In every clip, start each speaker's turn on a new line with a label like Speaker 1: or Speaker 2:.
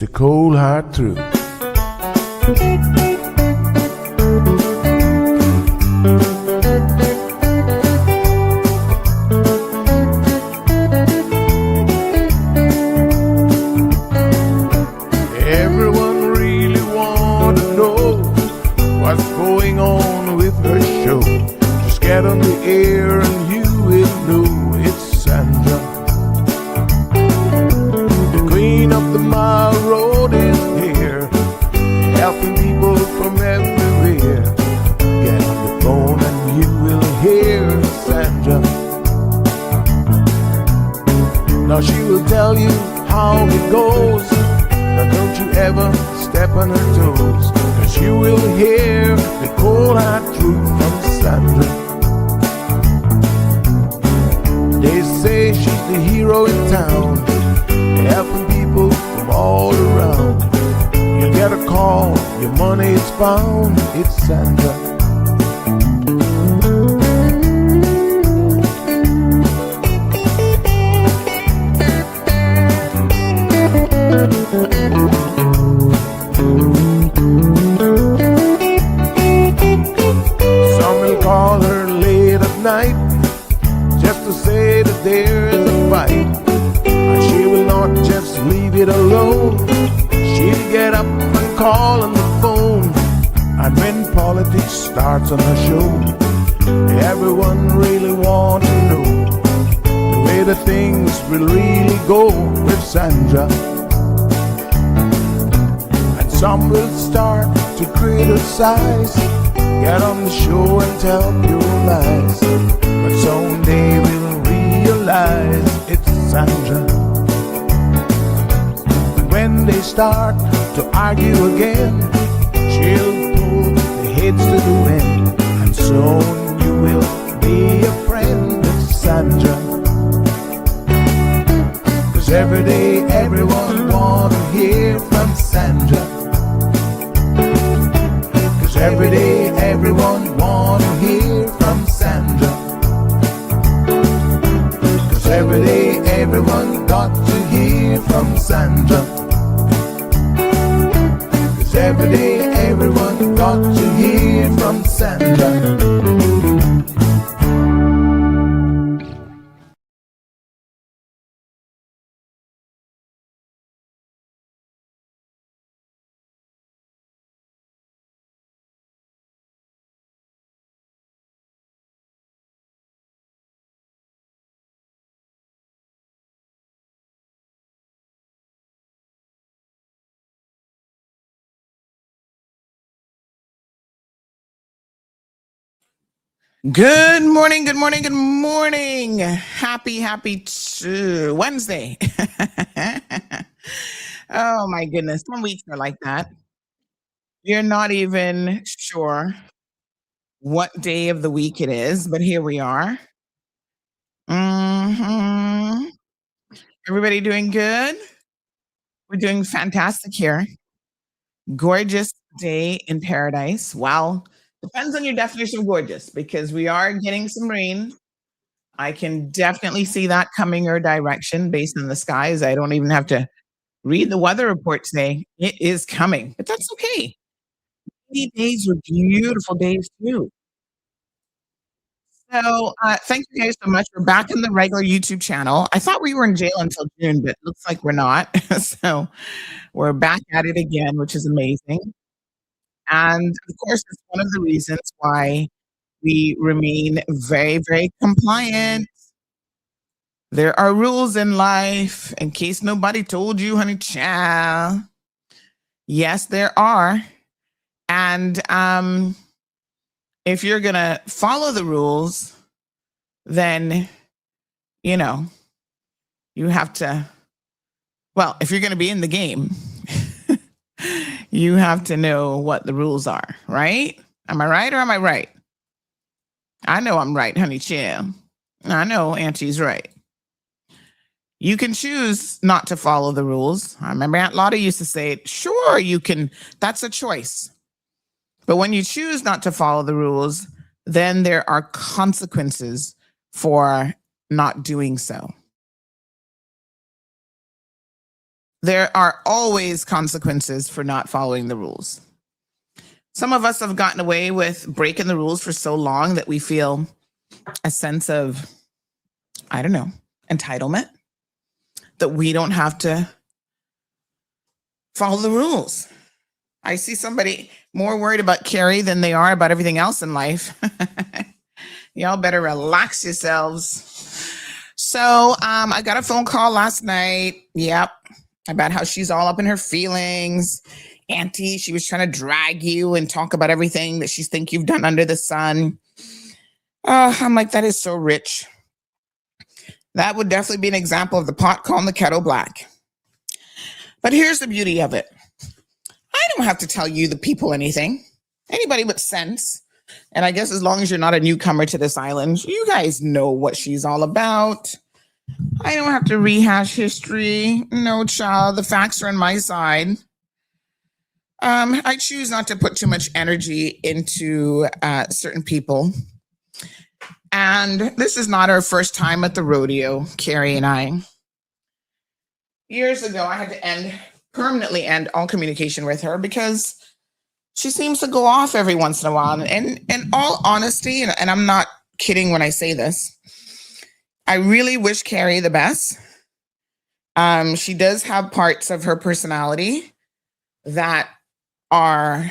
Speaker 1: The cold hard truth. Everyone really want to know what's going on with her show. Just get on the air and you will know it's Sandra. The queen of the mile road is here, helping people from everywhere. Get on the phone and you will hear Sandra. Now she will tell you how it goes. Now don't you ever step on her toes, 'cause you will hear the cold hard truth from Sandra. They say she's the hero in town, helping people from all around. You get a call, your money is found, it's Sandra. Some will call her late at night just to say that there is a fight, and she will not just leave it alone. She'll get up and call on the phone. And when politics starts on her show, everyone really wants to know the way the things will really go with Sandra. Some will start to criticize, get on the show and tell pure lies, but someday we'll realize it's Sandra. And when they start to argue again, she'll pull the heads to the wind, and soon you will be a friend of Sandra. 'Cause every day everyone wanna hear from Sandra. Every day everyone wanna hear from Sandra. 'Cause every day everyone got to hear from Sandra. 'Cause every day everyone got to hear from Sandra.
Speaker 2: Good morning, good morning, good morning. Happy Wednesday. Oh my goodness, some weeks are like that. You're not even sure what day of the week it is, but here we are. hmm Everybody doing good? We're doing fantastic here. Gorgeous day in paradise. Well, depends on your definition of gorgeous, because we are getting some rain. I can definitely see that coming our direction based on the skies. I don't even have to read the weather report today. It is coming, but that's okay. These days were beautiful days too. So, thank you guys so much. We're back in the regular YouTube channel. I thought we were in jail until June, but looks like we're not. So, we're back at it again, which is amazing. And of course, it's one of the reasons why we remain very, very compliant. There are rules in life, in case nobody told you, honey child. Yes, there are. And if you're gonna follow the rules, then you know you have to. Well, if you're gonna be in the game, you have to know what the rules are, right? Am I right or am I right? I know I'm right, honey chill. I know Auntie's right. You can choose not to follow the rules. I remember Aunt Lotta used to say, sure, you can. That's a choice. But when you choose not to follow the rules, then there are consequences for not doing so. there are always consequences for not following the rules. Some of us have gotten away with breaking the rules for so long that we feel a sense of, I don't know, entitlement, that we don't have to follow the rules. I see somebody more worried about Carrie than they are about everything else in life. Y'all better relax yourselves. So I got a phone call last night. Yep. About how she's all up in her feelings. Auntie, she was trying to drag you and talk about everything that she thinks you've done under the sun. I'm like, that is so rich. That would definitely be an example of the pot calling the kettle black. But here's the beauty of it. I don't have to tell you, the people, anything. Anybody with sense. And I guess as long as you're not a newcomer to this island, you guys know what she's all about. I don't have to rehash history. No, child. The facts are on my side. I choose not to put too much energy into certain people. And this is not our first time at the rodeo, Carrie and I. Years ago, I had to permanently end all communication with her because she seems to go off every once in a while. And in all honesty, and I'm not kidding when I say this, I really wish Carrie the best. She does have parts of her personality that are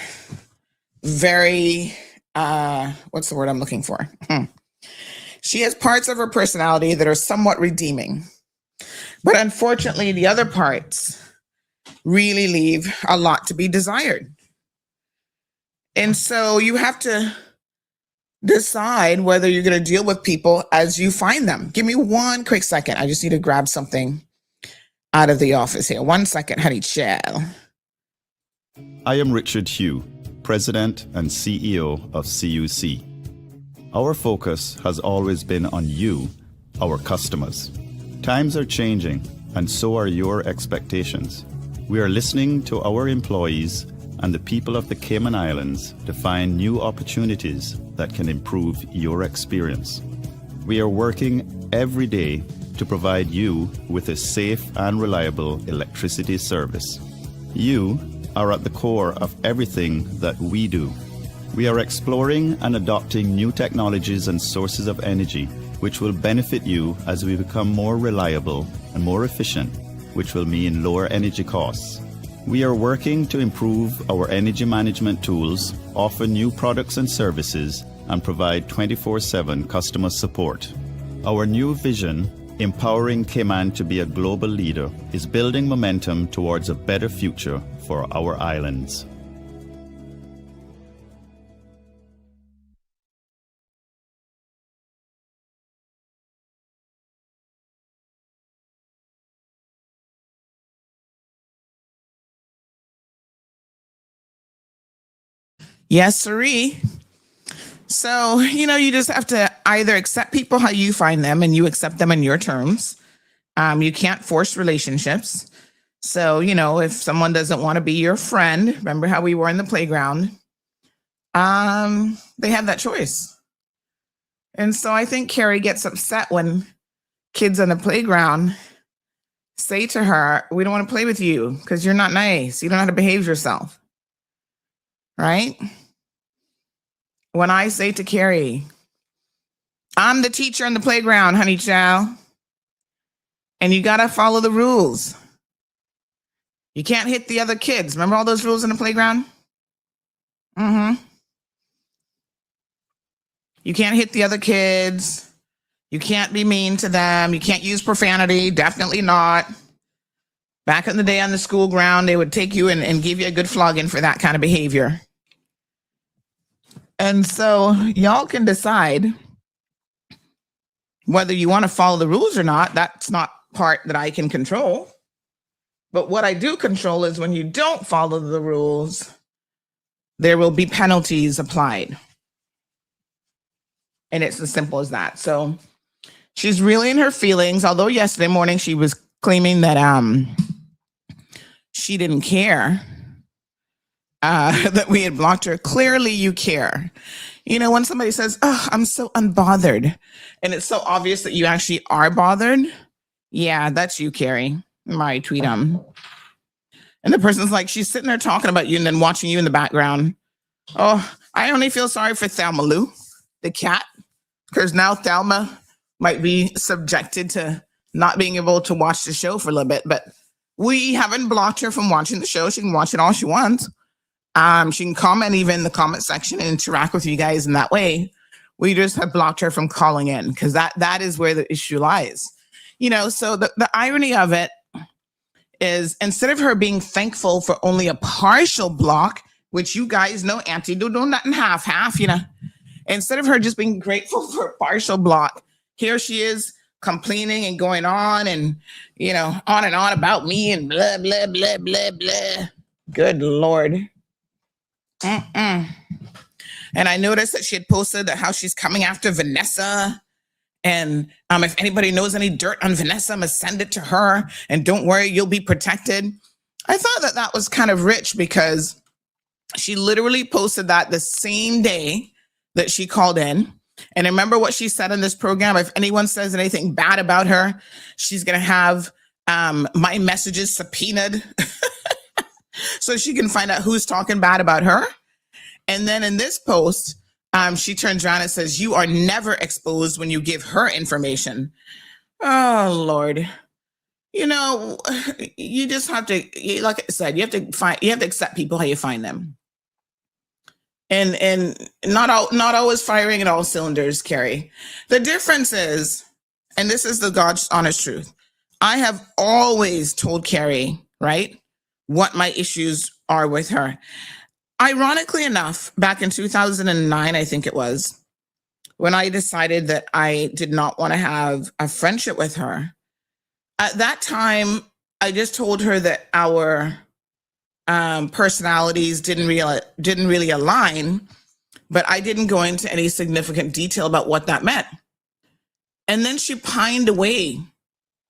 Speaker 2: very, what's the word I'm looking for? She has parts of her personality that are somewhat redeeming. But unfortunately, the other parts really leave a lot to be desired. And so you have to decide whether you're going to deal with people as you find them. Give me one quick second. I just need to grab something out of the office here. 1 second, honey child.
Speaker 3: I am Richard Hugh, President and CEO of CUC. Our focus has always been on you, our customers. Times are changing, and so are your expectations. We are listening to our employees and the people of the Cayman Islands to find new opportunities that can improve your experience. We are working every day to provide you with a safe and reliable electricity service. You are at the core of everything that we do. We are exploring and adopting new technologies and sources of energy which will benefit you as we become more reliable and more efficient, which will mean lower energy costs. We are working to improve our energy management tools, offer new products and services, and provide 24/7 customer support. Our new vision, empowering Cayman to be a global leader, is building momentum towards a better future for our islands.
Speaker 2: Yes, sirree. So, you just have to either accept people how you find them and you accept them on your terms. You can't force relationships. So, if someone doesn't want to be your friend, remember how we were in the playground, they have that choice. And so I think Carrie gets upset when kids on the playground say to her, we don't want to play with you because you're not nice. You don't know how to behave yourself. Right? When I say to Carrie, I'm the teacher on the playground, honey child, and you got to follow the rules. You can't hit the other kids. Remember all those rules in the playground? You can't hit the other kids. You can't be mean to them. You can't use profanity. Definitely not. Back in the day on the school ground, they would take you and give you a good flogging for that kind of behavior. And so y'all can decide whether you want to follow the rules or not. That's not part that I can control. But what I do control is when you don't follow the rules, there will be penalties applied. And it's as simple as that. So she's really in her feelings, although yesterday morning she was claiming that she didn't care. That we had blocked her. Clearly you care. When somebody says, oh, I'm so unbothered, and it's so obvious that you actually are bothered. Yeah, that's you, Carrie. My tweet And the person's like, she's sitting there talking about you and then watching you in the background. Oh, I only feel sorry for Thelma Lou, the cat, because now Thelma might be subjected to not being able to watch the show for a little bit. But we haven't blocked her from watching the show. She can watch it all she wants. She can comment even in the comment section and interact with you guys in that way. We just have blocked her from calling in because that is where the issue lies. So the irony of it is, instead of her being thankful for only a partial block, which you guys know, Auntie do nothing half, instead of her just being grateful for a partial block, here she is complaining and going on and, on and on about me and blah, blah, blah, blah, blah. Good Lord. And I noticed that she had posted that how she's coming after Vanessa. And if anybody knows any dirt on Vanessa, must send it to her. And don't worry, you'll be protected. I thought that was kind of rich because she literally posted that the same day that she called in. And remember what she said in this program: if anyone says anything bad about her, she's going to have my messages subpoenaed so she can find out who's talking bad about her. And then in this post, she turns around and says, you are never exposed when you give her information. Oh, Lord. You just have to, like I said, you have to accept people how you find them. And not always firing at all cylinders, Carrie. The difference is, and this is the God's honest truth, I have always told Carrie, right, what my issues are with her. Ironically enough, back in 2009, I think it was, when I decided that I did not want to have a friendship with her, at that time, I just told her that our personalities didn't really align, but I didn't go into any significant detail about what that meant. And then she pined away,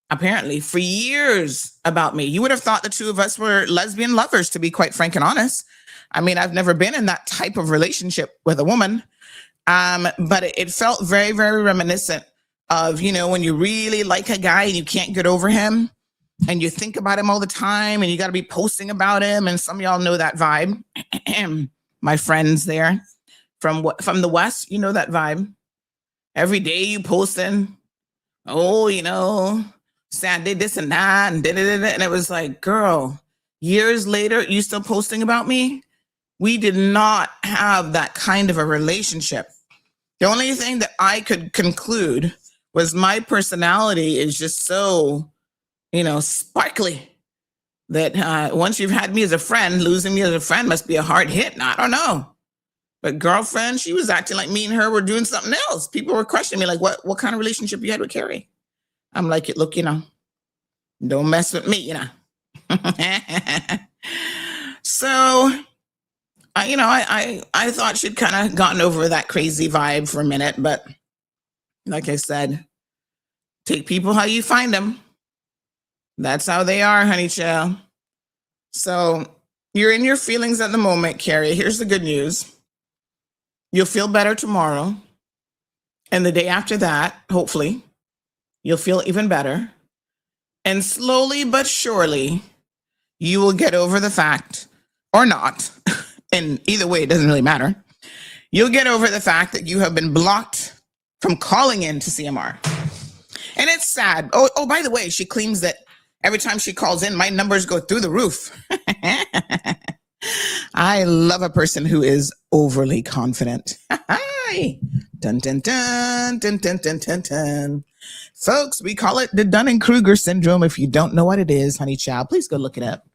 Speaker 2: apparently, for years about me. You would have thought the two of us were lesbian lovers, to be quite frank and honest. I mean, I've never been in that type of relationship with a woman, but it felt very, very reminiscent of, when you really like a guy and you can't get over him and you think about him all the time and you got to be posting about him. And some of y'all know that vibe. My friends there from the West, you know that vibe. Every day you posting, say I did this and that and da-da-da-da. And it was like, girl, years later, you still posting about me? We did not have that kind of a relationship. The only thing that I could conclude was my personality is just so, sparkly that once you've had me as a friend, losing me as a friend must be a hard hit. And I don't know. But girlfriend, she was acting like me and her were doing something else. People were questioning me like, what kind of relationship you had with Carrie? I'm like, look, don't mess with me, So, I thought she'd kind of gotten over that crazy vibe for a minute, but like I said, take people how you find them. That's how they are, honey child. So you're in your feelings at the moment, Carrie. Here's the good news. You'll feel better tomorrow. And the day after that, hopefully, you'll feel even better. And slowly but surely, you will get over the fact, or not, and either way, it doesn't really matter. You'll get over the fact that you have been blocked from calling in to CMR. And it's sad. Oh, by the way, she claims that every time she calls in, my numbers go through the roof. I love a person who is overly confident. Dun, dun, dun, dun, dun, dun, dun, dun. Folks, we call it the Dunning-Kruger syndrome. If you don't know what it is, honey child, please go look it up.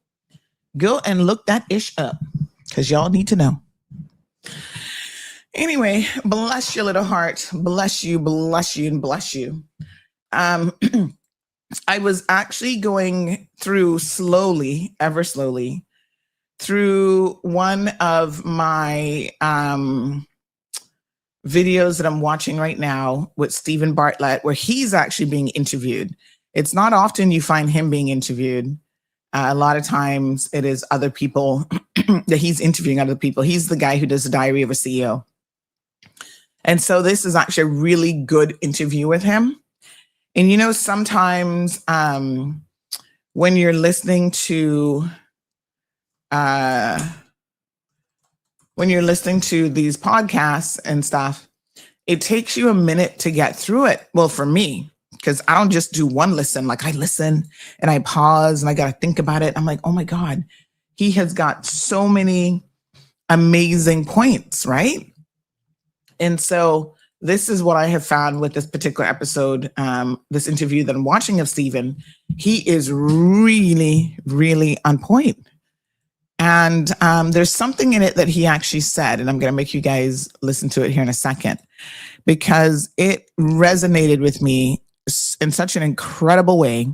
Speaker 2: Go and look that ish up because y'all need to know. Anyway, bless your little heart. Bless you, bless you, and bless you. I was actually going through slowly, ever slowly, through one of my videos that I'm watching right now with Stephen Bartlett, where he's actually being interviewed. It's not often you find him being interviewed. A lot of times it is other people that he's interviewing other people. He's the guy who does the Diary of a CEO. And so this is actually a really good interview with him. And sometimes when you're listening to when you're listening to these podcasts and stuff, it takes you a minute to get through it. Well, for me, because I don't just do one listen. Like I listen and I pause and I got to think about it. I'm like, oh my God, he has got so many amazing points, right? And so this is what I have found with this particular episode, this interview that I'm watching of Stephen. He is really, really on point. And there's something in it that he actually said, and I'm going to make you guys listen to it here in a second, because it resonated with me in such an incredible way.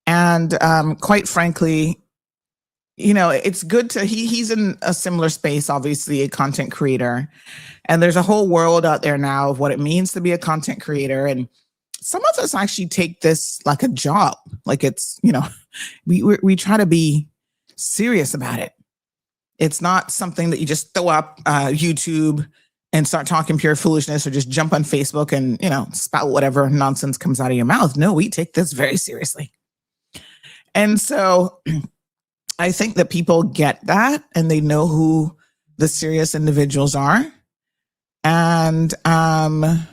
Speaker 2: And quite frankly, you know, it's good to, he's in a similar space, obviously a content creator. And there's a whole world out there now of what it means to be a content creator. And some of us actually take this like a job. Like it's, you know, we try to be serious about it. It's not something that you just throw up YouTube and start talking pure foolishness, or just jump on Facebook and, you know, spout whatever nonsense comes out of your mouth. No, we take this very seriously. And so I think that people get that and they know who the serious individuals are. And oh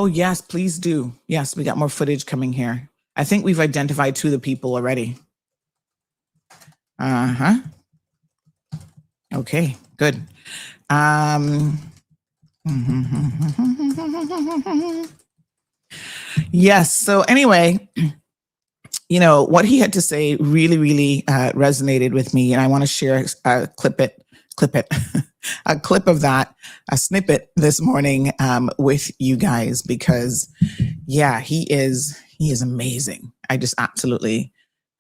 Speaker 2: yes, please do. Yes, we got more footage coming here. I think we've identified 2 of the people already. Okay, good. Yes. So anyway, you know, what he had to say really, really resonated with me. And I want to share a clip of that, a snippet this morning with you guys, because yeah, he is amazing. I just absolutely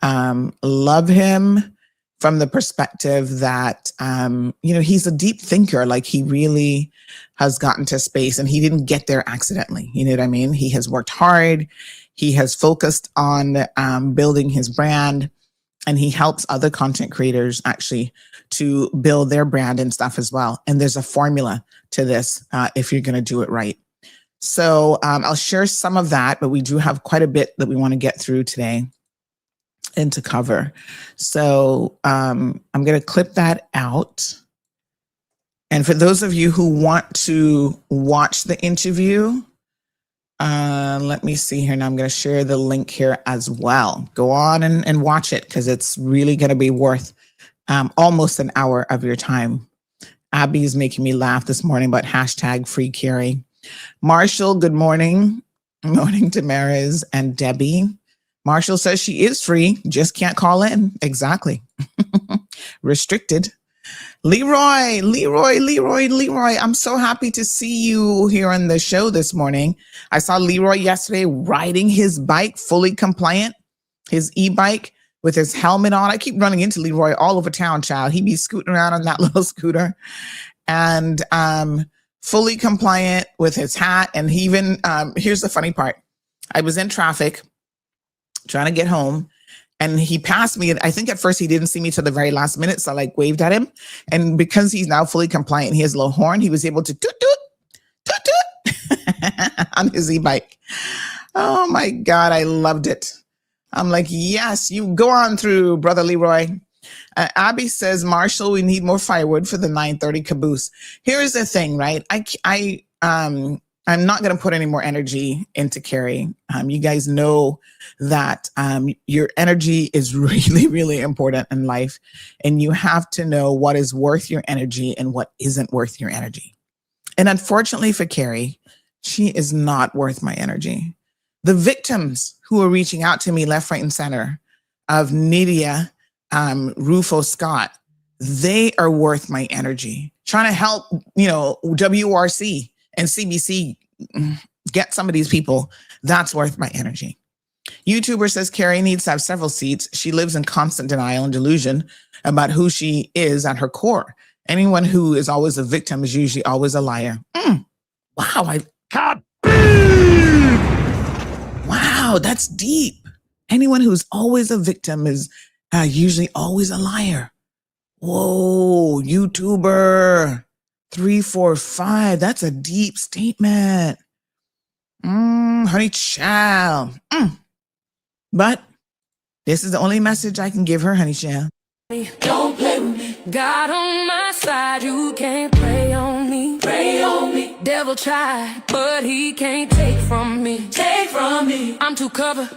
Speaker 2: love him from the perspective that, you know, he's a deep thinker. Like he really has gotten to space, and he didn't get there accidentally. You know what I mean? He has worked hard. He has focused on building his brand, and he helps other content creators actually to build their brand and stuff as well. And there's a formula to this if you're going to do it right. So I'll share some of that, but we do have quite a bit that we want to get through today and to cover. So I'm going to clip that out. And for those of you who want to watch the interview, let me see here. Now I'm going to share the link here as well. Go on and watch it, because it's really going to be worth almost an hour of your time. Abby is making me laugh this morning about hashtag free Carrie. Marshall, good morning. Good morning, Damaris and Debbie. Marshall says she is free, just can't call in. Exactly. Restricted. Leroy, I'm so happy to see you here on the show this morning. I saw Leroy yesterday riding his bike, fully compliant, his e-bike with his helmet on. I keep running into Leroy all over town, child. He be scooting around on that little scooter, and fully compliant with his hat. And he even, here's the funny part. I was in traffic trying to get home, and he passed me. I think at first he didn't see me till the very last minute. So I like waved at him. And because he's now fully compliant, he has a little horn, he was able to toot, toot, toot, toot on his e-bike. Oh my God, I loved it. I'm like, yes, you go on through, brother Leroy. Abby says, Marshall, we need more firewood for the 9:30 caboose. Here's the thing, right? I'm not going to put any more energy into Carrie. You guys know that your energy is really, really important in life. And you have to know what is worth your energy and what isn't worth your energy. And unfortunately for Carrie, she is not worth my energy. The victims who are reaching out to me left, right, and center of Nydia Rufo Scott, they are worth my energy. Trying to help, you know, WRC and CBC get some of these people, that's worth my energy. YouTuber says Carrie needs to have several seats. She lives in constant denial and delusion about who she is at her core. Anyone who is always a victim is usually always a liar. Wow, wow, that's deep. Anyone who's always a victim is usually always a liar. Whoa, YouTuber 345. That's a deep statement. Honey child. But this is the only message I can give her, honey child.
Speaker 4: Don't play with me. God on my side, you can't play on me. Pray on me. Devil try, but he can't take from me. Take from me. I'm too covered.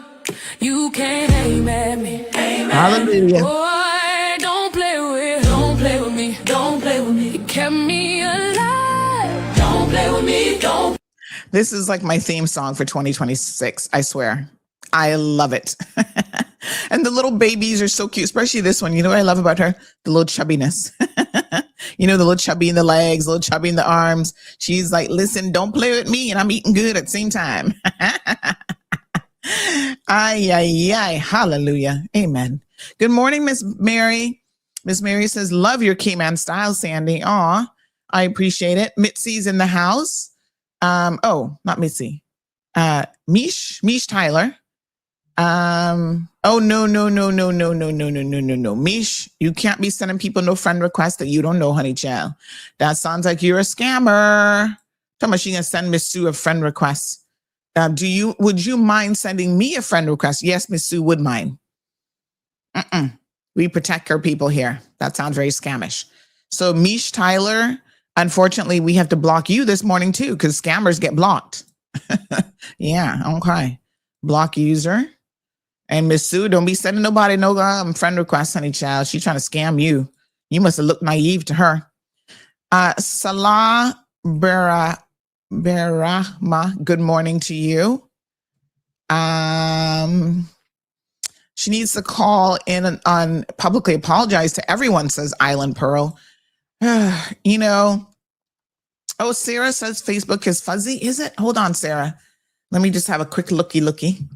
Speaker 4: You can't aim at me. Aim at me.
Speaker 2: Hallelujah.
Speaker 4: Boy, don't play with me. Don't play with me. You kept me alive. Don't play with me. Don't.
Speaker 2: This is like my theme song for 2026. I swear. I love it. And the little babies are so cute, especially this one. You know what I love about her? The little chubbiness. You know, the little chubby in the legs, little chubby in the arms. She's like, listen, don't play with me. And I'm eating good at the same time. Ay, ay, ay. Hallelujah. Amen. Good morning, Miss Mary. Miss Mary says, love your K-Man style, Sandy. Aw, I appreciate it. Mitzi's in the house. Oh, not Mitzi. Mish Tyler. Oh, no. Mish, you can't be sending people no friend requests that you don't know, honey child. That sounds like you're a scammer. Tell me she gonna send Miss Sue a friend request. Would you mind sending me a friend request? Yes, Miss Sue would mind. We protect our people here. That sounds very scamish. So Mish Tyler, unfortunately, we have to block you this morning too, because scammers get blocked. Yeah, okay. Block user. And Miss Sue, don't be sending nobody no friend requests, honey child. She's trying to scam you. You must have looked naive to her. Salah Barahma, good morning to you. She needs to call in on publicly apologize to everyone, says Island Pearl. You know, oh, Sarah says Facebook is fuzzy. Is it? Hold on, Sarah. Let me just have a quick looky.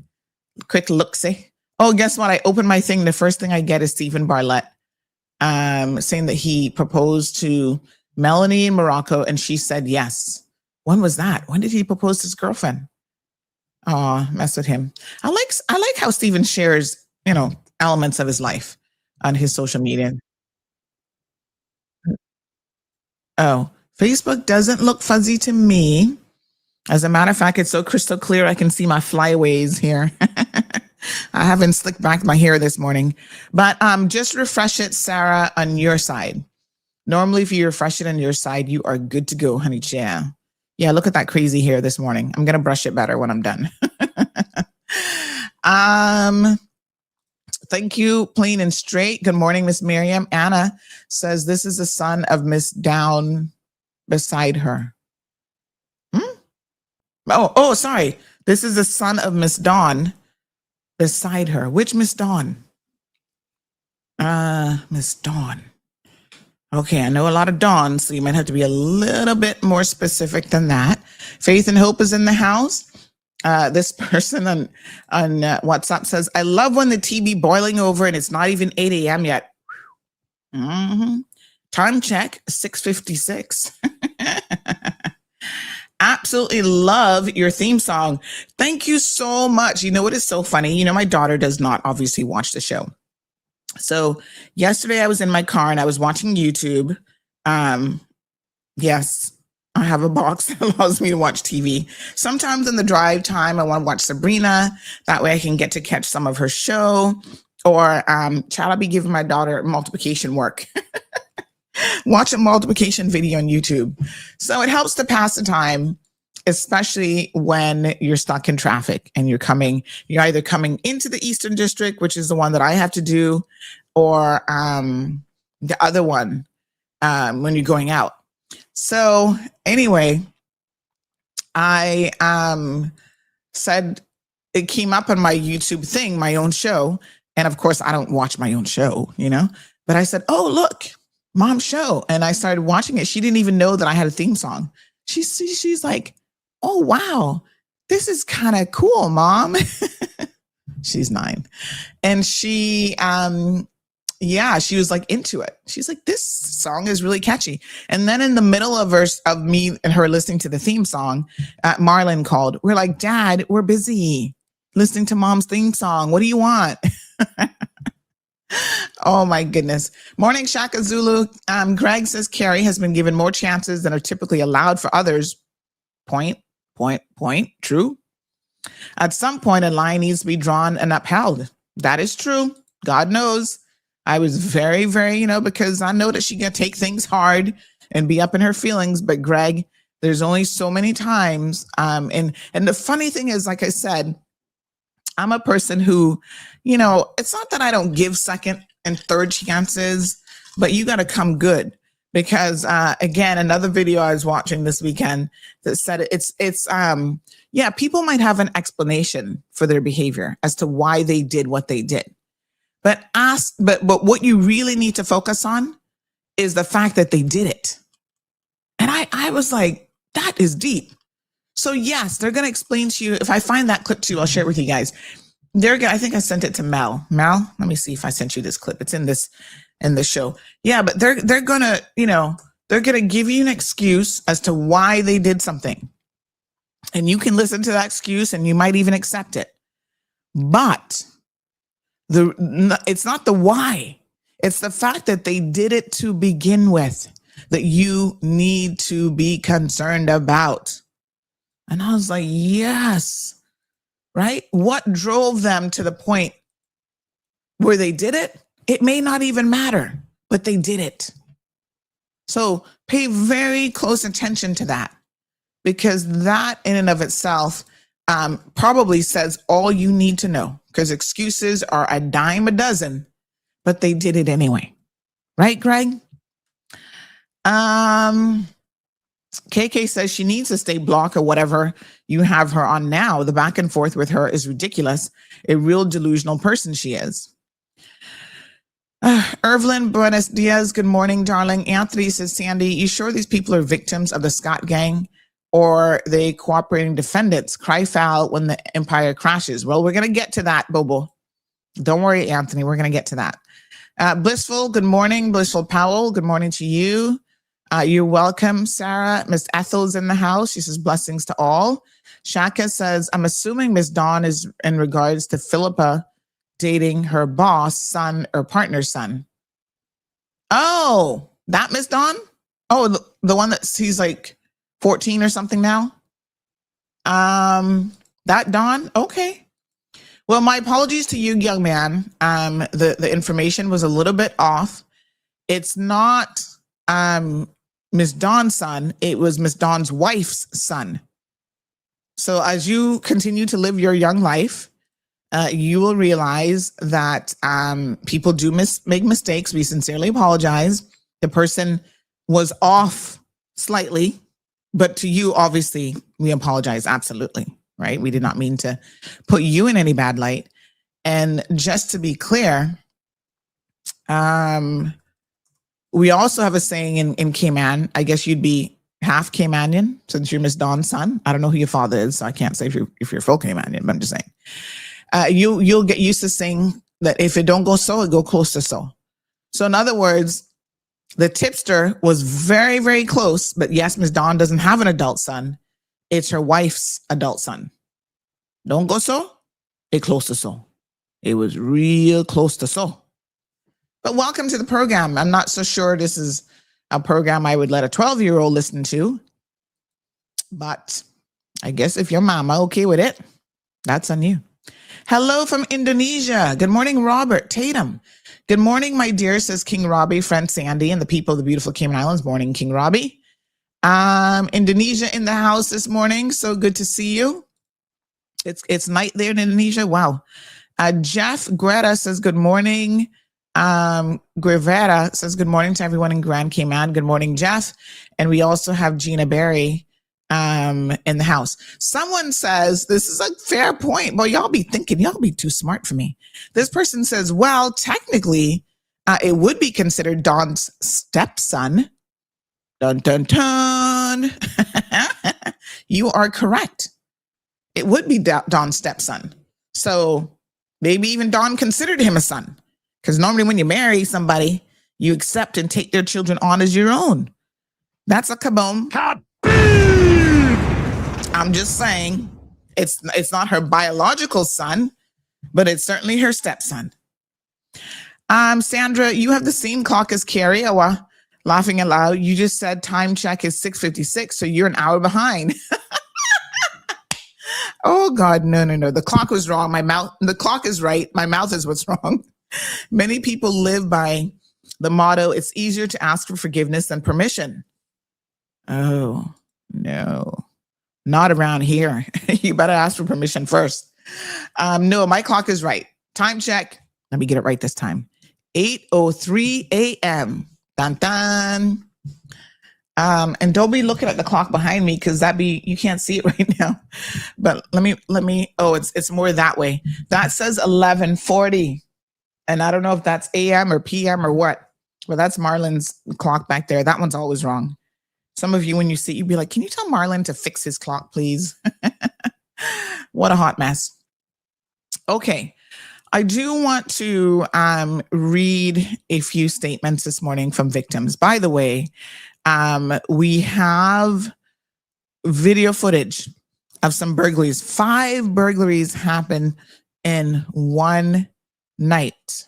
Speaker 2: Quick look-see. Oh, guess what? I opened my thing. The first thing I get is Stephen Bartlett saying that he proposed to Melanie in Morocco and she said yes. When was that? When did he propose to his girlfriend? Oh, mess with him. I like how Stephen shares, you know, elements of his life on his social media. Oh, Facebook doesn't look fuzzy to me. As a matter of fact, it's so crystal clear I can see my flyaways here. I haven't slicked back my hair this morning. But just refresh it, Sarah, on your side. Normally, if you refresh it on your side, you are good to go, honey. Yeah, look at that crazy hair this morning. I'm going to brush it better when I'm done. Thank you, plain and straight. Good morning, Miss Miriam. Anna says this is the son of Miss Down beside her. Oh, sorry. This is the son of Miss Dawn beside her. Which Miss Dawn? Miss Dawn. Okay, I know a lot of Dawns, so you might have to be a little bit more specific than that. Faith and Hope is in the house. This person on WhatsApp says, I love when the TV boiling over and it's not even 8 a.m. yet. Time check, 6:56. Absolutely love your theme song. Thank you so much. You know what is so funny? You know, my daughter does not obviously watch the show. So yesterday I was in my car and I was watching YouTube. Yes, I have a box that allows me to watch TV. Sometimes in the drive time, I want to watch Sabrina. That way I can get to catch some of her show. Or I'll be giving my daughter multiplication work. Watch a multiplication video on YouTube. So it helps to pass the time, especially when you're stuck in traffic and you're either coming into the Eastern District, which is the one that I have to do, or the other one when you're going out. So anyway, I said it came up on my YouTube thing, my own show. And of course, I don't watch my own show, you know, but I said, oh, look, Mom's show. And I started watching it. She didn't even know that I had a theme song. She's like, oh, wow, this is kind of cool, Mom. She's 9. And she was like into it. She's like, this song is really catchy. And then in the middle of me and her listening to the theme song, Marlon called. We're like, Dad, we're busy listening to Mom's theme song. What do you want? Oh my goodness. Morning, Shaka Zulu. Greg says Carrie has been given more chances than are typically allowed for others. Point. True. At some point, a line needs to be drawn and upheld. That is true. God knows. I was very, very, because I know that she can take things hard and be up in her feelings. But Greg, there's only so many times. And the funny thing is, like I said, I'm a person who, it's not that I don't give second and third chances, but you got to come good. Because again, another video I was watching this weekend that said people might have an explanation for their behavior as to why they did what they did. But what you really need to focus on is the fact that they did it. And I was like, that is deep. So yes, they're going to explain to you. If I find that clip too, I'll share it with you guys. I think I sent it to Mel. Mel, let me see if I sent you this clip. It's in the show. Yeah, but they're going to, they're going to give you an excuse as to why they did something. And you can listen to that excuse and you might even accept it. But it's not the why. It's the fact that they did it to begin with that you need to be concerned about. And I was like, yes, right? What drove them to the point where they did it? It may not even matter, but they did it. So pay very close attention to that, because that in and of itself probably says all you need to know, because excuses are a dime a dozen, but they did it anyway. Right, Greg? KK says she needs to stay blocked or whatever you have her on now. The back and forth with her is ridiculous. A real delusional person she is. Irvlin, buenos dias. Good morning, darling. Anthony says, Sandy, you sure these people are victims of the Scott gang, or they cooperating defendants? Cry foul when the empire crashes. Well, we're going to get to that, Bobo. Don't worry, Anthony. We're going to get to that. Blissful, good morning. Blissful Powell, good morning to you. You're welcome, Sarah. Miss Ethel's in the house. She says, blessings to all. Shaka says, I'm assuming Miss Dawn is in regards to Philippa dating her boss, son, or partner's son. Oh, that Miss Dawn? Oh, the one that he's like 14 or something now? That Dawn? Okay. Well, my apologies to you, young man. The information was a little bit off. It's not Miss Dawn's son. It was Miss Dawn's wife's son. So as you continue to live your young life, you will realize that people do make mistakes. We sincerely apologize. The person was off slightly, but to you, obviously, we apologize. Absolutely. Right? We did not mean to put you in any bad light. And just to be clear, we also have a saying in Cayman. I guess you'd be half Caymanian since you're Miss Dawn's son. I don't know who your father is, so I can't say if you're full Caymanian, but I'm just saying. You'll get used to saying that if it don't go so, it go close to so. So in other words, the tipster was very, very close, but yes, Miss Dawn doesn't have an adult son. It's her wife's adult son. Don't go so, it close to so. It was real close to so. But welcome to the program. I'm not so sure this is a program I would let a 12-year-old listen to. But I guess if your mama okay with it, that's on you. Hello from Indonesia. Good morning, Robert Tatum. Good morning, my dear, says King Robbie, friend Sandy, and the people of the beautiful Cayman Islands. Morning, King Robbie. Indonesia in the house this morning. So good to see you. It's night there in Indonesia. Wow. Jeff Greta says good morning. Guevara says good morning to everyone in Grand Cayman. Good morning, Jeff. And we also have Gina Berry in the house. Someone says, this is a fair point. Well, y'all be thinking, y'all be too smart for me. This person says, well, technically, it would be considered Dawn's stepson. Dun, dun, dun. You are correct. It would be Dawn's stepson. So maybe even Dawn considered him a son. Because normally when you marry somebody, you accept and take their children on as your own. That's a kaboom. I'm just saying, it's not her biological son, but it's certainly her stepson. Sandra, you have the same clock as Carrie. Laughing aloud, you just said time check is 6:56, so you're an hour behind. Oh God, no. The clock was wrong. The clock is right. My mouth is what's wrong. Many people live by the motto, it's easier to ask for forgiveness than permission. Oh, no, not around here. You better ask for permission first. No, my clock is right. Time check. Let me get it right this time. 8:03 a.m. Dun dun. And don't be looking at the clock behind me because you can't see it right now. But let me. Oh, it's more that way. That says 11:40, and I don't know if that's a.m. or p.m. or what. Well, that's Marlon's clock back there. That one's always wrong. Some of you, when you see it, you'd be like, "Can you tell Marlon to fix his clock, please?" What a hot mess. Okay. I do want to read a few statements this morning from victims. By the way, we have video footage of some burglaries. 5 burglaries happened in one night.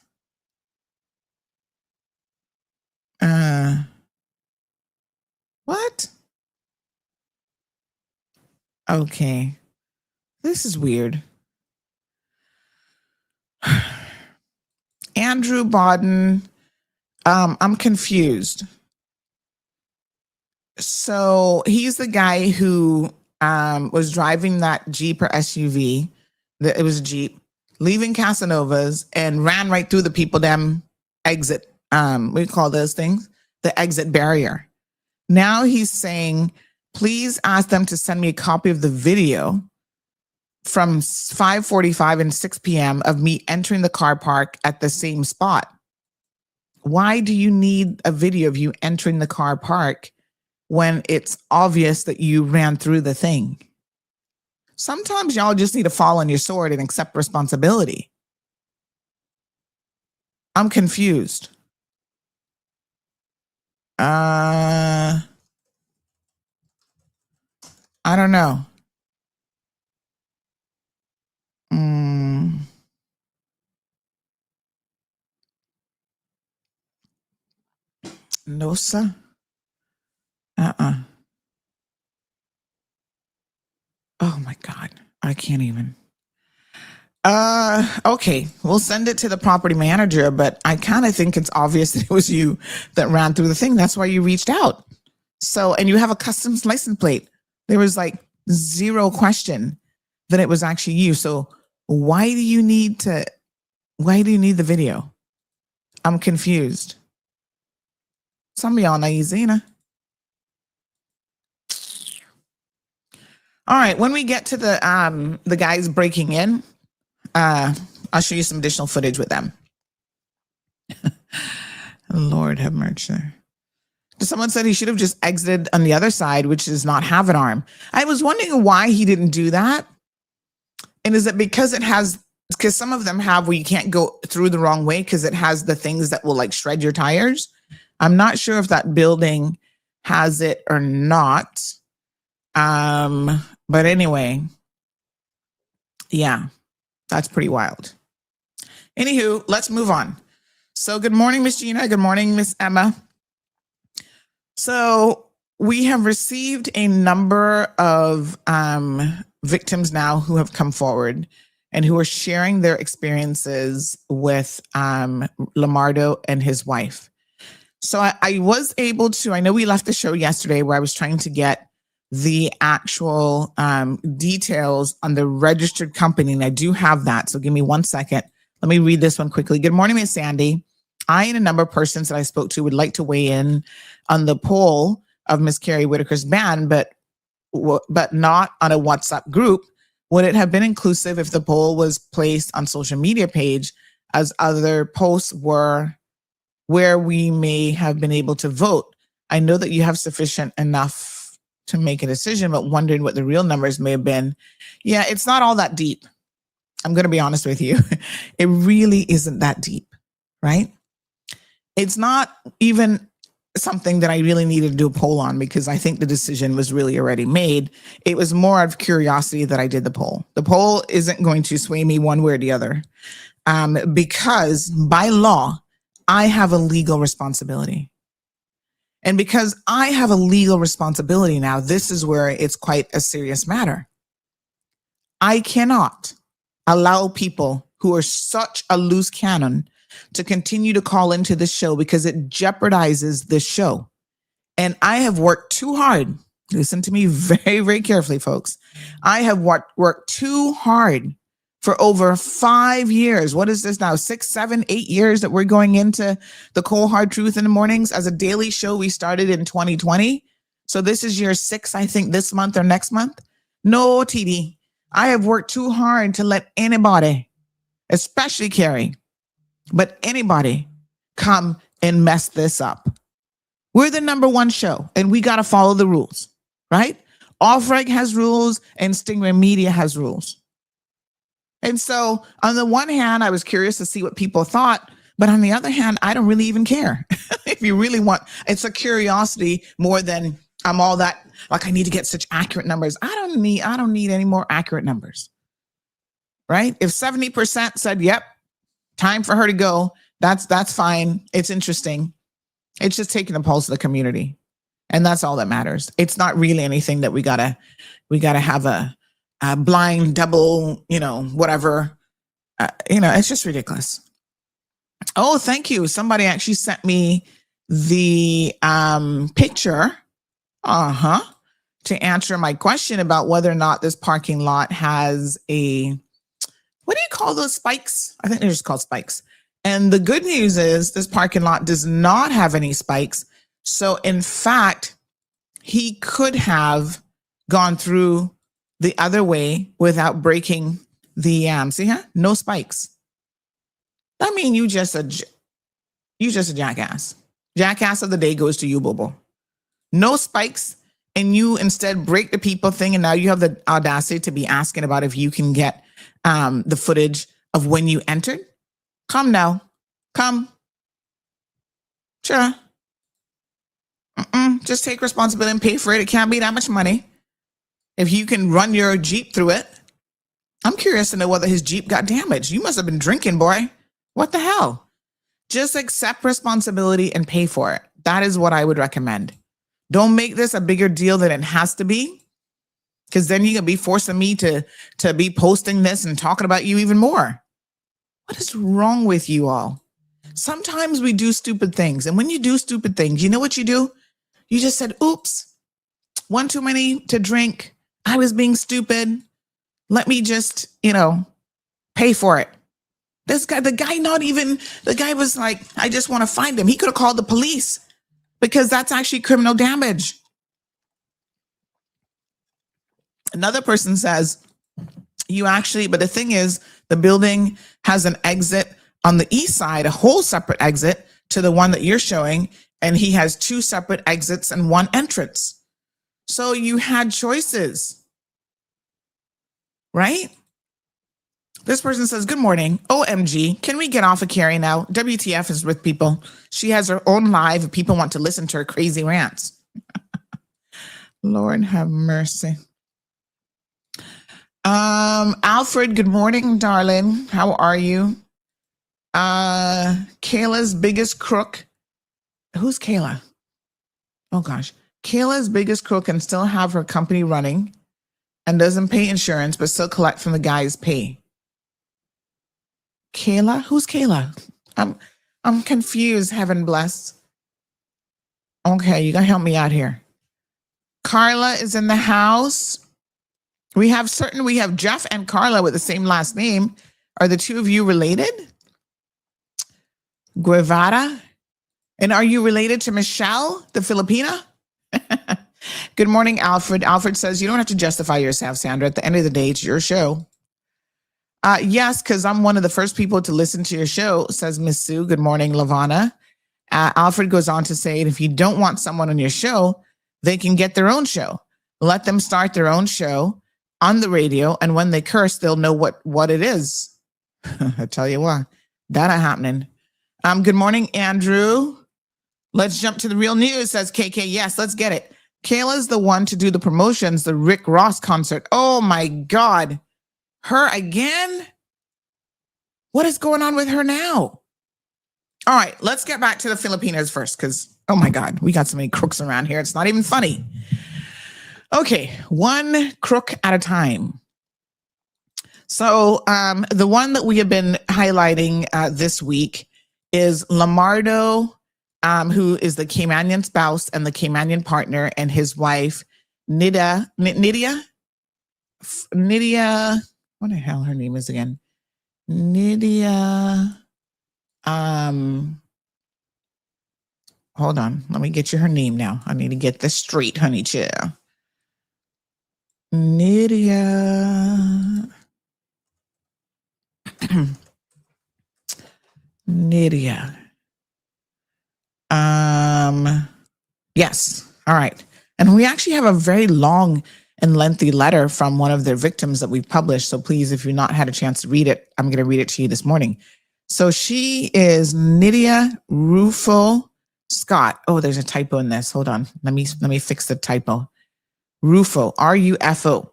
Speaker 2: What? Okay. This is weird. Andrew Bodden, I'm confused. So he's the guy who was driving that Jeep or SUV. It was a Jeep, leaving Casanovas and ran right through the people damn exit. We call those things the exit barrier. Now he's saying, please ask them to send me a copy of the video from 5:45 and 6 p.m. of me entering the car park at the same spot. Why do you need a video of you entering the car park when it's obvious that you ran through the thing? Sometimes y'all just need to fall on your sword and accept responsibility. I'm confused. I don't know. No, sir. Oh my God. I can't even. Okay. We'll send it to the property manager, but I kind of think it's obvious that it was you that ran through the thing. That's why you reached out. So, and you have a customs license plate. There was like zero question that it was actually you. So why do you need the video? I'm confused. Some of y'all know Zena. All right, when we get to the guys breaking in, I'll show you some additional footage with them. Lord have mercy. Someone said he should have just exited on the other side, which does not have an arm. I was wondering why he didn't do that. And is it because because some of them have where you can't go through the wrong way because it has the things that will like shred your tires? I'm not sure if that building has it or not. But anyway, yeah, that's pretty wild. Anywho, let's move on. So good morning, Miss Gina. Good morning, Miss Emma. So we have received a number of victims now who have come forward and who are sharing their experiences with Lamardo and his wife. So I was able to, I know we left the show yesterday where I was trying to get the actual details on the registered company, and I do have that. So give me 1 second. Let me read this one quickly. Good morning, Miss Sandy. I and a number of persons that I spoke to would like to weigh in on the poll of Miss Carrie Whitaker's ban, but not on a WhatsApp group. Would it have been inclusive if the poll was placed on social media page as other posts were where we may have been able to vote? I know that you have sufficient enough to make a decision, but wondering what the real numbers may have been. Yeah, it's not all that deep. I'm going to be honest with you. It really isn't that deep, right? It's not even something that I really needed to do a poll on because I think the decision was really already made. It was more out of curiosity that I did the poll. The poll isn't going to sway me one way or the other because by law, I have a legal responsibility. And because I have a legal responsibility now, this is where it's quite a serious matter. I cannot allow people who are such a loose cannon to continue to call into the show because it jeopardizes the show. And I have worked too hard. Listen to me very, very carefully, folks. I have worked too hard for over 5 years. What is this now? 6, 7, 8 years that we're going into the Cold Hard Truth in the Mornings as a daily show. We started in 2020. So this is year 6, I think, this month or next month. No, TD. I have worked too hard to let anybody, especially Carrie, but anybody come and mess this up. We're the number one show and we got to follow the rules, right? Off-Reg has rules and Stingray Media has rules. And so on the one hand, I was curious to see what people thought, but on the other hand, I don't really even care. If you really want, it's a curiosity more than I'm all that, like I need to get such accurate numbers. I don't need any more accurate numbers, right? If 70% said, yep, time for her to go, that's fine. It's interesting. It's just taking the pulse of the community. And that's all that matters. It's not really anything that we gotta have a blind double, whatever. It's just ridiculous. Oh, thank you. Somebody actually sent me the picture, to answer my question about whether or not this parking lot has a, what do you call those spikes? I think they're just called spikes. And the good news is this parking lot does not have any spikes. So in fact, he could have gone through the other way without breaking the, see here? No spikes. I mean, you just a jackass. Jackass of the day goes to you, Bobo. No spikes, and you instead break the people thing, and now you have the audacity to be asking about if you can get the footage of when you entered. Come now. Come. Sure. Just take responsibility and pay for it. It can't be that much money. If you can run your Jeep through it. I'm curious to know whether his Jeep got damaged. You must have been drinking, boy. What the hell? Just accept responsibility and pay for it. That is what I would recommend. Don't make this a bigger deal than it has to be, because then you're going to be forcing me to be posting this and talking about you even more. What is wrong with you all? Sometimes we do stupid things. And when you do stupid things, you know what you do? You just said, oops, one too many to drink. I was being stupid. Let me just, pay for it. This guy, the guy was like, I just want to find him. He could have called the police because that's actually criminal damage. Another person says, but the thing is, the building has an exit on the east side, a whole separate exit to the one that you're showing. And he has 2 separate exits and 1 entrance. So you had choices, right? This person says, good morning. OMG, can we get off of Carrie now? WTF is with people. She has her own live if people want to listen to her crazy rants. Lord have mercy. Alfred, good morning, darling. How are you? Kayla's biggest crook. Who's Kayla? Oh gosh. Kayla's biggest crook can still have her company running and doesn't pay insurance, but still collect from the guy's pay. Kayla? Who's Kayla? I'm confused, heaven bless. Okay, you gotta help me out here. Carla is in the house. We have Jeff and Carla with the same last name. Are the two of you related? Guevara? And are you related to Michelle, the Filipina? Good morning, Alfred. Alfred says, you don't have to justify yourself, Sandra. At the end of the day, it's your show. Yes, because I'm one of the first people to listen to your show, says Miss Sue. Good morning, Lavana. Alfred goes on to say, if you don't want someone on your show, they can get their own show. Let them start their own show on the radio, and when they curse, they'll know what it is. I tell you what, that ain't happening. Good morning, Andrew. Let's jump to the real news, says KK. Yes, let's get it. Kayla's the one to do the promotions, the Rick Ross concert. Oh my God. Her again? What is going on with her now? All right, let's get back to the Filipinas first, because, oh my God, we got so many crooks around here. It's not even funny. Okay, one crook at a time. So the one that we have been highlighting this week is Lamardo, who is the Caymanian spouse and the Caymanian partner, and his wife, Nydia, what the hell her name is again? Nydia, hold on, let me get you her name now. I need to get this straight, honey chill. Nydia. Nydia. Yes. All right. And we actually have a very long and lengthy letter from one of their victims that we've published. So please, if you've not had a chance to read it, I'm going to read it to you this morning. So she is Nydia Rufo Scott. Oh, there's a typo in this. Hold on. Let me fix the typo. Rufo, R-U-F-O.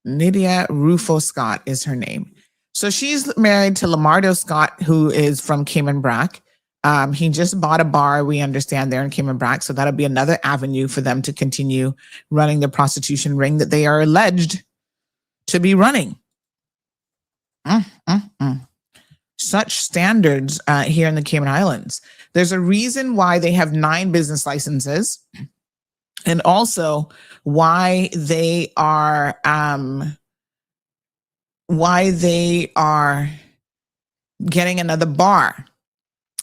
Speaker 2: Nydia Rufo Scott is her name. So she's married to Lamardo Scott, who is from Cayman Brac. He just bought a bar, we understand, there in Cayman Brac. So that'll be another avenue for them to continue running the prostitution ring that they are alleged to be running. Such standards here in the Cayman Islands. There's a reason why they have 9 business licenses, and also why they are getting another bar.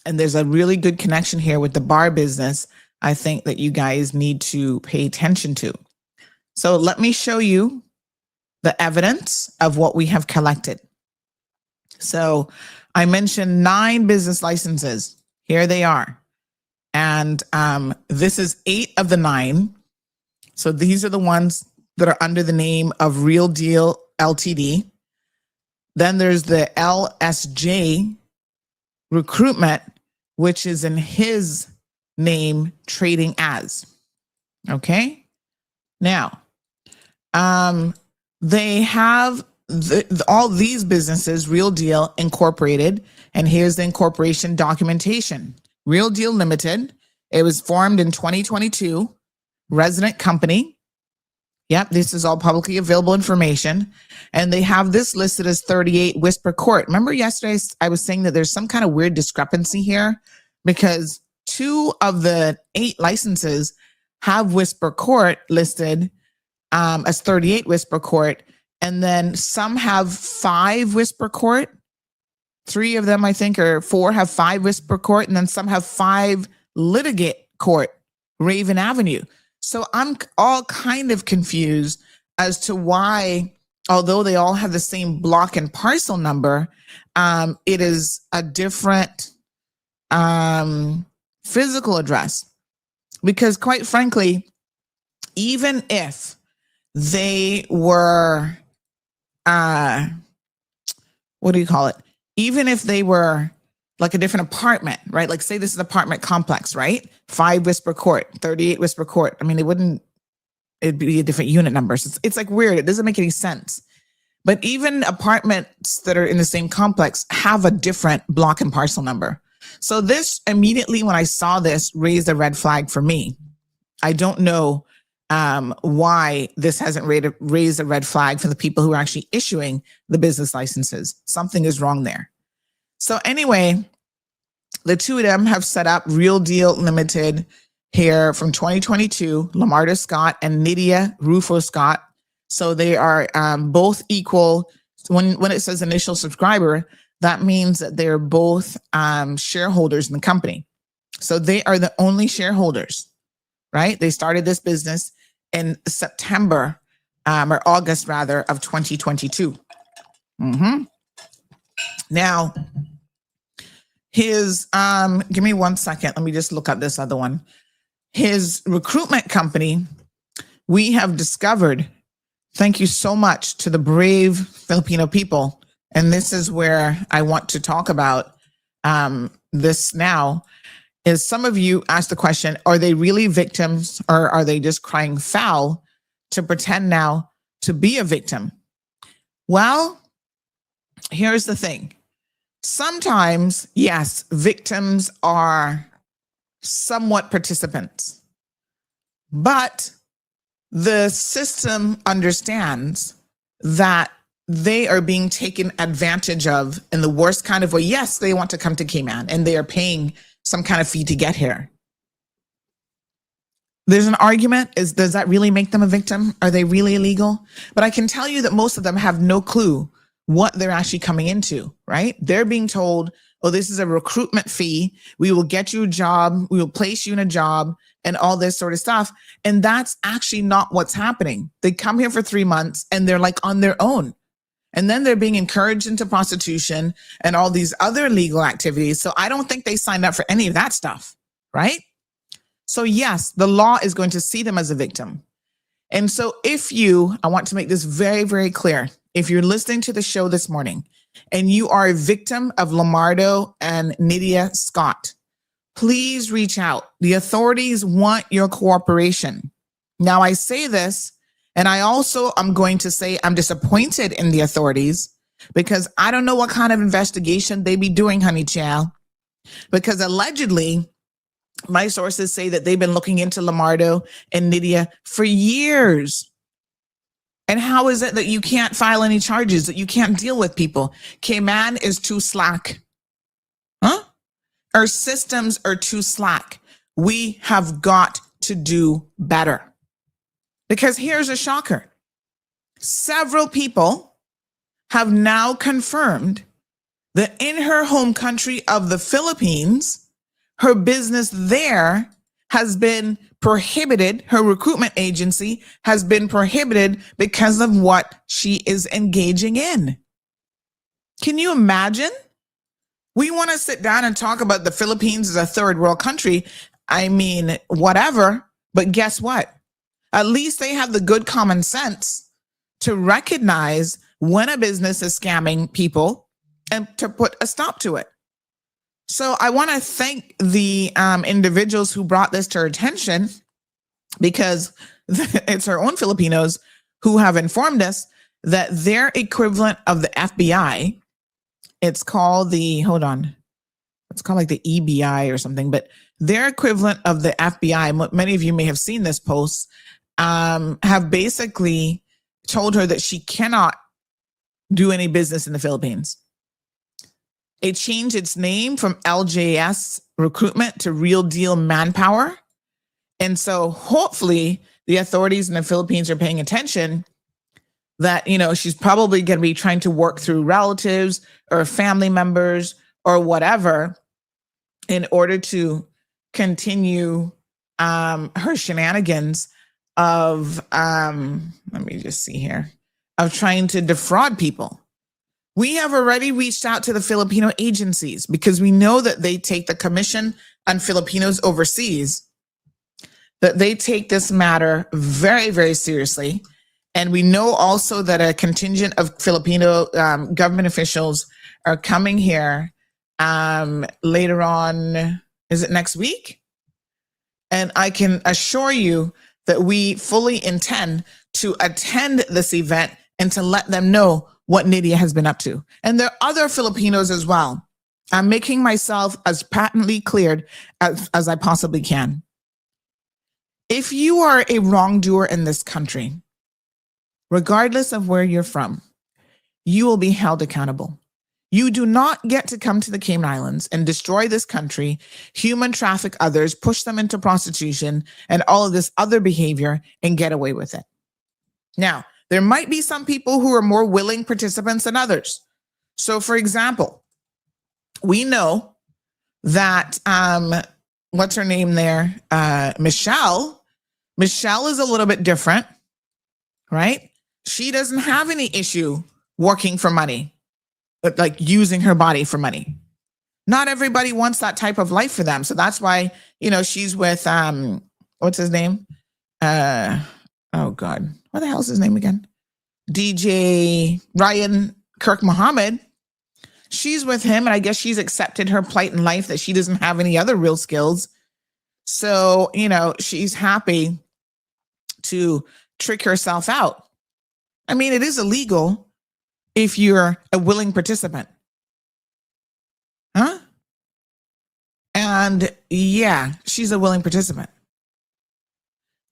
Speaker 2: And there's a really good connection here with the bar business, I think, that you guys need to pay attention to. So let me show you the evidence of what we have collected. So I mentioned 9 business licenses. Here they are. And this is 8 of the 9. So these are the ones that are under the name of Real Deal Ltd. Then there's the LSJ Recruitment, which is in his name, trading as. Okay. Now, they have all these businesses, Real Deal Incorporated, and here's the incorporation documentation. Real Deal Limited. It was formed in 2022. Resident company. Yep, this is all publicly available information. And they have this listed as 38 Whisper Court. Remember yesterday I was saying that there's some kind of weird discrepancy here because 2 of the 8 licenses have Whisper Court listed as 38 Whisper Court. And then some have 5 Whisper Court. 3 of them, I think, or 4 have 5 Whisper Court. And then some have 5 Litigate Court, Raven Avenue. So I'm all kind of confused as to why, although they all have the same block and parcel number, it is a different physical address. Because quite frankly, even if they were, what do you call it? Even if they were like a different apartment, right? Like say this is an apartment complex, right? 5 Whisper Court, 38 Whisper Court. I mean, it'd be a different unit number. So it's like weird. It doesn't make any sense. But even apartments that are in the same complex have a different block and parcel number. So this immediately, when I saw this, raised a red flag for me. I don't know why this hasn't raised a red flag for the people who are actually issuing the business licenses. Something is wrong there. So anyway, the 2 of them have set up Real Deal Limited here from 2022, Lamardo Scott and Nydia Rufo Scott. So they are both equal. When it says initial subscriber, that means that they're both shareholders in the company. So they are the only shareholders, right? They started this business in September or August rather of 2022. Now, his, give me 1 second. Let me just look up this other one. His recruitment company, we have discovered, thank you so much to the brave Filipino people. And this is where I want to talk about this now, is some of you asked the question, are they really victims or are they just crying foul to pretend now to be a victim? Well, here's the thing. Sometimes, yes, victims are somewhat participants, but the system understands that they are being taken advantage of in the worst kind of way. Yes, they want to come to Cayman and they are paying some kind of fee to get here. There's an argument, does that really make them a victim? Are they really illegal? But I can tell you that most of them have no clue what they're actually coming into, right? They're being told, oh, this is a recruitment fee. We will get you a job. We will place you in a job and all this sort of stuff. And that's actually not what's happening. They come here for 3 months and they're like on their own. And then they're being encouraged into prostitution and all these other illegal activities. So I don't think they signed up for any of that stuff, right? So yes, the law is going to see them as a victim. And so I want to make this very, very clear. If you're listening to the show this morning and you are a victim of Lamardo and Nydia Scott, please reach out. The authorities want your cooperation. Now I say this, and I also am going to say I'm disappointed in the authorities because I don't know what kind of investigation they be doing, honey child, because allegedly my sources say that they've been looking into Lamardo and Nydia for years. And how is it that you can't file any charges, that you can't deal with people? Cayman is too slack. Huh? Our systems are too slack. We have got to do better. Because here's a shocker. Several people have now confirmed that in her home country of the Philippines, her business there has been prohibited. Her recruitment agency has been prohibited because of what she is engaging in. Can you imagine? We want to sit down and talk about the Philippines as a third world country. I mean, whatever. But guess what? At least they have the good common sense to recognize when a business is scamming people and to put a stop to it. So I want to thank the individuals who brought this to our attention, because it's our own Filipinos who have informed us that their equivalent of the FBI, it's called it's called like the EBI or something, but their equivalent of the FBI, many of you may have seen this post, have basically told her that she cannot do any business in the Philippines. It changed its name from LJS Recruitment to Real Deal Manpower. And so hopefully the authorities in the Philippines are paying attention that, she's probably going to be trying to work through relatives or family members or whatever in order to continue her shenanigans of, let me just see here, of trying to defraud people. We have already reached out to the Filipino agencies because we know that they take the Commission on Filipinos Overseas, that they take this matter very, very seriously. And we know also that a contingent of Filipino government officials are coming here later on. Is it next week? And I can assure you that we fully intend to attend this event and to let them know what Nydia has been up to. And there are other Filipinos as well. I'm making myself as patently cleared as I possibly can. If you are a wrongdoer in this country, regardless of where you're from, you will be held accountable. You do not get to come to the Cayman Islands and destroy this country, human traffic others, push them into prostitution and all of this other behavior and get away with it. Now, there might be some people who are more willing participants than others. So, for example, we know that, what's her name there? Michelle. Michelle is a little bit different, right? She doesn't have any issue working for money, but like using her body for money. Not everybody wants that type of life for them. So that's why, she's with, what's his name? Oh God, what the hell is his name again? DJ Ryan Kirk Muhammad. She's with him, and I guess she's accepted her plight in life that she doesn't have any other real skills. So, she's happy to trick herself out. I mean, it is illegal if you're a willing participant. Huh? And yeah, she's a willing participant.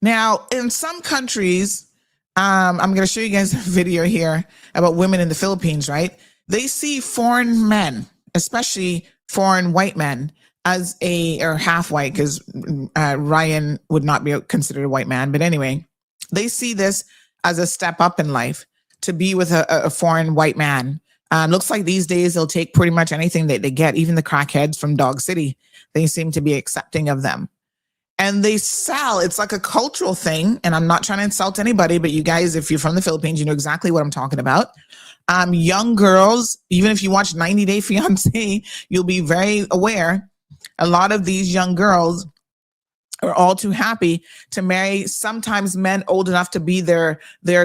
Speaker 2: Now, in some countries, I'm going to show you guys a video here about women in the Philippines, right? They see foreign men, especially foreign white men, as or half white, because Ryan would not be considered a white man. But anyway, they see this as a step up in life to be with a foreign white man. Looks like these days they'll take pretty much anything that they get, even the crackheads from Dog City. They seem to be accepting of them. And they sell, it's like a cultural thing. And I'm not trying to insult anybody, but you guys, if you're from the Philippines, you know exactly what I'm talking about. Young girls, even if you watch 90 Day Fiancé, you'll be very aware. A lot of these young girls are all too happy to marry sometimes men old enough to be their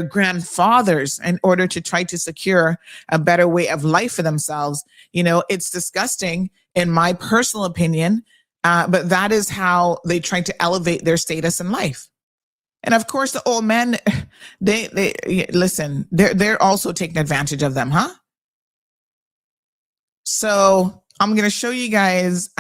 Speaker 2: grandfathers in order to try to secure a better way of life for themselves. You know, it's disgusting in my personal opinion, but that is how they try to elevate their status in life. And of course, the old men, they listen, they're also taking advantage of them, huh? So I'm going to show you guys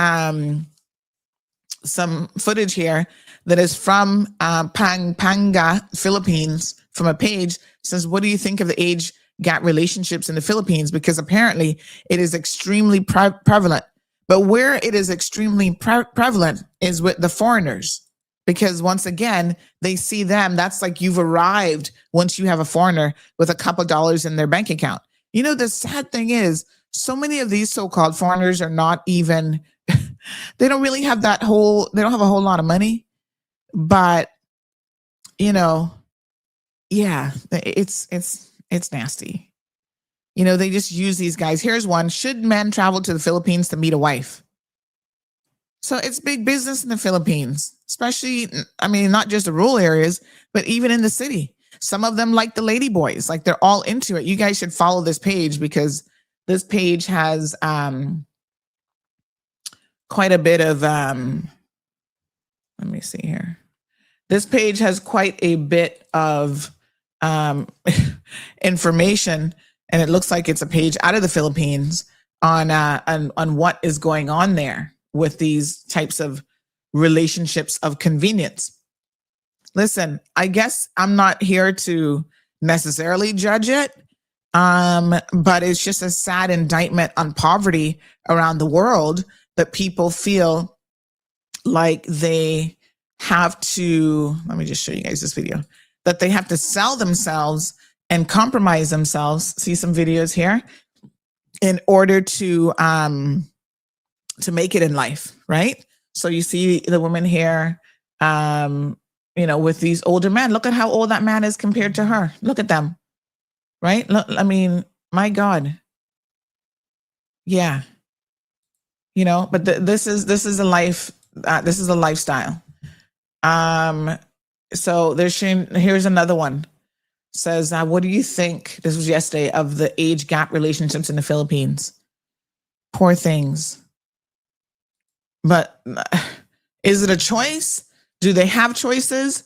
Speaker 2: some footage here that is from Pampanga, Philippines, from a page. Says, what do you think of the age gap relationships in the Philippines? Because apparently it is extremely prevalent. But where it is extremely prevalent is with the foreigners. Because once again, they see them. That's like you've arrived once you have a foreigner with a couple dollars in their bank account. You know, the sad thing is, so many of these so-called foreigners are not even, they don't really have they don't have a whole lot of money. But, you know, yeah, it's nasty. You know, they just use these guys. Here's one. Should men travel to the Philippines to meet a wife? So it's big business in the Philippines, especially, I mean, not just the rural areas, but even in the city. Some of them like the lady boys, like they're all into it. You guys should follow this page because this page has quite a bit of, let me see here. This page has quite a bit of information, and it looks like it's a page out of the Philippines on what is going on there with these types of relationships of convenience. Listen, I guess I'm not here to necessarily judge it, but it's just a sad indictment on poverty around the world that people feel like they have to, let me just show you guys this video, that they have to sell themselves and compromise themselves. See some videos here in order to make it in life, right? So you see the woman here, you know, with these older men. Look at how old that man is compared to her. Look at them, right? Look, I mean, my God. Yeah. You know, but this is a life, this is a lifestyle. So here's another one. Says, what do you think, this was yesterday, of the age gap relationships in the Philippines? Poor things. But is it a choice? Do they have choices?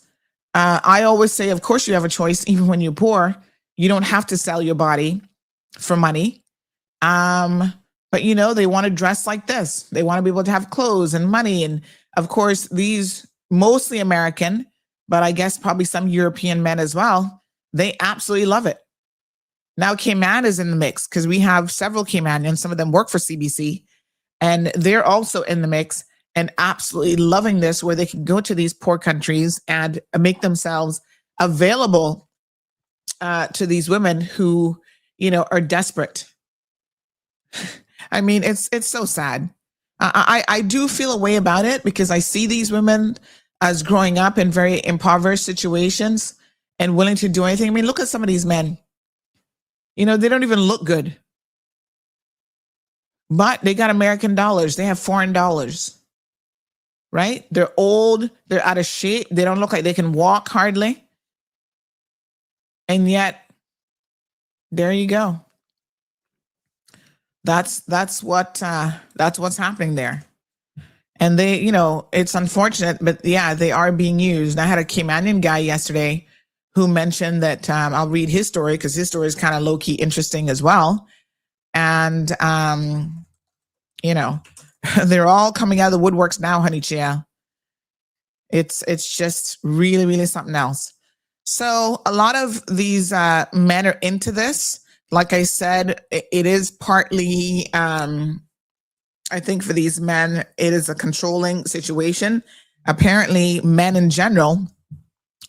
Speaker 2: I always say, of course you have a choice, even when you're poor. You don't have to sell your body for money. But, you know, they want to dress like this. They want to be able to have clothes and money. And, of course, these mostly American, but I guess probably some European men as well, they absolutely love it. Now, Cayman is in the mix because we have several Caymanians. Some of them work for CBC, and they're also in the mix and absolutely loving this, where they can go to these poor countries and make themselves available to these women who, you know, are desperate. I mean, it's so sad. I do feel a way about it because I see these women as growing up in very impoverished situations and willing to do anything. I mean, look at some of these men. You know, they don't even look good. But they got American dollars. They have foreign dollars. Right? They're old. They're out of shape. They don't look like they can walk hardly. And yet, there you go. That's what's happening there. And they, you know, it's unfortunate, but yeah, they are being used. I had a Caymanian guy yesterday who mentioned that, I'll read his story because his story is kind of low-key interesting as well. And, you know, they're all coming out of the woodworks now, honey chia. It's just really, really something else. So a lot of these men are into this. Like I said, it is partly, I think for these men, it is a controlling situation. Apparently, men in general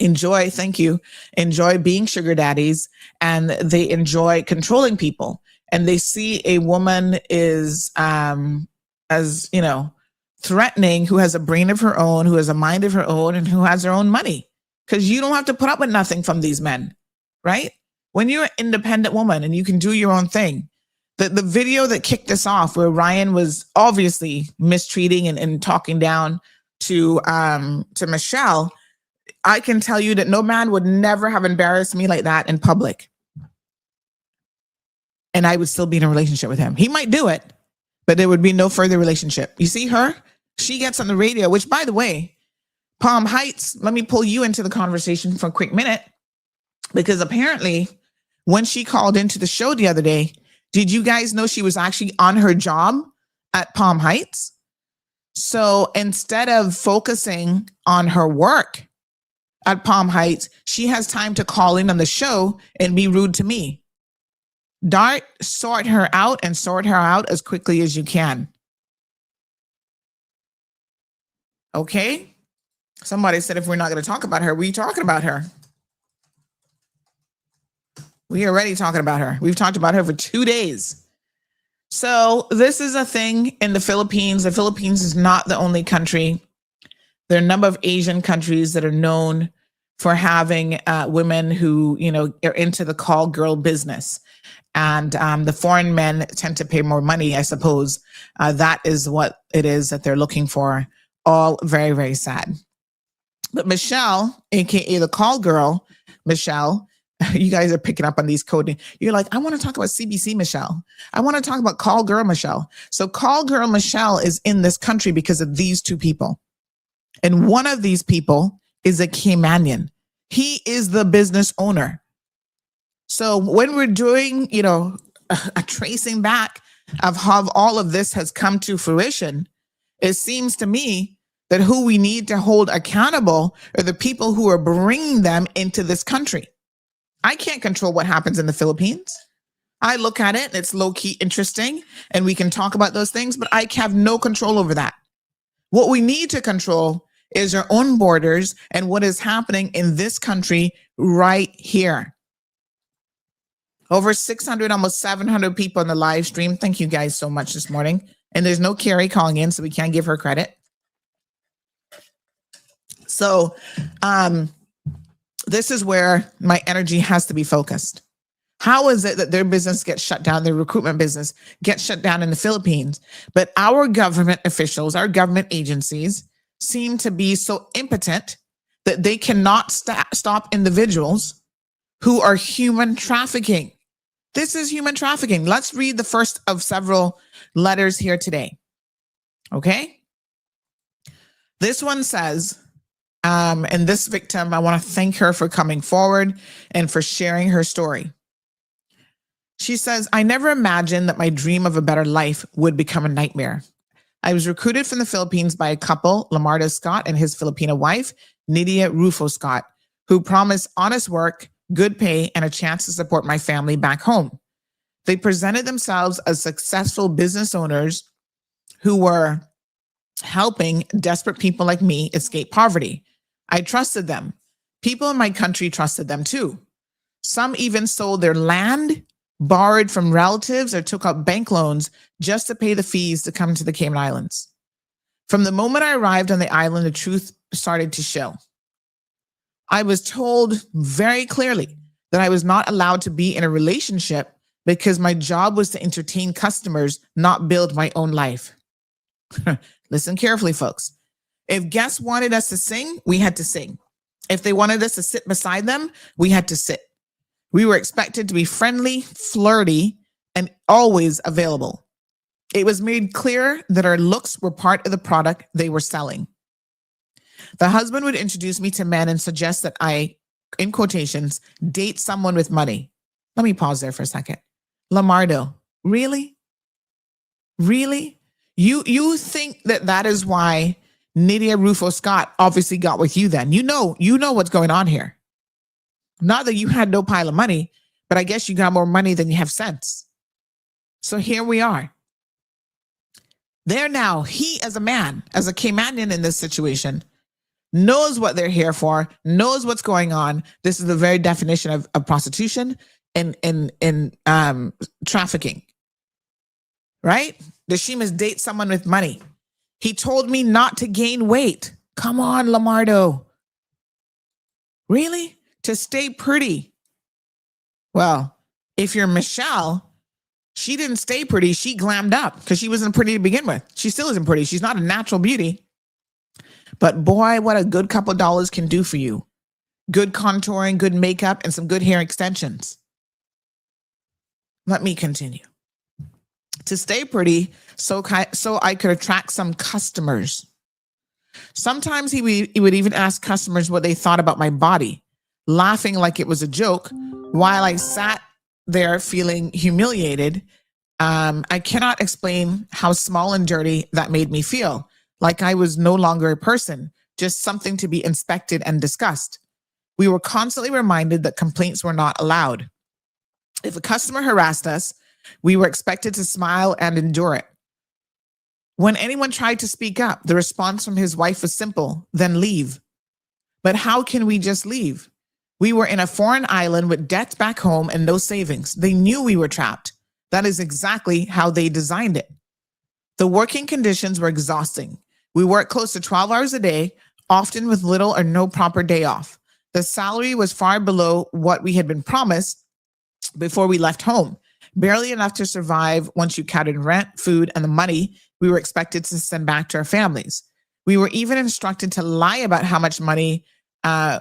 Speaker 2: enjoy, thank you, enjoy being sugar daddies, and they enjoy controlling people. And they see a woman is, as, you know, threatening, who has a brain of her own, who has a mind of her own, and who has her own money. Because you don't have to put up with nothing from these men, right? When you're an independent woman and you can do your own thing. The video that kicked us off, where Ryan was obviously mistreating and talking down to Michelle, I can tell you that no man would never have embarrassed me like that in public. And I would still be in a relationship with him. He might do it, but there would be no further relationship. You see her? She gets on the radio, which, by the way, Palm Heights, let me pull you into the conversation for a quick minute, because apparently when she called into the show the other day, did you guys know she was actually on her job at Palm Heights? So instead of focusing on her work at Palm Heights, she has time to call in on the show and be rude to me. Dart, sort her out and sort her out as quickly as you can. Okay? Somebody said if we're not going to talk about her, we're talking about her. We are already talking about her. We've talked about her for 2 days. So this is a thing in the Philippines. The Philippines is not the only country. There are a number of Asian countries that are known for having women who, you know, are into the call girl business. And the foreign men tend to pay more money, I suppose. That is what it is that they're looking for. All very, very sad. But Michelle, aka the call girl, Michelle, you guys are picking up on these coding. You're like, I want to talk about CBC Michelle. I want to talk about call girl Michelle. So call girl Michelle is in this country because of these two people. And one of these people is a Caymanian. He is the business owner. So when we're doing, you know, a tracing back of how all of this has come to fruition, it seems to me that who we need to hold accountable are the people who are bringing them into this country. I can't control what happens in the Philippines. I look at it and it's low-key interesting and we can talk about those things, but I have no control over that. What we need to control is our own borders and what is happening in this country right here. Over 600, almost 700 people on the live stream. Thank you guys so much this morning. And there's no Carrie calling in, so we can't give her credit. So this is where my energy has to be focused. How is it that their business gets shut down, their recruitment business gets shut down in the Philippines, but our government officials, our government agencies seem to be so impotent that they cannot stop individuals who are human trafficking? This is human trafficking. Let's read the first of several letters here today. Okay? This one says, and this victim, I want to thank her for coming forward and for sharing her story. She says, I never imagined that my dream of a better life would become a nightmare. I was recruited from the Philippines by a couple, Lamardo Scott and his Filipino wife, Nydia Rufo Scott, who promised honest work, good pay, and a chance to support my family back home. They presented themselves as successful business owners who were helping desperate people like me escape poverty. I trusted them. People in my country trusted them too. Some even sold their land, borrowed from relatives, or took out bank loans just to pay the fees to come to the Cayman Islands. From the moment I arrived on the island, the truth started to show. I was told very clearly that I was not allowed to be in a relationship because my job was to entertain customers, not build my own life. Listen carefully, folks. If guests wanted us to sing, we had to sing. If they wanted us to sit beside them, we had to sit. We were expected to be friendly, flirty, and always available. It was made clear that our looks were part of the product they were selling. The husband would introduce me to men and suggest that I, in quotations, date someone with money. Let me pause there for a second. Lamardo, really? Really? You think that is why Nydia Rufo Scott obviously got with you then? You know what's going on here. Not that you had no pile of money, but I guess you got more money than you have sense. So here we are. There now, he as a man, as a Caymanian in this situation, knows what they're here for, knows what's going on. This is the very definition of prostitution and trafficking, right? She must date someone with money. He told me not to gain weight. Come on, Lamardo. Really? To stay pretty. Well, if you're Michelle, she didn't stay pretty. She glammed up because she wasn't pretty to begin with. She still isn't pretty. She's not a natural beauty. But boy, what a good couple dollars can do for you. Good contouring, good makeup, and some good hair extensions. Let me continue. To stay pretty, so I could attract some customers. Sometimes he would even ask customers what they thought about my body, laughing like it was a joke, while I sat there feeling humiliated. I cannot explain how small and dirty that made me feel, like I was no longer a person, just something to be inspected and discussed. We were constantly reminded that complaints were not allowed. If a customer harassed us, we were expected to smile and endure it. When anyone tried to speak up, the response from his wife was simple: then leave. But how can we just leave? We were in a foreign island with debts back home and no savings. They knew we were trapped. That is exactly how they designed it. The working conditions were exhausting. We worked close to 12 hours a day, often with little or no proper day off. The salary was far below what we had been promised before we left home, barely enough to survive once you counted rent, food, and the money we were expected to send back to our families. We were even instructed to lie about how much money we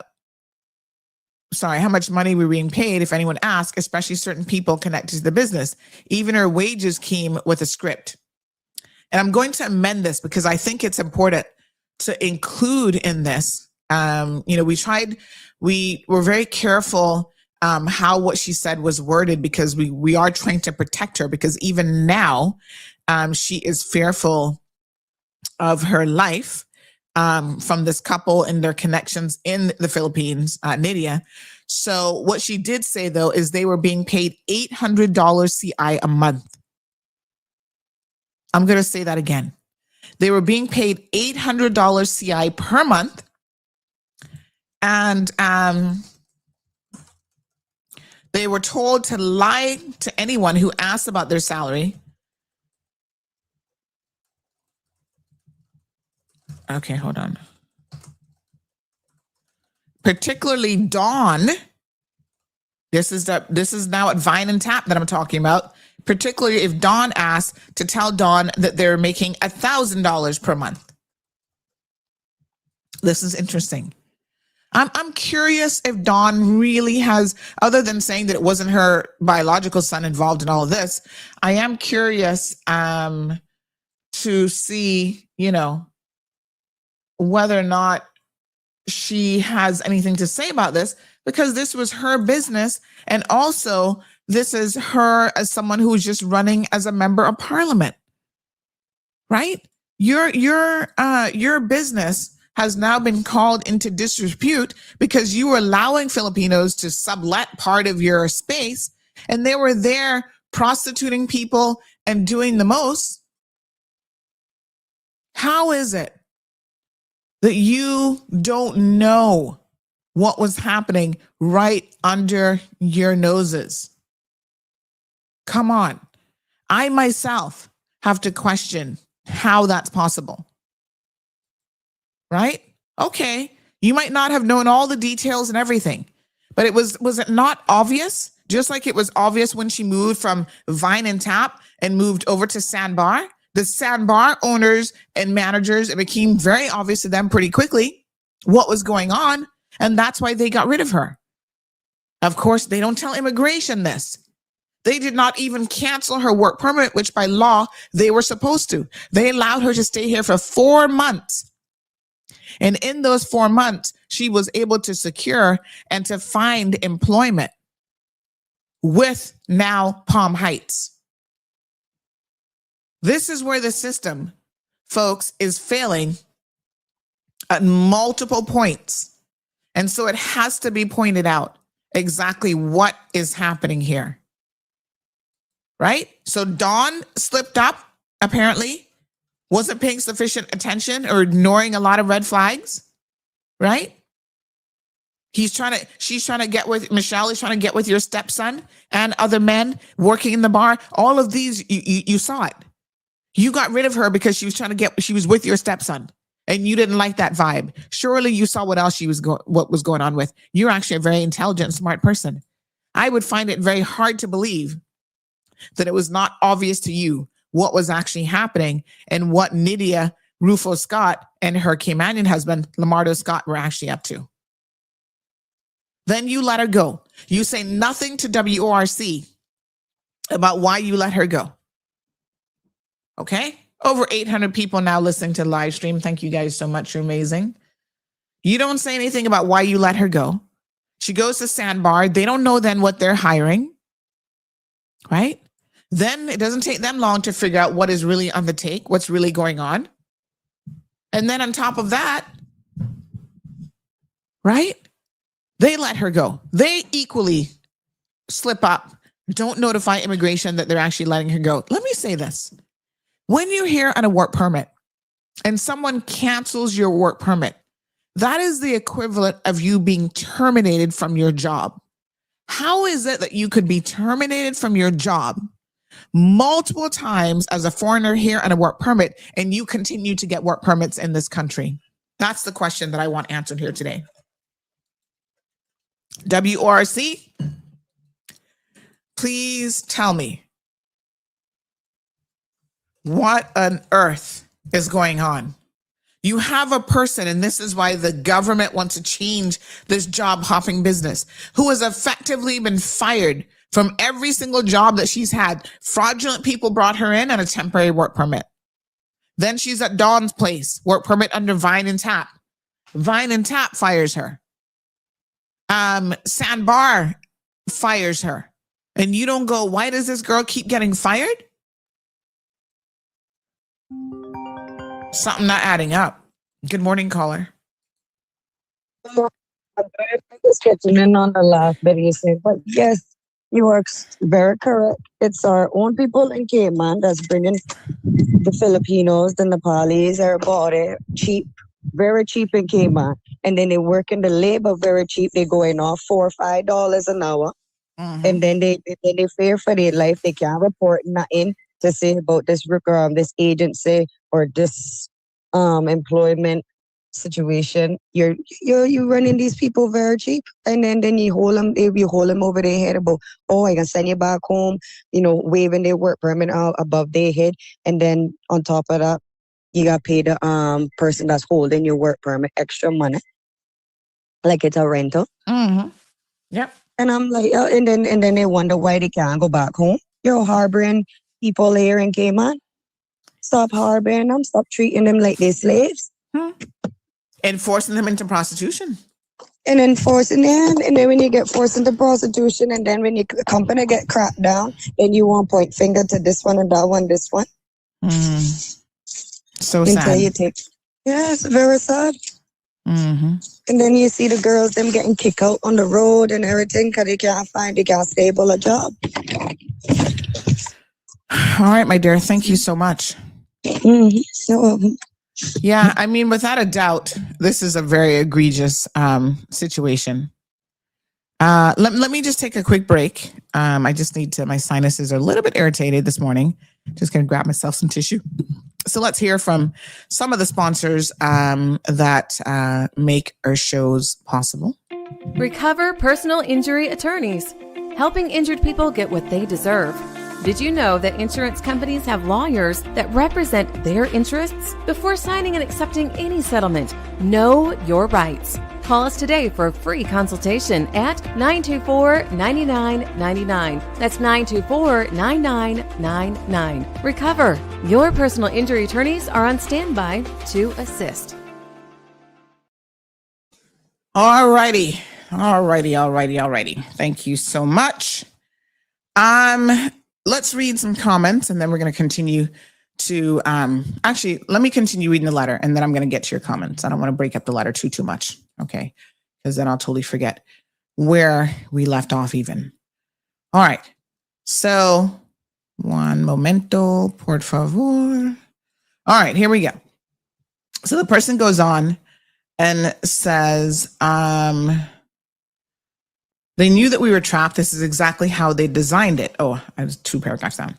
Speaker 2: were being paid if anyone asked, especially certain people connected to the business. Even our wages came with a script. And I'm going to amend this because I think it's important to include in this. We were very careful how what she said was worded, because we are trying to protect her, because even now she is fearful of her life from this couple and their connections in the Philippines, Nydia. So what she did say, though, is they were being paid $800 CI a month. I'm going to say that again. They were being paid $800 CI per month. And they were told to lie to anyone who asked about their salary. Okay, hold on. Particularly Dawn. This is now at Vine and Tap that I'm talking about. Particularly if Dawn asked to tell Dawn that they're making $1,000 per month. This is interesting. I'm curious if Dawn really has, other than saying that it wasn't her biological son involved in all of this, I am curious to see, whether or not she has anything to say about this, because this was her business. And also this is her as someone who was just running as a member of parliament, right? Your business has now been called into disrepute because you were allowing Filipinos to sublet part of your space, and they were there prostituting people and doing the most. How is it that you don't know what was happening right under your noses? Come on. I myself have to question how that's possible. Right? Okay. You might not have known all the details and everything, but was it not obvious? Just like it was obvious when she moved from Vine and Tap and moved over to Sandbar. The Sandbar owners and managers, it became very obvious to them pretty quickly what was going on, and that's why they got rid of her. Of course, they don't tell immigration this. They did not even cancel her work permit, which by law they were supposed to. They allowed her to stay here for 4 months. And in those 4 months, she was able to secure and to find employment with now Palm Heights. This is where the system, folks, is failing at multiple points. And so it has to be pointed out. exactly what is happening here. Right? So Dawn slipped up, apparently, wasn't paying sufficient attention or ignoring a lot of red flags. Right? She's trying to get with Michelle, is trying to get with your stepson and other men working in the bar. All of these, you saw it. You got rid of her because she was with your stepson and you didn't like that vibe. Surely you saw what else what was going on with. You're actually a very intelligent, smart person. I would find it very hard to believe that it was not obvious to you what was actually happening and what Nydia Rufo Scott and her Caymanian husband, Lamardo Scott, were actually up to. Then you let her go. You say nothing to WORC about why you let her go. Okay? Over 800 people now listening to the live stream. Thank you guys so much. You're amazing. You don't say anything about why you let her go. She goes to Sandbar. They don't know then what they're hiring. Right? Then it doesn't take them long to figure out what is really on the take, what's really going on. And then on top of that, right? They let her go. They equally slip up, don't notify immigration that they're actually letting her go. Let me say this. When you're here on a work permit and someone cancels your work permit, that is the equivalent of you being terminated from your job. How is it that you could be terminated from your job multiple times as a foreigner here on a work permit and you continue to get work permits in this country? That's the question that I want answered here today. WORC, please tell me what on earth is going on. You have a person, and this is why the government wants to change this job hopping business, who has effectively been fired from every single job that she's had. Fraudulent people brought her in on a temporary work permit. Then she's at Dawn's place, work permit under Vine and Tap. Vine and Tap fires her. Sandbar fires her. And you don't go, why does this girl keep getting fired? Something not adding up. Good morning, caller.
Speaker 5: I'm just getting in on the last bit you said, but yes, you are very correct. It's our own people in Cayman that's bringing the Filipinos, the Nepalis, everybody cheap, very cheap in Cayman. And then they work in the labor very cheap. They're going off $4 or $5 an hour. Mm-hmm. And then they fear for their life. They can't report nothing to say about this agency or this employment situation. You're running these people very cheap, and then you hold them over their head about, oh, I can send you back home, waving their work permit out above their head, and then on top of that, you got to pay the person that's holding your work permit extra money, like it's a rental.
Speaker 2: Mm-hmm. Yep.
Speaker 5: And I'm like, and then they wonder why they can't go back home. You're harboring people here in Cayman. Stop harboring them. Stop treating them like they're slaves.
Speaker 2: And forcing them into prostitution.
Speaker 5: And then forcing them. And then when you get forced into prostitution, and then when your company get cracked down, then you want to point finger to this one and that one, this one.
Speaker 2: So sad.
Speaker 5: Yeah, it's very sad.
Speaker 2: Mm-hmm.
Speaker 5: And then you see the girls, them getting kicked out on the road and everything because they can't stable a job.
Speaker 2: All right, my dear. Thank you so much.
Speaker 5: Mm-hmm.
Speaker 2: Yeah, I mean, without a doubt, this is a very egregious situation. Let me just take a quick break. I just need to, my sinuses are a little bit irritated this morning. Just going to grab myself some tissue. So let's hear from some of the sponsors that make our shows possible.
Speaker 6: Recover Personal Injury Attorneys, helping injured people get what they deserve. Did you know that insurance companies have lawyers that represent their interests? Before signing and accepting any settlement, know your rights. Call us today for a free consultation at 924-9999. That's 924-9999. Recover. Your personal injury attorneys are on standby to assist.
Speaker 2: Alrighty. Thank you so much. Let's read some comments and then we're going to continue to, actually, let me continue reading the letter and then I'm going to get to your comments. I don't want to break up the letter too much. Okay. Because then I'll totally forget. where we left off even. All right. So one momento, por favor. All right, here we go. So the person goes on and says, they knew that we were trapped. This is exactly how they designed it. Oh, I was 2 paragraphs down.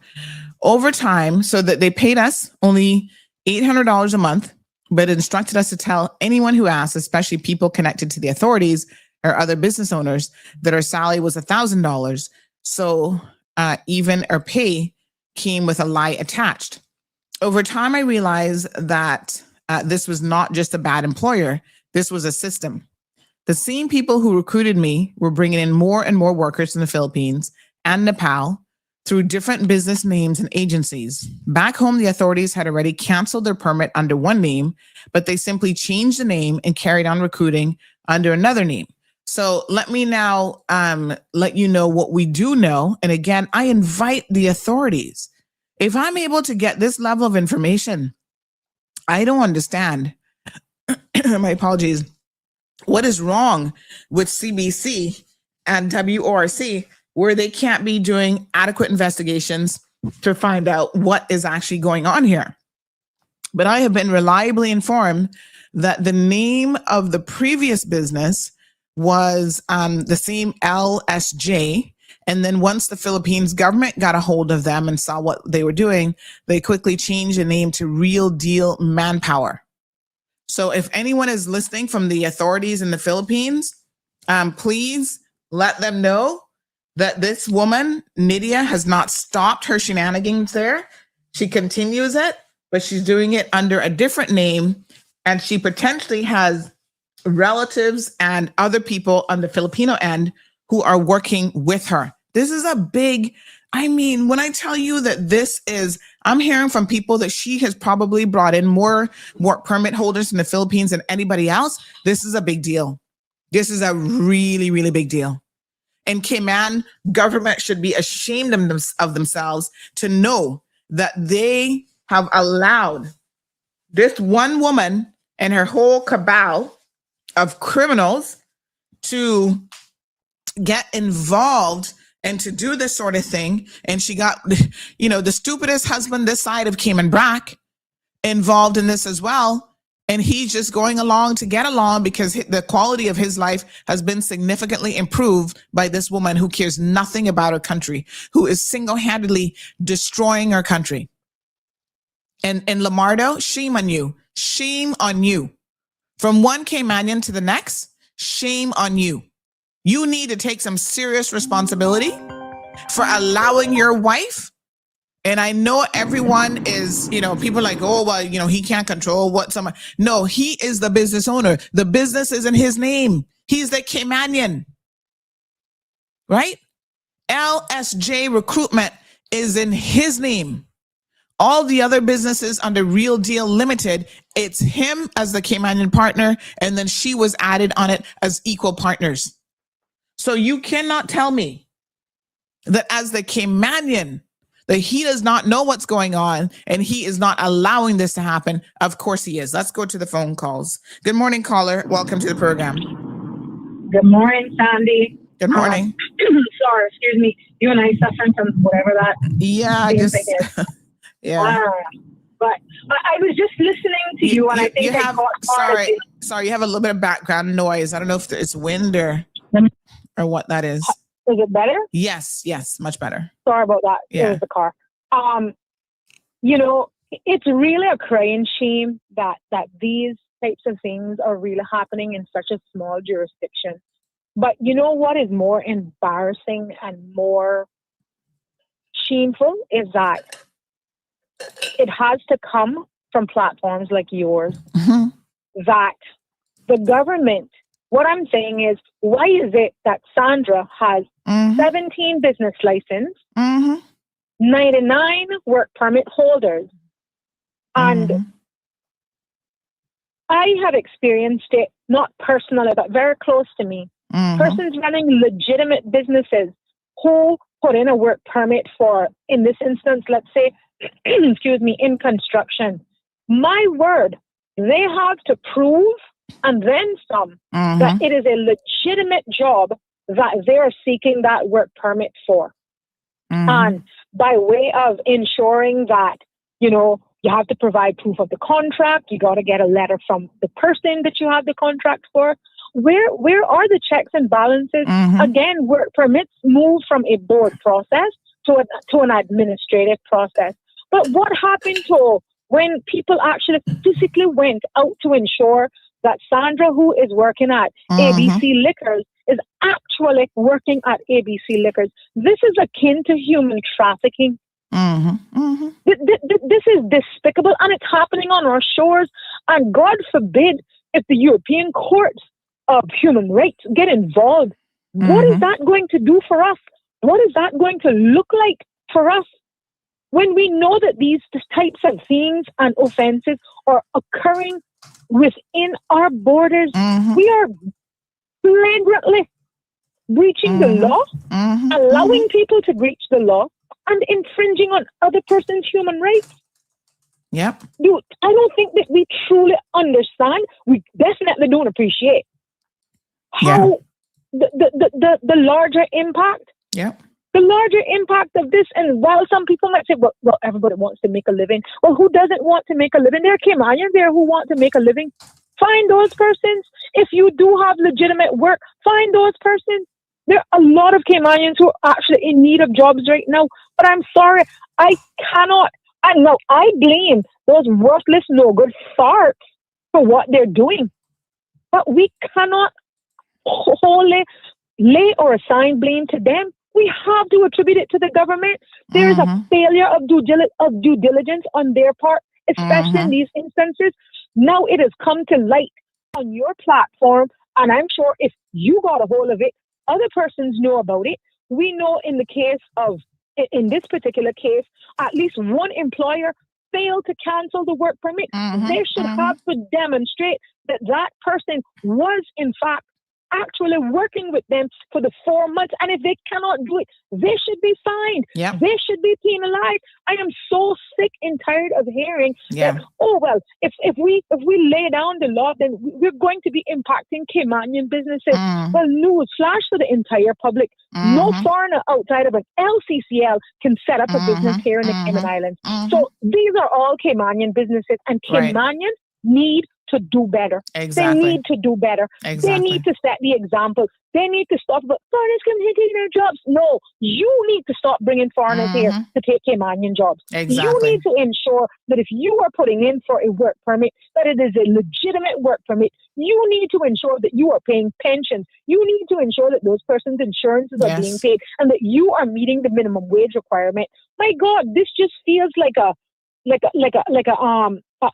Speaker 2: Over time, so that they paid us only $800 a month, but instructed us to tell anyone who asked, especially people connected to the authorities or other business owners, that our salary was $1,000. So even our pay came with a lie attached. Over time, I realized that this was not just a bad employer. This was a system. The same people who recruited me were bringing in more and more workers from the Philippines and Nepal through different business names and agencies. Back home, the authorities had already canceled their permit under one name, but they simply changed the name and carried on recruiting under another name. So let me now let you know what we do know. And again, I invite the authorities. If I'm able to get this level of information, I don't understand. My apologies. What is wrong with CBC and WORC where they can't be doing adequate investigations to find out what is actually going on here? But I have been reliably informed that the name of the previous business was the same LSJ. And then once the Philippines government got a hold of them and saw what they were doing, they quickly changed the name to Real Deal Manpower. So if anyone is listening from the authorities in the Philippines, please let them know that this woman, Nydia, has not stopped her shenanigans there. She continues it, but she's doing it under a different name. And she potentially has relatives and other people on the Filipino end who are working with her. This is a big, when I tell you that I'm hearing from people that she has probably brought in more work permit holders in the Philippines than anybody else. This is a big deal. This is a really, really big deal. And Cayman government should be ashamed of themselves to know that they have allowed this one woman and her whole cabal of criminals to get involved and to do this sort of thing. And she got, the stupidest husband this side of Cayman Brac involved in this as well. And he's just going along to get along because the quality of his life has been significantly improved by this woman who cares nothing about her country, who is single-handedly destroying our country. And Lamardo, shame on you. Shame on you. From one Caymanian to the next, shame on you. You need to take some serious responsibility for allowing your wife. And I know everyone is, people are like, oh, well, he can't control what someone. No, he is the business owner. The business is in his name. He's the Caymanian, right? LSJ Recruitment is in his name. All the other businesses under Real Deal Limited, it's him as the Caymanian partner, and then she was added on it as equal partners. So you cannot tell me that as the Caymanian, that he does not know what's going on and he is not allowing this to happen. Of course he is. Let's go to the phone calls. Good morning, caller. Welcome to the program.
Speaker 7: Good morning, Sandy.
Speaker 2: Good morning.
Speaker 7: Sorry, excuse me. You and I suffering from whatever that.
Speaker 2: Yeah, I just. Yeah.
Speaker 7: But I was just listening to you, and I think I got
Speaker 2: sorry, you have a little bit of background noise. I don't know if it's wind or what that is.
Speaker 7: Is it better?
Speaker 2: Yes, much better.
Speaker 7: Sorry about that.
Speaker 2: Yeah.
Speaker 7: It was the car. It's really a crying shame that these types of things are really happening in such a small jurisdiction. But you know what is more embarrassing and more shameful is that it has to come from platforms like yours, that the government, what I'm saying is, why is it that Sandra has 17 business licenses, 99 work permit holders, and I have experienced it, not personally, but very close to me. Persons running legitimate businesses who put in a work permit for, in this instance, let's say, in construction. My word, they have to prove and then some that it is a legitimate job that they're seeking that work permit for. And by way of ensuring that, you know, you have to provide proof of the contract, you got to get a letter from the person that you have the contract for. Where are the checks and balances? Again, work permits move from a board process to an administrative process. But what happened to when people actually physically went out to ensure that Sandra, who is working at ABC Liquors, is actually working at ABC Liquors? This is akin to human trafficking. This is despicable, and it's happening on our shores. And God forbid if the European Court of Human Rights get involved. What is that going to do for us? What is that going to look like for us? When we know that these types of things and offenses are occurring within our borders, we are flagrantly breaching the law, allowing people to breach the law, and infringing on other person's human rights.
Speaker 2: Yep.
Speaker 7: Dude, I don't think that we truly understand. We definitely don't appreciate how the larger impact.
Speaker 2: Yep.
Speaker 7: The larger impact of this, and while some people might say, well, everybody wants to make a living. Well, who doesn't want to make a living? There are Caymanians there who want to make a living. Find those persons. If you do have legitimate work, find those persons. There are a lot of Caymanians who are actually in need of jobs right now. But I'm sorry, I blame those worthless, no good farts for what they're doing. But we cannot wholly lay or assign blame to them. We have to attribute it to the government. There is a failure of due diligence on their part, especially in these instances. Now it has come to light on your platform, and I'm sure if you got a hold of it, other persons know about it. We know in this particular case, at least one employer failed to cancel the work permit. They should have to demonstrate that that person was, in fact, actually working with them for the 4 months. And if they cannot do it, they should be fined.
Speaker 2: Yep.
Speaker 7: They should be penalized. I am so sick and tired of hearing that, oh, well, if we lay down the law, then we're going to be impacting Caymanian businesses. Well, news flash for the entire public. No foreigner outside of an LCCL can set up a business here in the Cayman Islands. So these are all Caymanian businesses, and Caymanians need to do better.
Speaker 2: Exactly.
Speaker 7: They need to do better.
Speaker 2: Exactly.
Speaker 7: They need to set the example. They need to stop foreigners coming here taking their jobs. No, you need to stop bringing foreigners here to take Caymanian jobs.
Speaker 2: Exactly.
Speaker 7: You need to ensure that if you are putting in for a work permit, that it is a legitimate work permit. You need to ensure that you are paying pensions. You need to ensure that those persons' insurances are being paid and that you are meeting the minimum wage requirement. My God, this just feels like a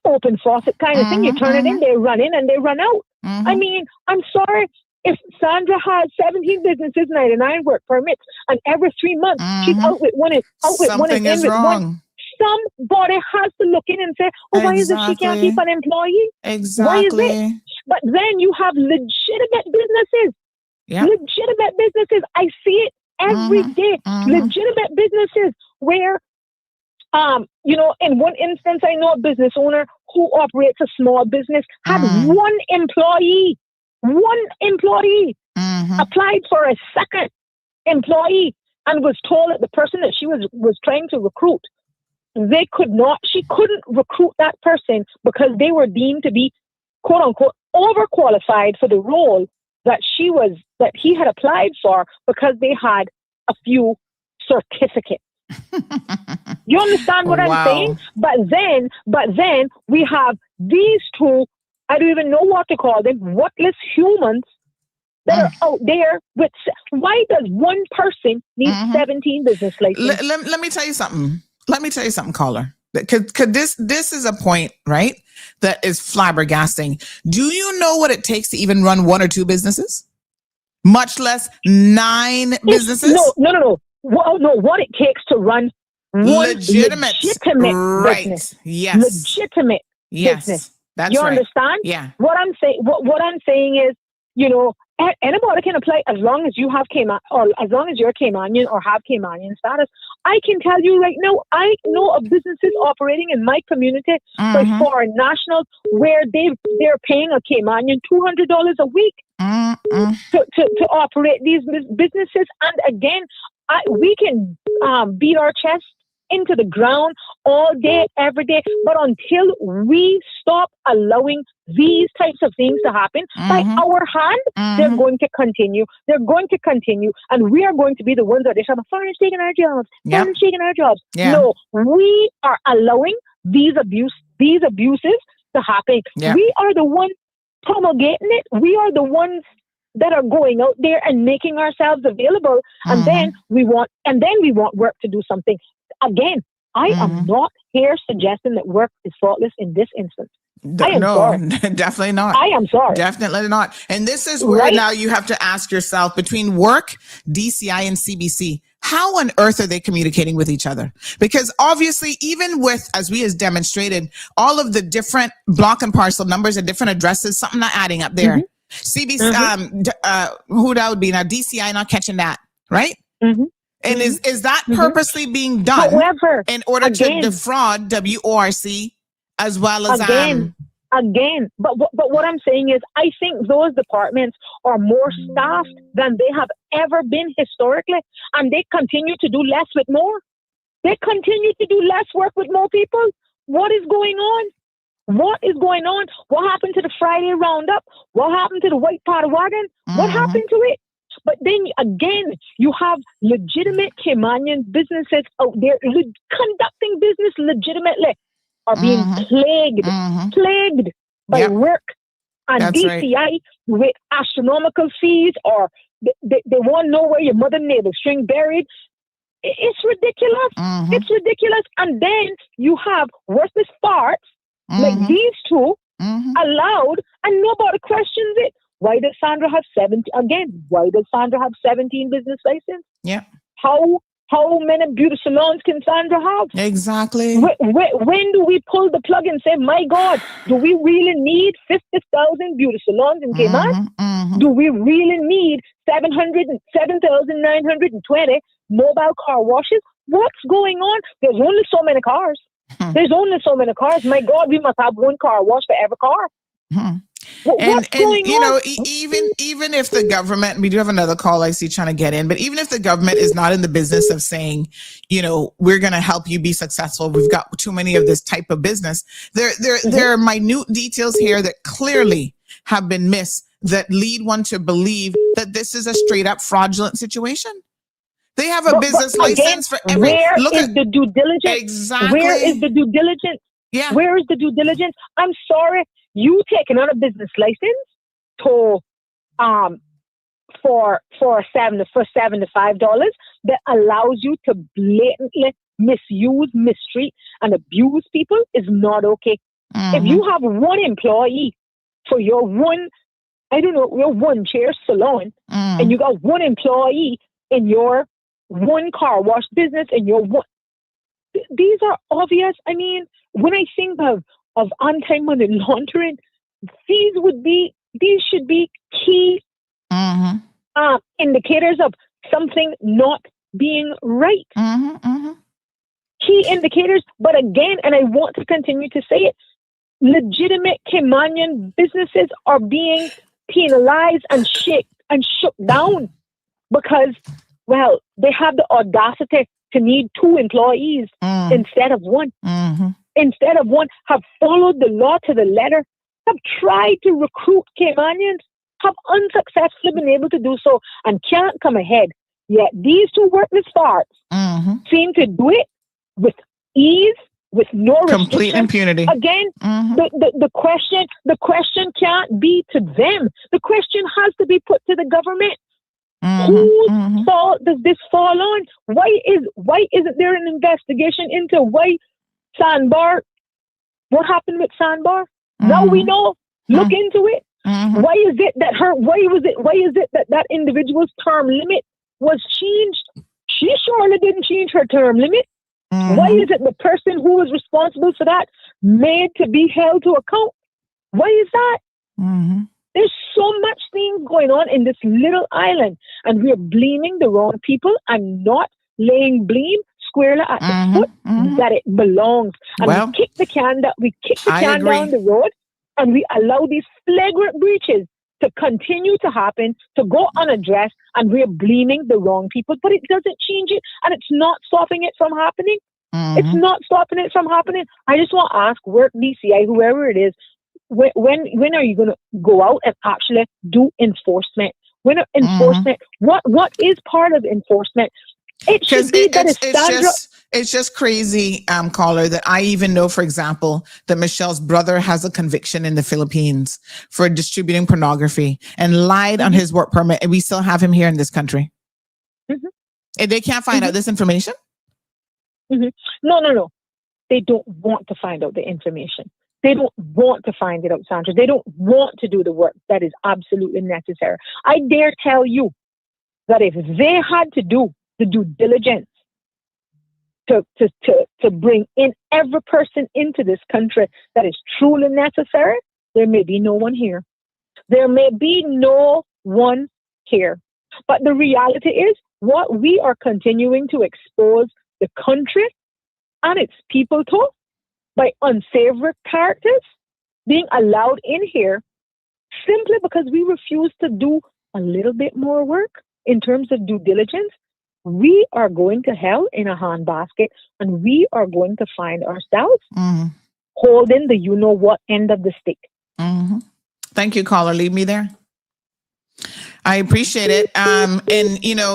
Speaker 7: open faucet kind of thing. You turn it in, they run in and they run out. I mean, I'm sorry. If Sandra has 17 businesses, 99 work permits, and every 3 months she's out with one,
Speaker 2: something is wrong.
Speaker 7: One, somebody has to look in and say, oh, why is it she can't keep an employee?
Speaker 2: Exactly.
Speaker 7: Why is it? But then you have legitimate businesses. Legitimate businesses. I see it every day. Legitimate businesses where in one instance, I know a business owner who operates a small business, had one employee, applied for a second employee and was told that the person that she was trying to recruit, she couldn't recruit that person because they were deemed to be, quote unquote, overqualified for the role that he had applied for because they had a few certificates. You understand what I'm saying? But then we have these two, I don't even know what to call them, worthless humans that are out there with. Why does one person need 17 business licenses?
Speaker 2: Let me tell you something. Caller. Could this is a point, right? That is flabbergasting. Do you know what it takes to even run one or two businesses? Much less 9 businesses?
Speaker 7: No. Well, no, what it takes to run one legitimate
Speaker 2: right.
Speaker 7: business.
Speaker 2: Yes.
Speaker 7: Legitimate business.
Speaker 2: That's
Speaker 7: you
Speaker 2: right.
Speaker 7: understand?
Speaker 2: Yeah.
Speaker 7: What I'm saying is, anybody can apply as long as you have as long as you're Caymanian or have Caymanian status. I can tell you right now, I know of businesses operating in my community by foreign nationals where they're paying a Caymanian $200 a week. to operate these businesses. And again, we can beat our chest into the ground all day, every day, but until we stop allowing these types of things to happen by our hand, they're going to continue. They're going to continue, and we are going to be the ones that they say, "Foreigners taking our jobs, foreigners taking our jobs."
Speaker 2: Yeah.
Speaker 7: No, we are allowing these abuses to happen.
Speaker 2: Yeah.
Speaker 7: We are the ones promulgating it. We are the ones that are going out there and making ourselves available, and then we want work to do something. Again, I am not here suggesting that work is faultless in this instance. I am sorry.
Speaker 2: Definitely not.
Speaker 7: I am sorry.
Speaker 2: Definitely not. And this is where now you have to ask yourself, between work, DCI, and CBC, how on earth are they communicating with each other? Because obviously, even with, as we has demonstrated, all of the different block and parcel numbers and different addresses, something not adding up there. CBC, who that would be now? DCI not catching that, right? And is that purposely being done,
Speaker 7: however,
Speaker 2: in order to defraud WORC as well as
Speaker 7: Again, but what I'm saying is, I think those departments are more staffed than they have ever been historically, and they continue to do less with more. They continue to do less work with more people. What is going on? What is going on? What happened to the Friday roundup? What happened to the White Powder Wagon? What happened to it? But then again, you have legitimate Caymanian businesses out there conducting business legitimately, are being plagued by work and
Speaker 2: That's
Speaker 7: DCI with astronomical fees, or they want to know where your mother navel string buried. It's ridiculous. It's ridiculous. And then you have worthless farts like these two allowed, and nobody questions it. Why does Sandra have 17? Again, why does Sandra have 17 business licenses?
Speaker 2: Yeah.
Speaker 7: How many beauty salons can Sandra have?
Speaker 2: Exactly.
Speaker 7: When do we pull the plug and say, my God, do we really need 50,000 beauty salons in Cayman? Do we really need 7,920 mobile car washes? What's going on? There's only so many cars. There's only so many cars. My God, we must have one car wash for every car.
Speaker 2: And you know, even if the government, we do have another call I see trying to get in, but even if the government is not in the business of saying, you know, we're going to help you be successful, we've got too many of this type of business, there are minute details here that clearly have been missed that lead one to believe that this is a straight up fraudulent situation. They have a business license for every.
Speaker 7: Where is the due diligence?
Speaker 2: Exactly.
Speaker 7: Where is the due diligence?
Speaker 2: Yeah.
Speaker 7: Where is the due diligence? I'm sorry, you taking out a business license to for $75 that allows you to blatantly misuse, mistreat, and abuse people is not okay. If you have one employee for your one, your one chair salon, and you got one employee in your one car wash business, and your one, these are obvious. I mean, when I think of anti-money laundering, these should be key indicators of something not being right. Key indicators. But again, and I want to continue to say it, legitimate Caymanian businesses are being penalized and shook down because, well, they have the audacity to need 2 employees instead of 1. Instead of 1, have followed the law to the letter, have tried to recruit Caymanians, have unsuccessfully been able to do so, and can't come ahead. Yet these 2 worthless farts seem to do it with ease, with no
Speaker 2: complete impunity.
Speaker 7: Again, the question can't be to them. The question has to be put to the government. Whose fault does this fall on? Why isn't there an investigation into why Sandbar? What happened with Sandbar? Now we know. Look into it. Why is it that individual's term limit was changed? She surely didn't change her term limit. Why is it the person who was responsible for that made to be held to account? Why is that? There's so much things going on in this little island, and we're blaming the wrong people and not laying blame squarely at the foot that it belongs. And we kick the can down the road, and we allow these flagrant breaches to continue to happen, to go unaddressed, and we're blaming the wrong people, but it doesn't change it, and it's not stopping it from happening. It's not stopping it from happening. I just want to ask work DCI, whoever it is, when are you going to go out and actually do enforcement? When enforcement, what is part of enforcement? It should be that
Speaker 2: it's just crazy, caller, that I even know, for example, that Michelle's brother has a conviction in the Philippines for distributing pornography and lied on his work permit, and we still have him here in this country. And they can't find out this information?
Speaker 7: No. They don't want to find out the information. They don't want to find it out, Sandra. They don't want to do the work that is absolutely necessary. I dare tell you that if they had to do the due diligence to bring in every person into this country that is truly necessary, there may be no one here. There may be no one here. But the reality is, what we are continuing to expose the country and its people to by unsavory characters being allowed in here simply because we refuse to do a little bit more work in terms of due diligence. We are going to hell in a handbasket, and we are going to find ourselves holding the you-know-what end of the stick.
Speaker 2: Thank you, caller. Leave me there. I appreciate it. And,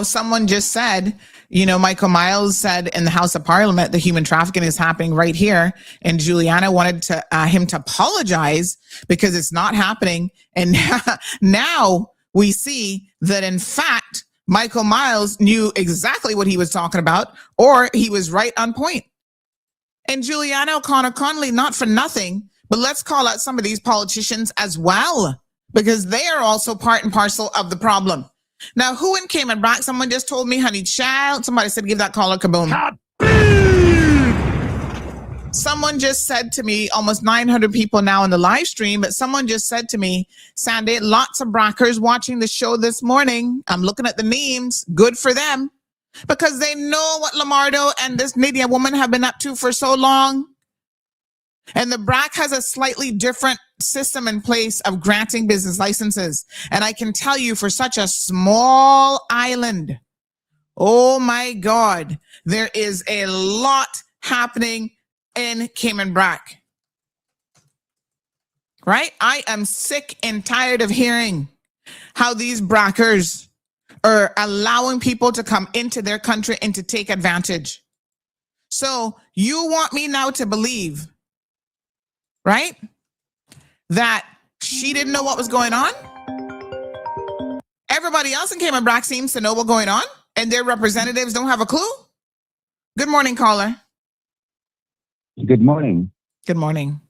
Speaker 2: someone just said, Michael Miles said in the House of Parliament, the human trafficking is happening right here. And Juliana wanted him to apologize because it's not happening. And now we see that, in fact, Michael Miles knew exactly what he was talking about, or he was right on point. And Juliana O'Connor Connolly, not for nothing, but let's call out some of these politicians as well, because they are also part and parcel of the problem. Now, who in Cayman Brack? Someone just told me, honey child. Somebody said, give that caller kaboom. Someone just said to me, almost 900 people now in the live stream, but someone just said to me, Sandy, lots of Brackers watching the show this morning. I'm looking at the memes. Good for them, because they know what Lamardo and this Nidia woman have been up to for so long. And the BRAC has a slightly different system in place of granting business licenses. And I can tell you, for such a small island, oh my God, there is a lot happening in Cayman Brac. Right? I am sick and tired of hearing how these Brackers are allowing people to come into their country and to take advantage. So you want me now to believe, right, that she didn't know what was going on? Everybody else in Cayman Brac seems to know what's going on, and their representatives don't have a clue? Good morning, caller.
Speaker 8: Good morning.
Speaker 2: Good morning.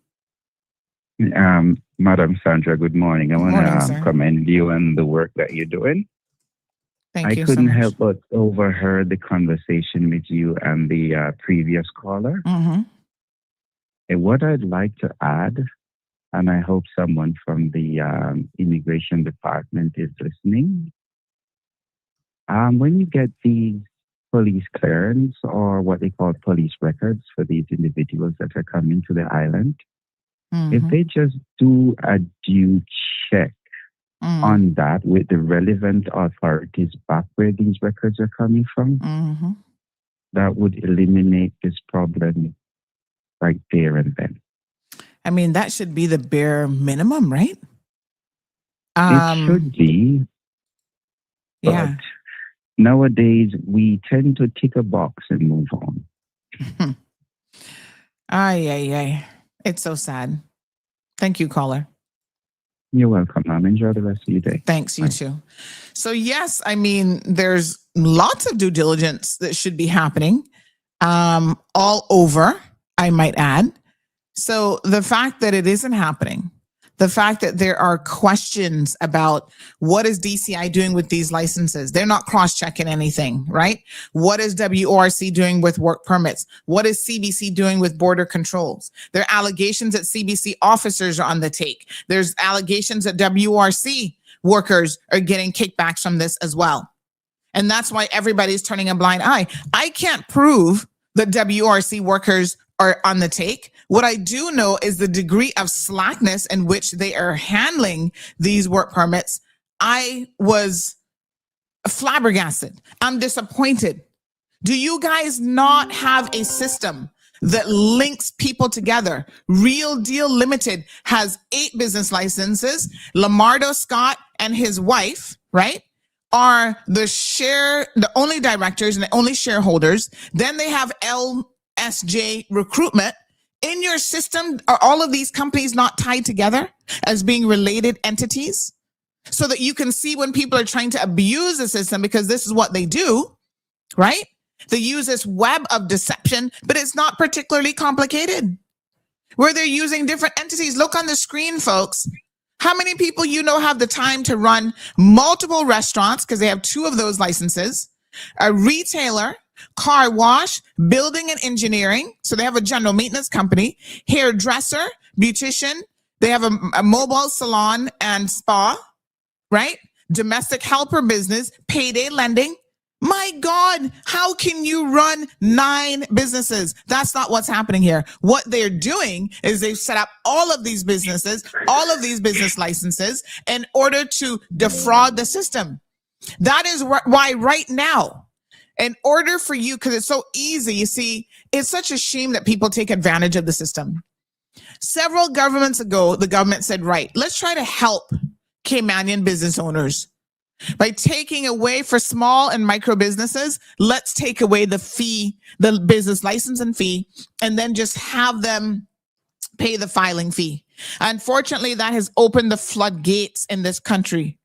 Speaker 8: Madam Sandra, good morning. I want to commend you on the work that you're doing.
Speaker 2: Thank you.
Speaker 8: I couldn't help but overheard the conversation with you and the previous caller.
Speaker 2: Mm-hmm.
Speaker 8: And what I'd like to add, and I hope someone from the immigration department is listening, when you get these police clearance, or what they call police records, for these individuals that are coming to the island, if they just do a due check on that with the relevant authorities back where these records are coming from, that would eliminate this problem right there and then.
Speaker 2: I mean, that should be the bare minimum, right?
Speaker 8: It should be.
Speaker 2: Yeah.
Speaker 8: Nowadays, we tend to tick a box and move on.
Speaker 2: Ay. It's so sad. Thank you, caller.
Speaker 8: You're welcome, ma'am. Enjoy the rest of your day.
Speaker 2: Thanks, you too. So yes, I mean, there's lots of due diligence that should be happening all over, I might add. So the fact that it isn't happening, the fact that there are questions about what is DCI doing with these licenses? They're not cross-checking anything, right? What is WORC doing with work permits? What is CBC doing with border controls? There are allegations that CBC officers are on the take. There's allegations that WORC workers are getting kickbacks from this as well. And that's why everybody's turning a blind eye. I can't prove that WORC workers are on the take, What I do know is the degree of slackness in which they are handling these work permits. I was flabbergasted. I'm disappointed. Do you guys not have a system that links people together? Real Deal Limited has 8 business licenses. Lamardo Scott and his wife, right, are the only directors and the only shareholders. Then they have LSJ Recruitment. In your system, are all of these companies not tied together as being related entities so that you can see when people are trying to abuse the system, because this is what they do, right? They use this web of deception, but it's not particularly complicated, where they're using different entities. Look on the screen, folks. How many people you know have the time to run multiple restaurants, because they have 2 of those licenses, a retailer, car wash, building and engineering, so they have a general maintenance company, hairdresser, beautician, they have a mobile salon and spa, right? Domestic helper business, payday lending. My God, how can you run 9 businesses? That's not what's happening here. What they're doing is they've set up all of these businesses, all of these business licenses in order to defraud the system. That is why right now, in order for you, because it's so easy, you see, it's such a shame that people take advantage of the system. Several governments ago, the government said, right, let's try to help Caymanian business owners. By taking away for small and micro businesses, let's take away the fee, the business license and fee, and then just have them pay the filing fee. Unfortunately, that has opened the floodgates in this country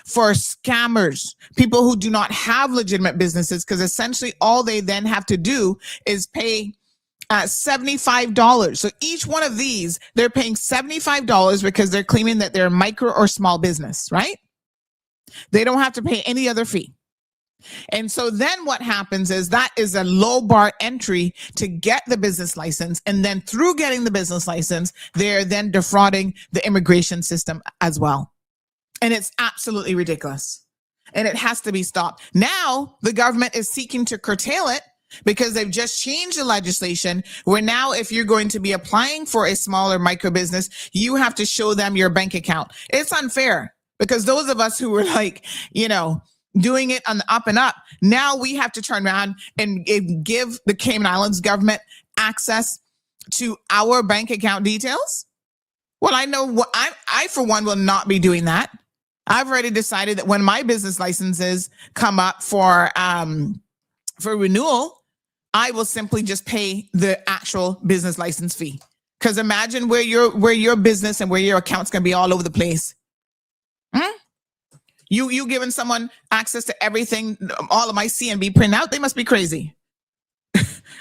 Speaker 2: for scammers, people who do not have legitimate businesses, because essentially all they then have to do is pay $75. So each one of these, they're paying $75 because they're claiming that they're a micro or small business, right? They don't have to pay any other fee. And so then what happens is that is a low bar entry to get the business license. And then through getting the business license, they're then defrauding the immigration system as well. And it's absolutely ridiculous. And it has to be stopped. Now the government is seeking to curtail it because they've just changed the legislation where now if you're going to be applying for a smaller micro business, you have to show them your bank account. It's unfair because those of us who were like, doing it on the up and up, now we have to turn around and give the Cayman Islands government access to our bank account details. Well, I know what I for one will not be doing that. I've already decided that when my business licenses come up for renewal, I will simply just pay the actual business license fee. Because imagine where your business and where your account's gonna be all over the place. You giving someone access to everything, all of my CNB printout, they must be crazy.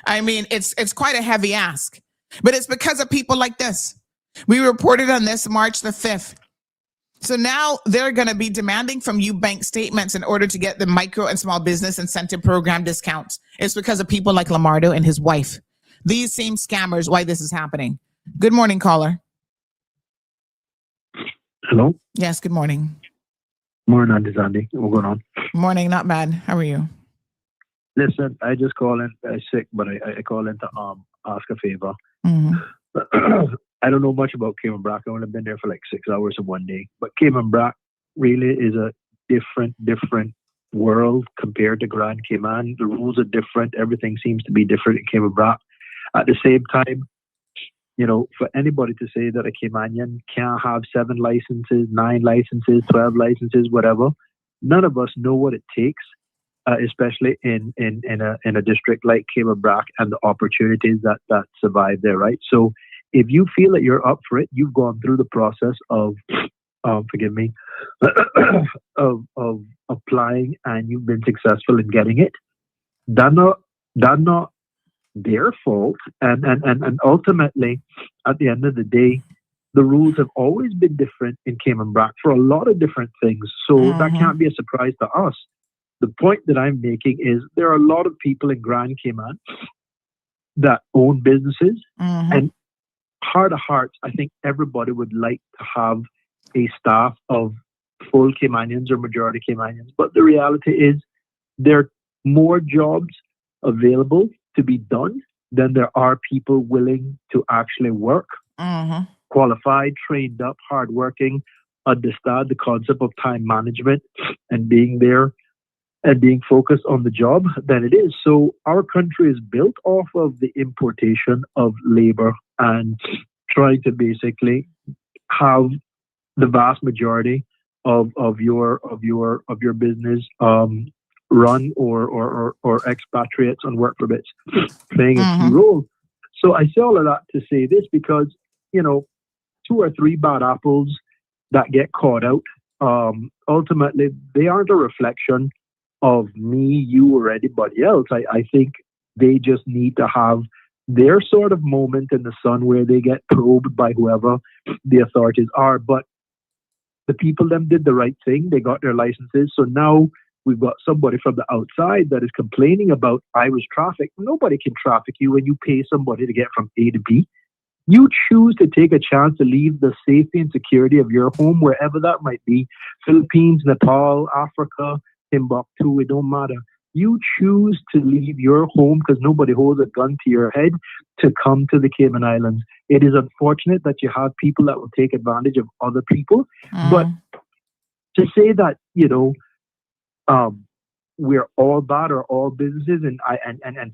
Speaker 2: I mean, it's quite a heavy ask, but it's because of people like this. We reported on this March the 5th. So now they're going to be demanding from you bank statements in order to get the micro and small business incentive program discounts. It's because of people like Lamardo and his wife. These same scammers, why this is happening. Good morning, caller.
Speaker 9: Hello?
Speaker 2: Yes, good morning.
Speaker 9: Morning, Auntie Sandy. What's going on?
Speaker 2: Morning, not bad. How are you?
Speaker 9: Listen, I just call in sick, but I call in to ask a favor.
Speaker 2: Mm-hmm.
Speaker 9: I don't know much about Cayman Brac. I've only been there for like 6 hours in one day. But Cayman Brac really is a different world compared to Grand Cayman. The rules are different. Everything seems to be different in Cayman Brac. At the same time, for anybody to say that a Caymanian can't have 7 licenses, 9 licenses, 12 licenses, whatever, none of us know what it takes, especially in a district like Cayman Brac and the opportunities that survive there, right? So if you feel that you're up for it, you've gone through the process of of applying and you've been successful in getting it. That's not their fault, and ultimately, at the end of the day, the rules have always been different in Cayman Brac for a lot of different things. So that can't be a surprise to us. The point that I'm making is there are a lot of people in Grand Cayman that own businesses, and heart of hearts, I think everybody would like to have a staff of full Caymanians or majority Caymanians. But the reality is there are more jobs available to be done than there are people willing to actually work, qualified, trained up, hardworking, understand the concept of time management and being there and being focused on the job than it is. So our country is built off of the importation of labor and trying to basically have the vast majority of your business run or expatriates on work permits playing a key role. So I say all of that to say this because, 2 or 3 bad apples that get caught out, ultimately they aren't a reflection of me, you, or anybody else. I think they just need to have their sort of moment in the sun where they get probed by whoever the authorities are. But the people them did the right thing. They got their licenses. So now we've got somebody from the outside that is complaining about Irish traffic. Nobody can traffic you when you pay somebody to get from A to B. You choose to take a chance to leave the safety and security of your home, wherever that might be, Philippines, Nepal, Africa, Timbuktu, it don't matter. You choose to leave your home because nobody holds a gun to your head to come to the Cayman Islands. It is unfortunate that you have people that will take advantage of other people. But to say that, we're all bad or all businesses and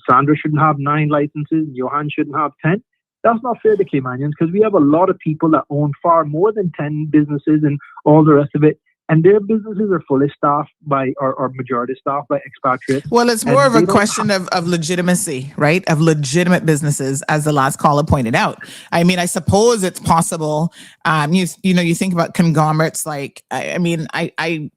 Speaker 9: Sandra shouldn't have 9 licenses and Johan shouldn't have 10, that's not fair to Caymanians because we have a lot of people that own far more than 10 businesses and all the rest of it. And their businesses are fully staffed by, or majority staffed by expatriates.
Speaker 2: Well, it's more of a question of legitimacy, right? Of legitimate businesses, as the last caller pointed out. I mean, I suppose it's possible. You think about conglomerates like, I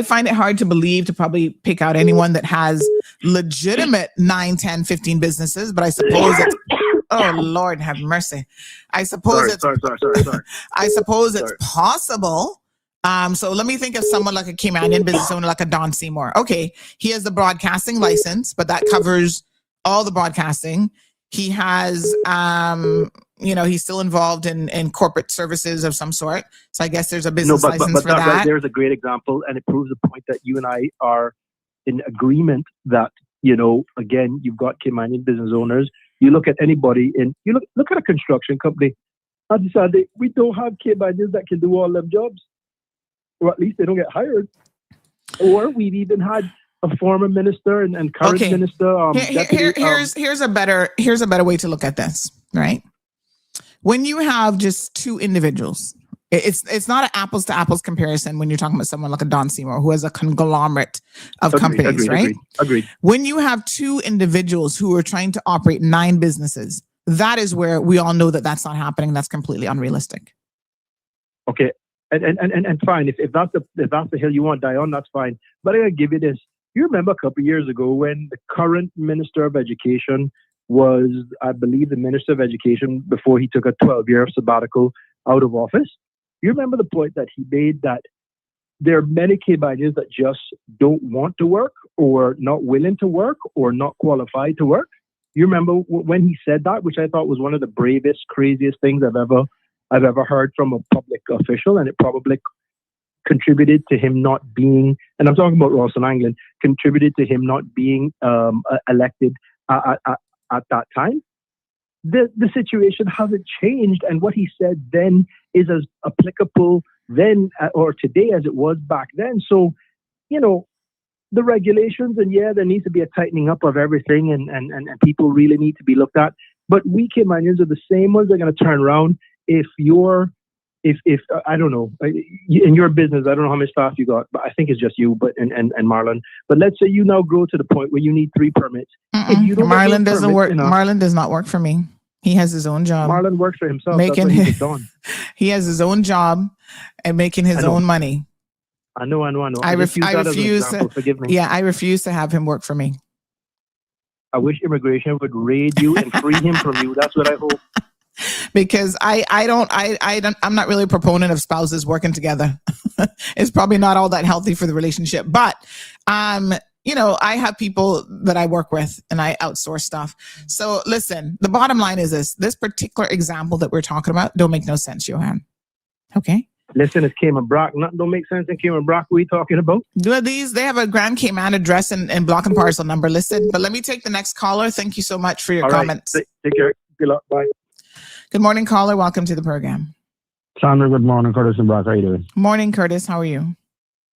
Speaker 2: find it hard to believe to probably pick out anyone that has legitimate 9, 10, 15 businesses, but I suppose it's, oh Lord have mercy. I suppose I suppose it's possible. So let me think of someone like a Caymanian business owner, like a Don Seymour. Okay, he has the broadcasting license, but that covers all the broadcasting. He has, he's still involved in corporate services of some sort. So I guess there's a business license for that.
Speaker 9: Right there's a great example, and it proves the point that you and I are in agreement that, again, you've got Caymanian business owners. You look at anybody you look at a construction company. I decided we don't have Caymanians that can do all them jobs. Or at least they don't get hired. Or we've even had a former minister and current minister.
Speaker 2: Here's a better way to look at this, right? When you have just 2 individuals, it's not an apples to apples comparison when you're talking about someone like a Don Seymour who has a conglomerate of companies, right?
Speaker 9: Agreed.
Speaker 2: When you have 2 individuals who are trying to operate 9 businesses, that is where we all know that that's not happening. That's completely unrealistic.
Speaker 9: Okay. And fine, if that's the hill you want to die on, that's fine. But I gotta give you this. You remember a couple of years ago when the current Minister of Education was, I believe, the Minister of Education before he took a 12-year sabbatical out of office? You remember the point that he made that there are many Caymanians that just don't want to work or not willing to work or not qualified to work? You remember when he said that, which I thought was one of the bravest, craziest things I've ever heard from a public official, and it probably contributed to him not being, and I'm talking about Ralston Anglin, contributed to him not being elected at that time. The situation hasn't changed, and what he said then is as applicable then or today as it was back then. So, the regulations, and there needs to be a tightening up of everything, and people really need to be looked at. But we Caymanians are the same ones that are going to turn around. If I don't know, in your business, I don't know how many staff you got, but I think it's just you, and Marlon. But let's say you now grow to the point where you need 3 permits. If you don't
Speaker 2: Marlon doesn't work. Marlon does not work for me. He has his own job.
Speaker 9: Marlon works for himself.
Speaker 2: He has his own job and making his own money.
Speaker 9: I know.
Speaker 2: I refuse.
Speaker 9: Forgive me.
Speaker 2: Yeah, I refuse to have him work for me.
Speaker 9: I wish immigration would raid you and free him from you. That's what I hope.
Speaker 2: Because I'm not really a proponent of spouses working together. It's probably not all that healthy for the relationship. But I have people that I work with and I outsource stuff. So listen, the bottom line is this particular example that we're talking about don't make no sense, Johan. Okay?
Speaker 9: Listen, it's Cayman Brock. Nothing don't make sense in Cayman Brock. What are we talking about?
Speaker 2: Do these? They have a Grand Cayman address and block and parcel number listed. But let me take the next caller. Thank you so much for your
Speaker 9: All right.
Speaker 2: comments.
Speaker 9: Take care. Good luck. Bye.
Speaker 2: Good morning, caller. Welcome to the program.
Speaker 10: Sandra, good morning. Curtis and Brock, how you doing?
Speaker 2: Morning, Curtis. How are you?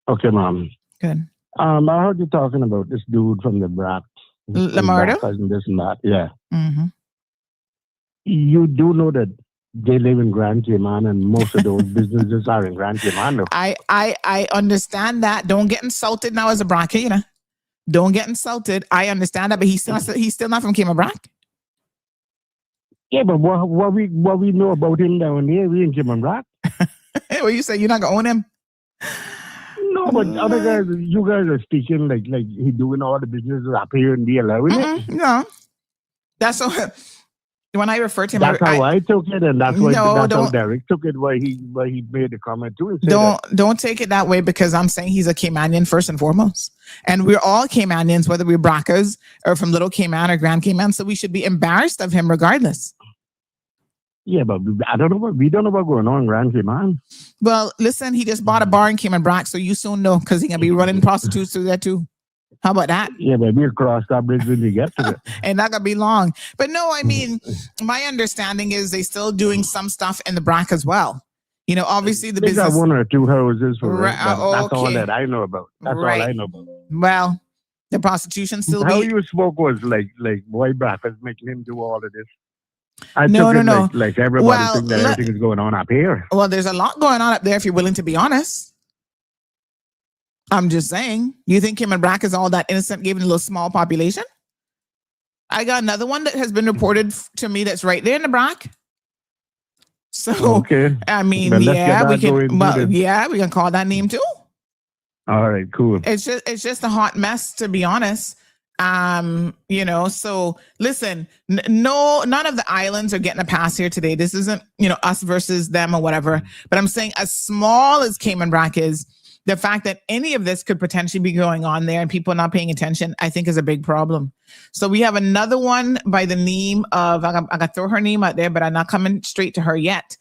Speaker 10: Okay, Mom.
Speaker 2: Good.
Speaker 10: I heard you talking about this dude from the Brat.
Speaker 2: Lamardo?
Speaker 10: And this and that. Yeah.
Speaker 2: Mm-hmm.
Speaker 10: You do know that they live in Grand Cayman and most of those businesses are in Grand Cayman. Though.
Speaker 2: I understand that. Don't get insulted now as a Brock, you know. Don't get insulted. I understand that, but he's still not from Cayman Brock.
Speaker 10: Yeah, but what we know about him down here, we in Cayman Brock.
Speaker 2: What you say? You're not gonna own him?
Speaker 10: No, but other guys, you guys are speaking like he doing all the businesses up here in DLR, isn't it?
Speaker 2: No, that's what. When I refer to him,
Speaker 10: that's how I took it, and that's why
Speaker 2: No,
Speaker 10: that's how
Speaker 2: don't-
Speaker 10: Derek took it. Why he made the comment too. And said
Speaker 2: don't take it that way, because I'm saying he's a Caymanian first and foremost, and we're all Caymanians, whether we're Bracas or from Little Cayman or Grand Cayman. So we should be embarrassed of him regardless.
Speaker 10: yeah, but I don't know we don't know what's going on in Grand Cayman.
Speaker 2: Well, listen, he just bought a bar in Cayman Brac, so you soon know, because he's gonna be running prostitutes through there too. How about that?
Speaker 10: Yeah, but we'll cross that bridge when we get to it.
Speaker 2: And not gonna be long. But no, I mean, my understanding is they still doing some stuff in the Brac as well. You know, obviously the
Speaker 10: They
Speaker 2: business.
Speaker 10: got one or two houses for
Speaker 2: Right,
Speaker 10: rent. That's all
Speaker 2: okay.
Speaker 10: that I know about. That's
Speaker 2: Right.
Speaker 10: all I know about.
Speaker 2: Well, the prostitution still
Speaker 10: How
Speaker 2: be.
Speaker 10: you spoke was like boy Brackers making him do all of this. I
Speaker 2: No,
Speaker 10: took it
Speaker 2: no.
Speaker 10: like everybody
Speaker 2: Well,
Speaker 10: thinks that everything is going on up here.
Speaker 2: Well, there's a lot going on up there if you're willing to be honest. I'm just saying. You think Cayman Brac is all that innocent given a little small population? I got another one that has been reported to me that's right there in the Brac. So,
Speaker 10: Okay.
Speaker 2: I mean,
Speaker 10: Well, let's
Speaker 2: yeah,
Speaker 10: get
Speaker 2: we
Speaker 10: that going
Speaker 2: can. Well,
Speaker 10: too then.
Speaker 2: yeah, we can call that name too.
Speaker 10: All right, cool.
Speaker 2: It's just a hot mess, to be honest. You know, so listen, none of the islands are getting a pass here today. This isn't, you know, us versus them or whatever. But I'm saying, as small as Cayman Brac is, the fact that any of this could potentially be going on there and people not paying attention, I think is a big problem. So we have another one by the name of, I got to throw her name out there, but I'm not coming straight to her yet.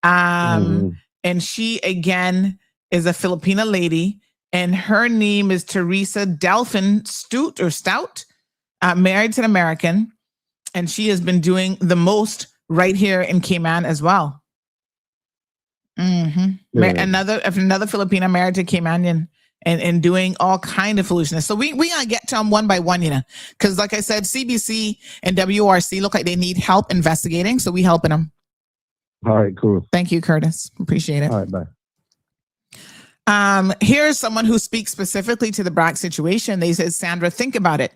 Speaker 2: And she, again, is a Filipina lady. And her name is Teresa Delphin Stout, married to an American. And she has been doing the most right here in Cayman as well. Another Filipina married to Caymanian and doing all kind of foolishness. So we gotta get to them one by one, you know, because like I said, CBC and WRC look like they need help investigating. So we helping them.
Speaker 10: All right, cool.
Speaker 2: Thank you, Curtis. Appreciate it.
Speaker 10: All right, bye.
Speaker 2: Here's someone who speaks specifically to the Brac situation. They said, Sandra, think about it.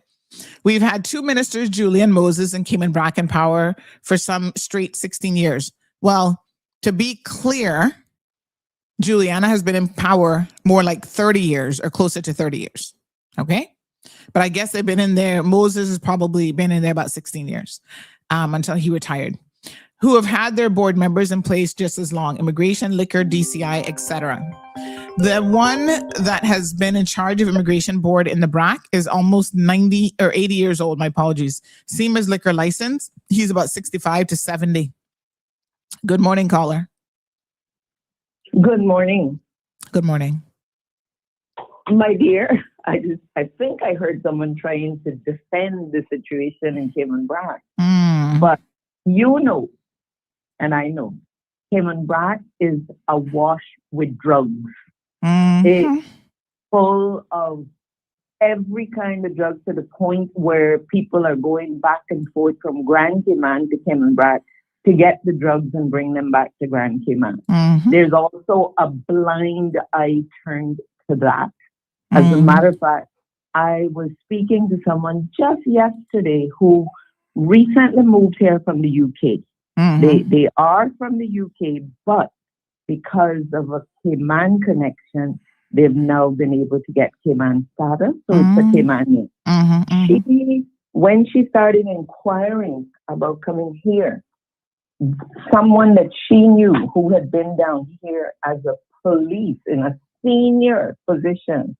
Speaker 2: We've had two ministers, Julia and Moses, and Cayman Brac in power for some straight 16 years. Well, to be clear, Juliana has been in power more like 30 years or closer to 30 years. Okay. But I guess they've been in there. Moses has probably been in there about 16 years until he retired, who have had their board members in place just as long: immigration, liquor, DCI, etc. The one that has been in charge of immigration board in the Brac is almost 90 or 80 years old. My apologies. Seema's liquor license. He's about 65 to 70. Good morning, caller.
Speaker 11: Good morning.
Speaker 2: Good morning.
Speaker 11: My dear, I think I heard someone trying to defend the situation in Cayman Brac. But you know, and I know, Cayman Brac is awash with drugs. It's full of every kind of drug, to the point where people are going back and forth from Grand Cayman to Cayman Brac to get the drugs and bring them back to Grand Cayman. There's also a blind eye turned to that. As a matter of fact, I was speaking to someone just yesterday who recently moved here from the UK. They are from the UK, but because of a Cayman connection, they've now been able to get Cayman status. So it's a Caymanian. When she started inquiring about coming here, someone that she knew who had been down here as a police in a senior position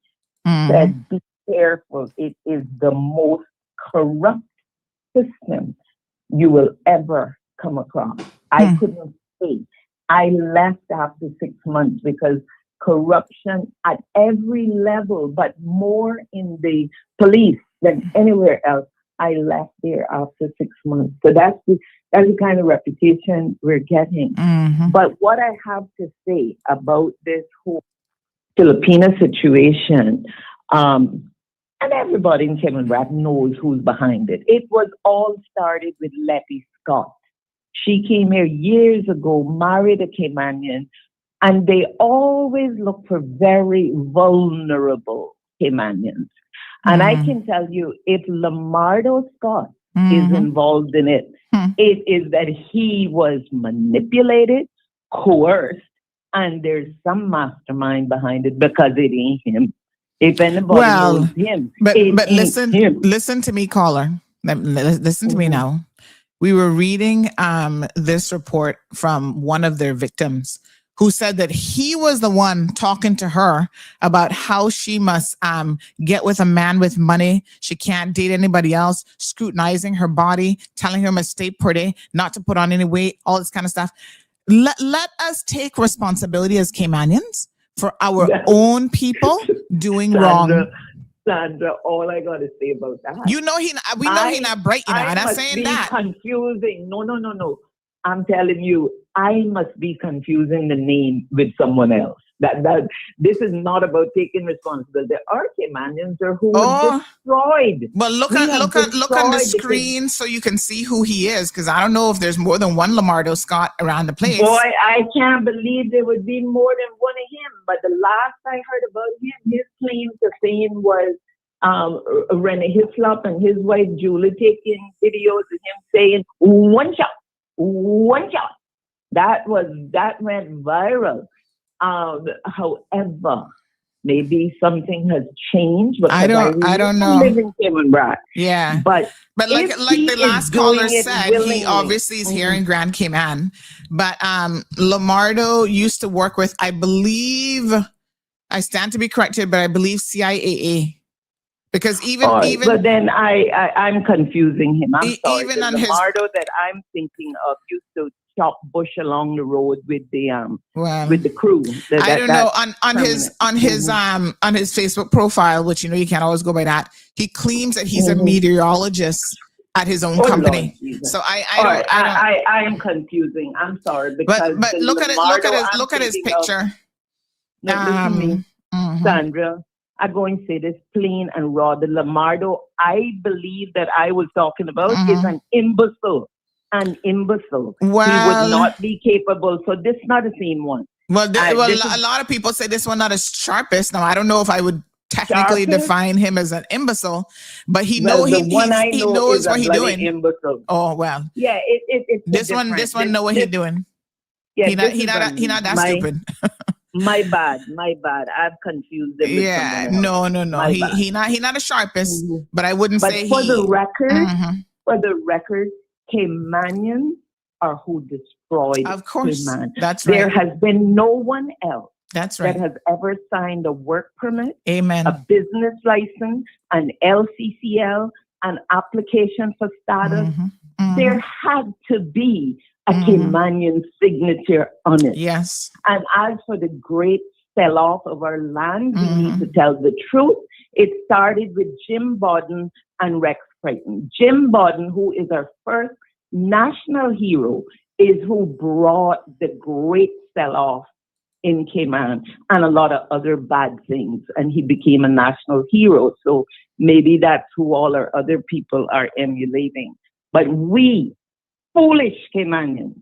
Speaker 11: said, be careful. It is the most corrupt system you will ever come across. I couldn't say. I left after 6 months because corruption at every level, but more in the police than anywhere else. I left there after 6 months. So that's the kind of reputation we're getting. But what I have to say about this whole Filipina situation, and everybody in Cayman Brac knows who's behind it. It was all started with Letty Scott. She came here years ago, married a Caymanian, and they always look for very vulnerable Caymanians. And I can tell you, if Lamardo Scott is involved in it, it is that he was manipulated, coerced, and there's some mastermind behind it because it ain't him. If anybody knows him,
Speaker 2: but listen,
Speaker 11: him.
Speaker 2: listen to me, caller. Listen to me now. We were reading this report from one of their victims, who said that he was the one talking to her about how she must get with a man with money. She can't date anybody else, scrutinizing her body, telling her must stay pretty, not to put on any weight, all this kind of stuff. Let us take responsibility as Caymanians for our own people doing wrong.
Speaker 11: Sandra, all I got to say about that.
Speaker 2: We know he not bright, I'm not saying that.
Speaker 11: Confusing. No. I'm telling you, I must be confusing the name with someone else. That this is not about taking responsibility. There are Caymanians who were destroyed.
Speaker 2: But look on the screen so you can see who he is, because I don't know if there's more than one Lamardo Scott around the place.
Speaker 11: Boy, I can't believe there would be more than one of him. But the last I heard about him, his claim to fame was Rene Hislop and his wife Julie taking videos of him saying one shot. That went viral. However, maybe something has changed.
Speaker 2: I don't know.
Speaker 11: Live in Cayman Brac.
Speaker 2: Yeah,
Speaker 11: but
Speaker 2: like the last caller said, he obviously is here in Grand Cayman. But Lamardo used to work with, I believe, I stand to be corrected, but I believe CIAA. Because even
Speaker 11: but then I'm confusing him. I'm sorry.
Speaker 2: Even on
Speaker 11: Lamardo that I'm thinking of used to chop bush along the road with the crew.
Speaker 2: I don't know on his Facebook profile, which you can't always go by that. He claims that he's a meteorologist at his own company. So
Speaker 11: I am confusing. I'm sorry, because
Speaker 2: but look at his picture.
Speaker 11: Listen to me, Sandra. I'm going to say this plain and raw. The Lamardo I believe that I was talking about is an imbecile. Well, he would not be capable. So this is not the same one.
Speaker 2: Well, a lot of people say this one not as sharpest. Now, I don't know if I would technically define him as an imbecile, but he knows what he's doing.
Speaker 11: Imbecile.
Speaker 2: Oh well.
Speaker 11: Yeah, it's
Speaker 2: this one know what he's doing. Yeah, he not that stupid.
Speaker 11: My bad. I've confused them.
Speaker 2: Yeah, no. He not the sharpest, but I wouldn't say
Speaker 11: for the record, Caymanians are who destroyed.
Speaker 2: Of course,
Speaker 11: Cayman.
Speaker 2: That's right.
Speaker 11: There has been no one else.
Speaker 2: That's right.
Speaker 11: That has ever signed a work permit,
Speaker 2: Amen,
Speaker 11: a business license, an LCCL, an application for status. There had to be a Caymanian signature on it.
Speaker 2: Yes.
Speaker 11: And as for the great sell-off of our land, we need to tell the truth. It started with Jim Borden and Rex Creighton. Jim Borden, who is our first national hero, is who brought the great sell-off in Cayman and a lot of other bad things. And he became a national hero. So maybe that's who all our other people are emulating. But we, foolish Caymanians,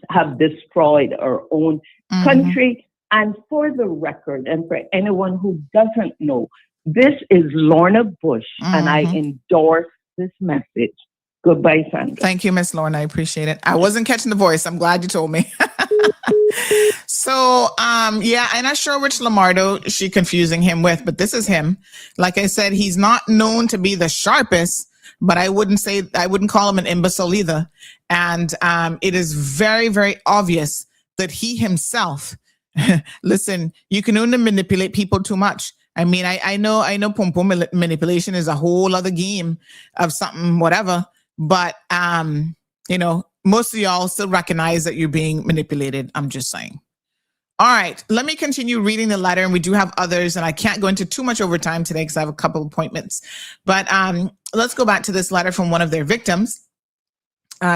Speaker 11: have destroyed our own country. And for the record, and for anyone who doesn't know, this is Lorna Bush, and I endorse this message. Goodbye, Sandra.
Speaker 2: Thank you, Miss Lorna. I appreciate it. I wasn't catching the voice. I'm glad you told me. So, yeah, I'm not sure which Lamardo she confusing him with, but this is him. Like I said, he's not known to be the sharpest, but I wouldn't call him an imbecile either. And it is very, very obvious that he himself, listen, you can only manipulate people too much. I mean, I know pom pom manipulation is a whole other game of something, whatever. But, most of y'all still recognize that you're being manipulated. I'm just saying. All right, let me continue reading the letter, and we do have others, and I can't go into too much overtime today because I have a couple of appointments. But let's go back to this letter from one of their victims.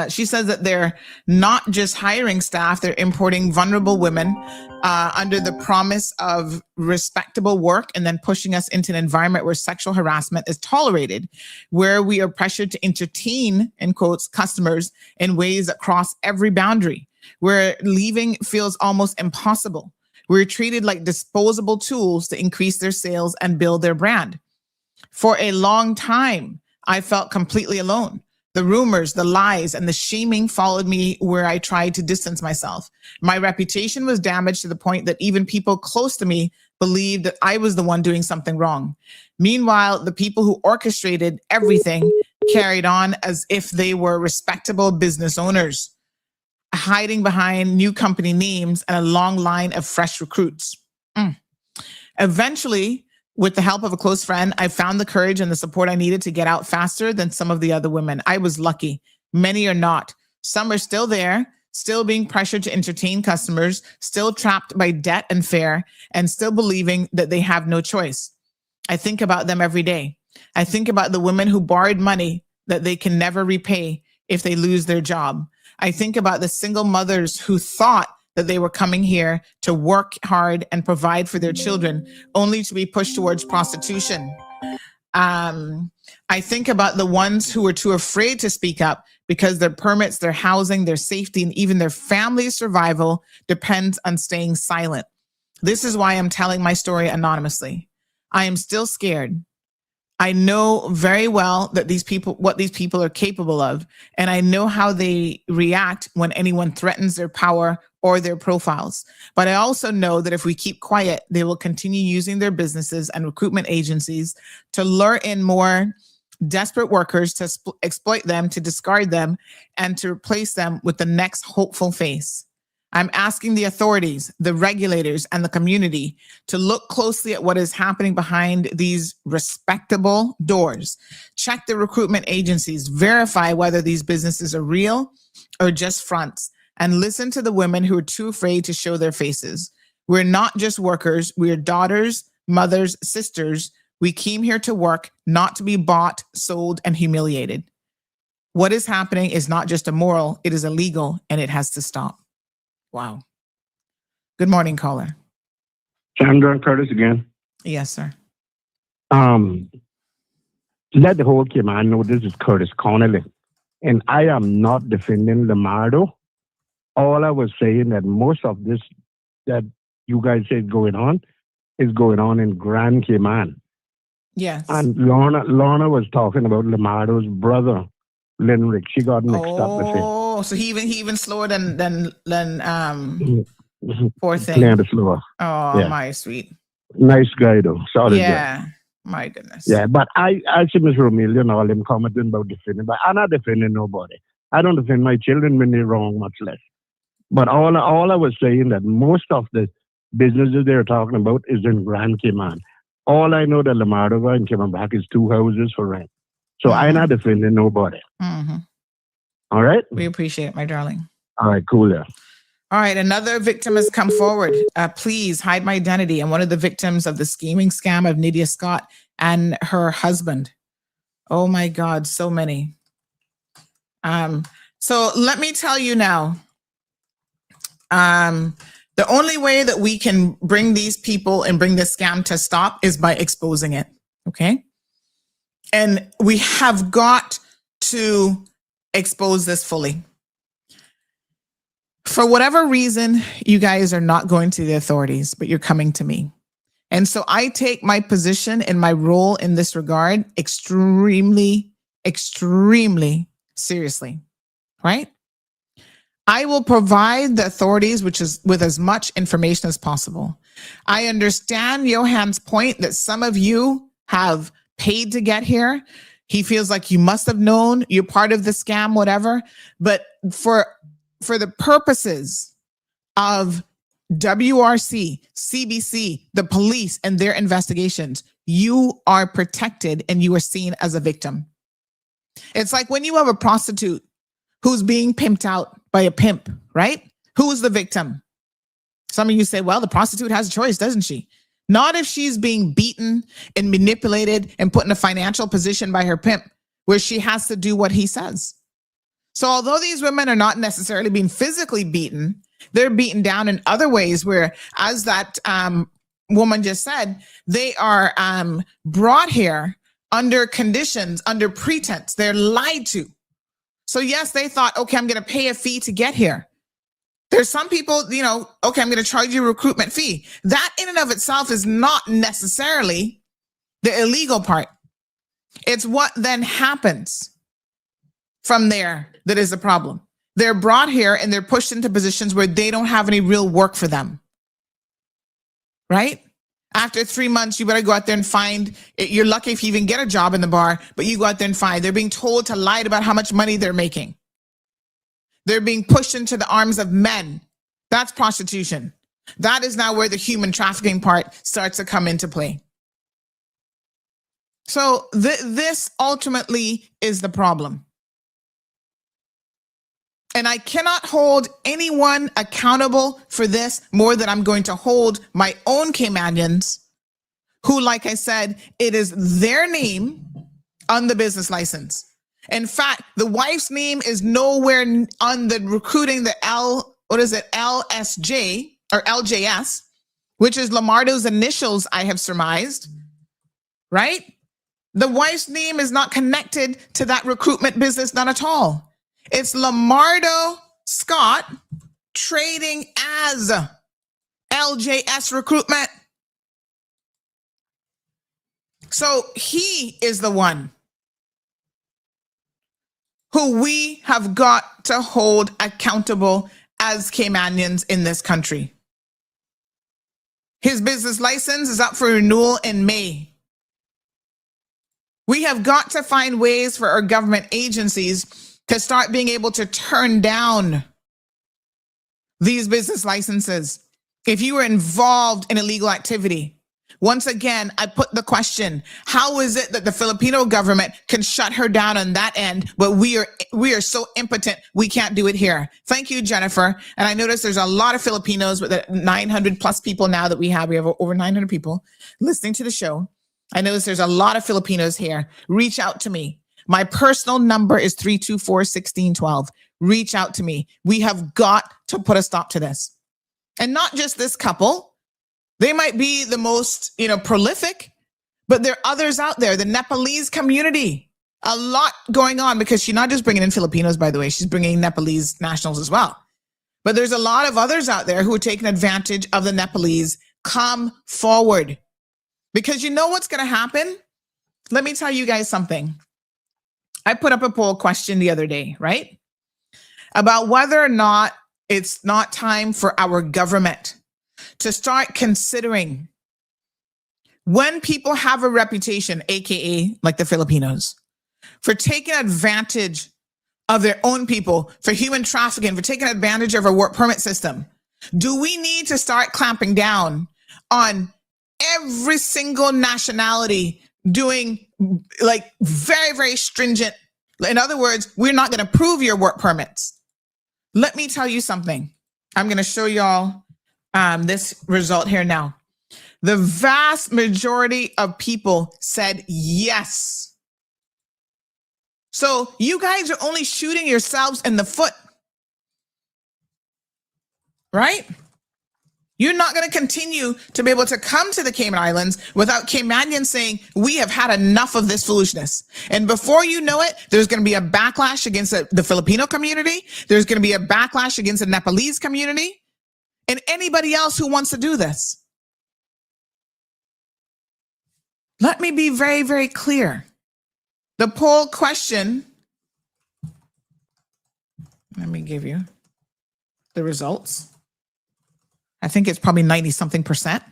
Speaker 2: She says that they're not just hiring staff, they're importing vulnerable women under the promise of respectable work and then pushing us into an environment where sexual harassment is tolerated, where we are pressured to entertain, in quotes, customers in ways that cross every boundary, where leaving feels almost impossible. We're treated like disposable tools to increase their sales and build their brand. For a long time, I felt completely alone. The rumors, the lies, and the shaming followed me where I tried to distance myself. My reputation was damaged to the point that even people close to me believed that I was the one doing something wrong. Meanwhile, the people who orchestrated everything carried on as if they were respectable business owners, hiding behind new company names and a long line of fresh recruits. Eventually, with the help of a close friend, I found the courage and the support I needed to get out faster than some of the other women. I was lucky. Many are not. Some are still there, still being pressured to entertain customers, still trapped by debt and fare, and still believing that they have no choice. I think about them every day. I think about the women who borrowed money that they can never repay if they lose their job. I think about the single mothers who thought that they were coming here to work hard and provide for their children, only to be pushed towards prostitution. I think about the ones who were too afraid to speak up because their permits, their housing, their safety, and even their family's survival depends on staying silent. This is why I'm telling my story anonymously. I am still scared. I know very well that what these people are capable of, and I know how they react when anyone threatens their power or their profiles. But I also know that if we keep quiet, they will continue using their businesses and recruitment agencies to lure in more desperate workers, to exploit them, to discard them, and to replace them with the next hopeful face. I'm asking the authorities, the regulators, and the community to look closely at what is happening behind these respectable doors. Check the recruitment agencies, verify whether these businesses are real or just fronts, and listen to the women who are too afraid to show their faces. We're not just workers, we're daughters, mothers, sisters. We came here to work, not to be bought, sold, and humiliated. What is happening is not just immoral, it is illegal, and it has to stop. Wow. Good morning, caller.
Speaker 10: Chandra Curtis again.
Speaker 2: Yes, sir.
Speaker 10: Let the whole Cayman know this is Curtis Connolly. And I am not defending Lamardo. All I was saying that most of this that you guys said is going on in Grand Cayman.
Speaker 2: Yes.
Speaker 10: And Lorna was talking about Lamardo's brother, Lenrick. She got mixed up with him.
Speaker 2: Oh, so he even slower than poor thing.
Speaker 10: Playing the slower.
Speaker 2: Oh,
Speaker 10: yeah.
Speaker 2: My sweet.
Speaker 10: Nice guy though. Sorry.
Speaker 2: Yeah.
Speaker 10: Guy.
Speaker 2: My goodness.
Speaker 10: Yeah, but I see Ms. Romelia and all them commenting about defending, but I'm not defending nobody. I don't defend my children when they're wrong, much less. But all I was saying that most of the businesses they're talking about is in Grand Cayman. All I know that Lamardo and Cayman back is 2 houses for rent. So I'm not defending nobody.
Speaker 2: Mm-hmm.
Speaker 10: All right?
Speaker 2: We appreciate it, my darling.
Speaker 10: All right, cool there.
Speaker 2: All right, another victim has come forward. Please hide my identity. I'm one of the victims of the scheming scam of Nydia Scott and her husband. Oh my God, so many. So let me tell you now, the only way that we can bring these people and bring this scam to stop is by exposing it, okay? And we have got to expose this fully. For whatever reason, you guys are not going to the authorities, but you're coming to me. And so I take my position and my role in this regard extremely, extremely seriously, right? I will provide the authorities with as much information as possible. I understand Johan's point that some of you have paid to get here. He feels like you must have known, you're part of the scam, whatever. But for the purposes of WRC, CBC, the police, and their investigations, you are protected and you are seen as a victim. It's like when you have a prostitute who's being pimped out by a pimp, right? Who is the victim? Some of you say, well, the prostitute has a choice, doesn't she? Not if she's being beaten and manipulated and put in a financial position by her pimp where she has to do what he says. So although these women are not necessarily being physically beaten, they're beaten down in other ways where, as that woman just said, they are brought here under conditions, under pretense. They're lied to. So yes, they thought, okay, I'm going to pay a fee to get here. There's some people, okay, I'm going to charge you a recruitment fee. That in and of itself is not necessarily the illegal part. It's what then happens from there that is the problem. They're brought here and they're pushed into positions where they don't have any real work for them. Right? After 3 months, you better go out there and find, you're lucky if you even get a job in the bar, but you go out there and find. They're being told to lie about how much money they're making. They're being pushed into the arms of men. That's prostitution. That is now where the human trafficking part starts to come into play. So this ultimately is the problem. And I cannot hold anyone accountable for this more than I'm going to hold my own Caymanians who, like I said, it is their name on the business license. In fact, the wife's name is nowhere on the recruiting, the LSJ or LJS, which is Lamardo's initials, I have surmised, right? The wife's name is not connected to that recruitment business, not at all. It's Lamardo Scott trading as LJS Recruitment. So he is the one who we have got to hold accountable as Caymanians in this country. His business license is up for renewal in May. We have got to find ways for our government agencies to start being able to turn down these business licenses if you were involved in illegal activity. Once again, I put the question, how is it that the Filipino government can shut her down on that end, but we are so impotent, we can't do it here? Thank you, Jennifer. And I notice there's a lot of Filipinos with the 900 plus people now that we have. We have over 900 people listening to the show. I notice there's a lot of Filipinos here. Reach out to me. My personal number is 324-1612. Reach out to me. We have got to put a stop to this. And not just this couple. They might be the most, prolific, but there are others out there. The Nepalese community, a lot going on because she's not just bringing in Filipinos, by the way. She's bringing Nepalese nationals as well. But there's a lot of others out there who are taking advantage of the Nepalese. Come forward. Because you know what's going to happen? Let me tell you guys something. I put up a poll question the other day, right? About whether or not it's not time for our government to start considering when people have a reputation, AKA like the Filipinos, for taking advantage of their own people, for human trafficking, for taking advantage of our work permit system. Do we need to start clamping down on every single nationality doing like very, very stringent? In other words, we're not going to approve your work permits. Let me tell you something. I'm going to show y'all this result here now. The vast majority of people said yes. So you guys are only shooting yourselves in the foot, right? You're not going to continue to be able to come to the Cayman Islands without Caymanians saying, we have had enough of this foolishness. And before you know it, there's going to be a backlash against the Filipino community. There's going to be a backlash against the Nepalese community and anybody else who wants to do this. Let me be very, very clear. The poll question, let me give you the results. I think it's probably 90-something%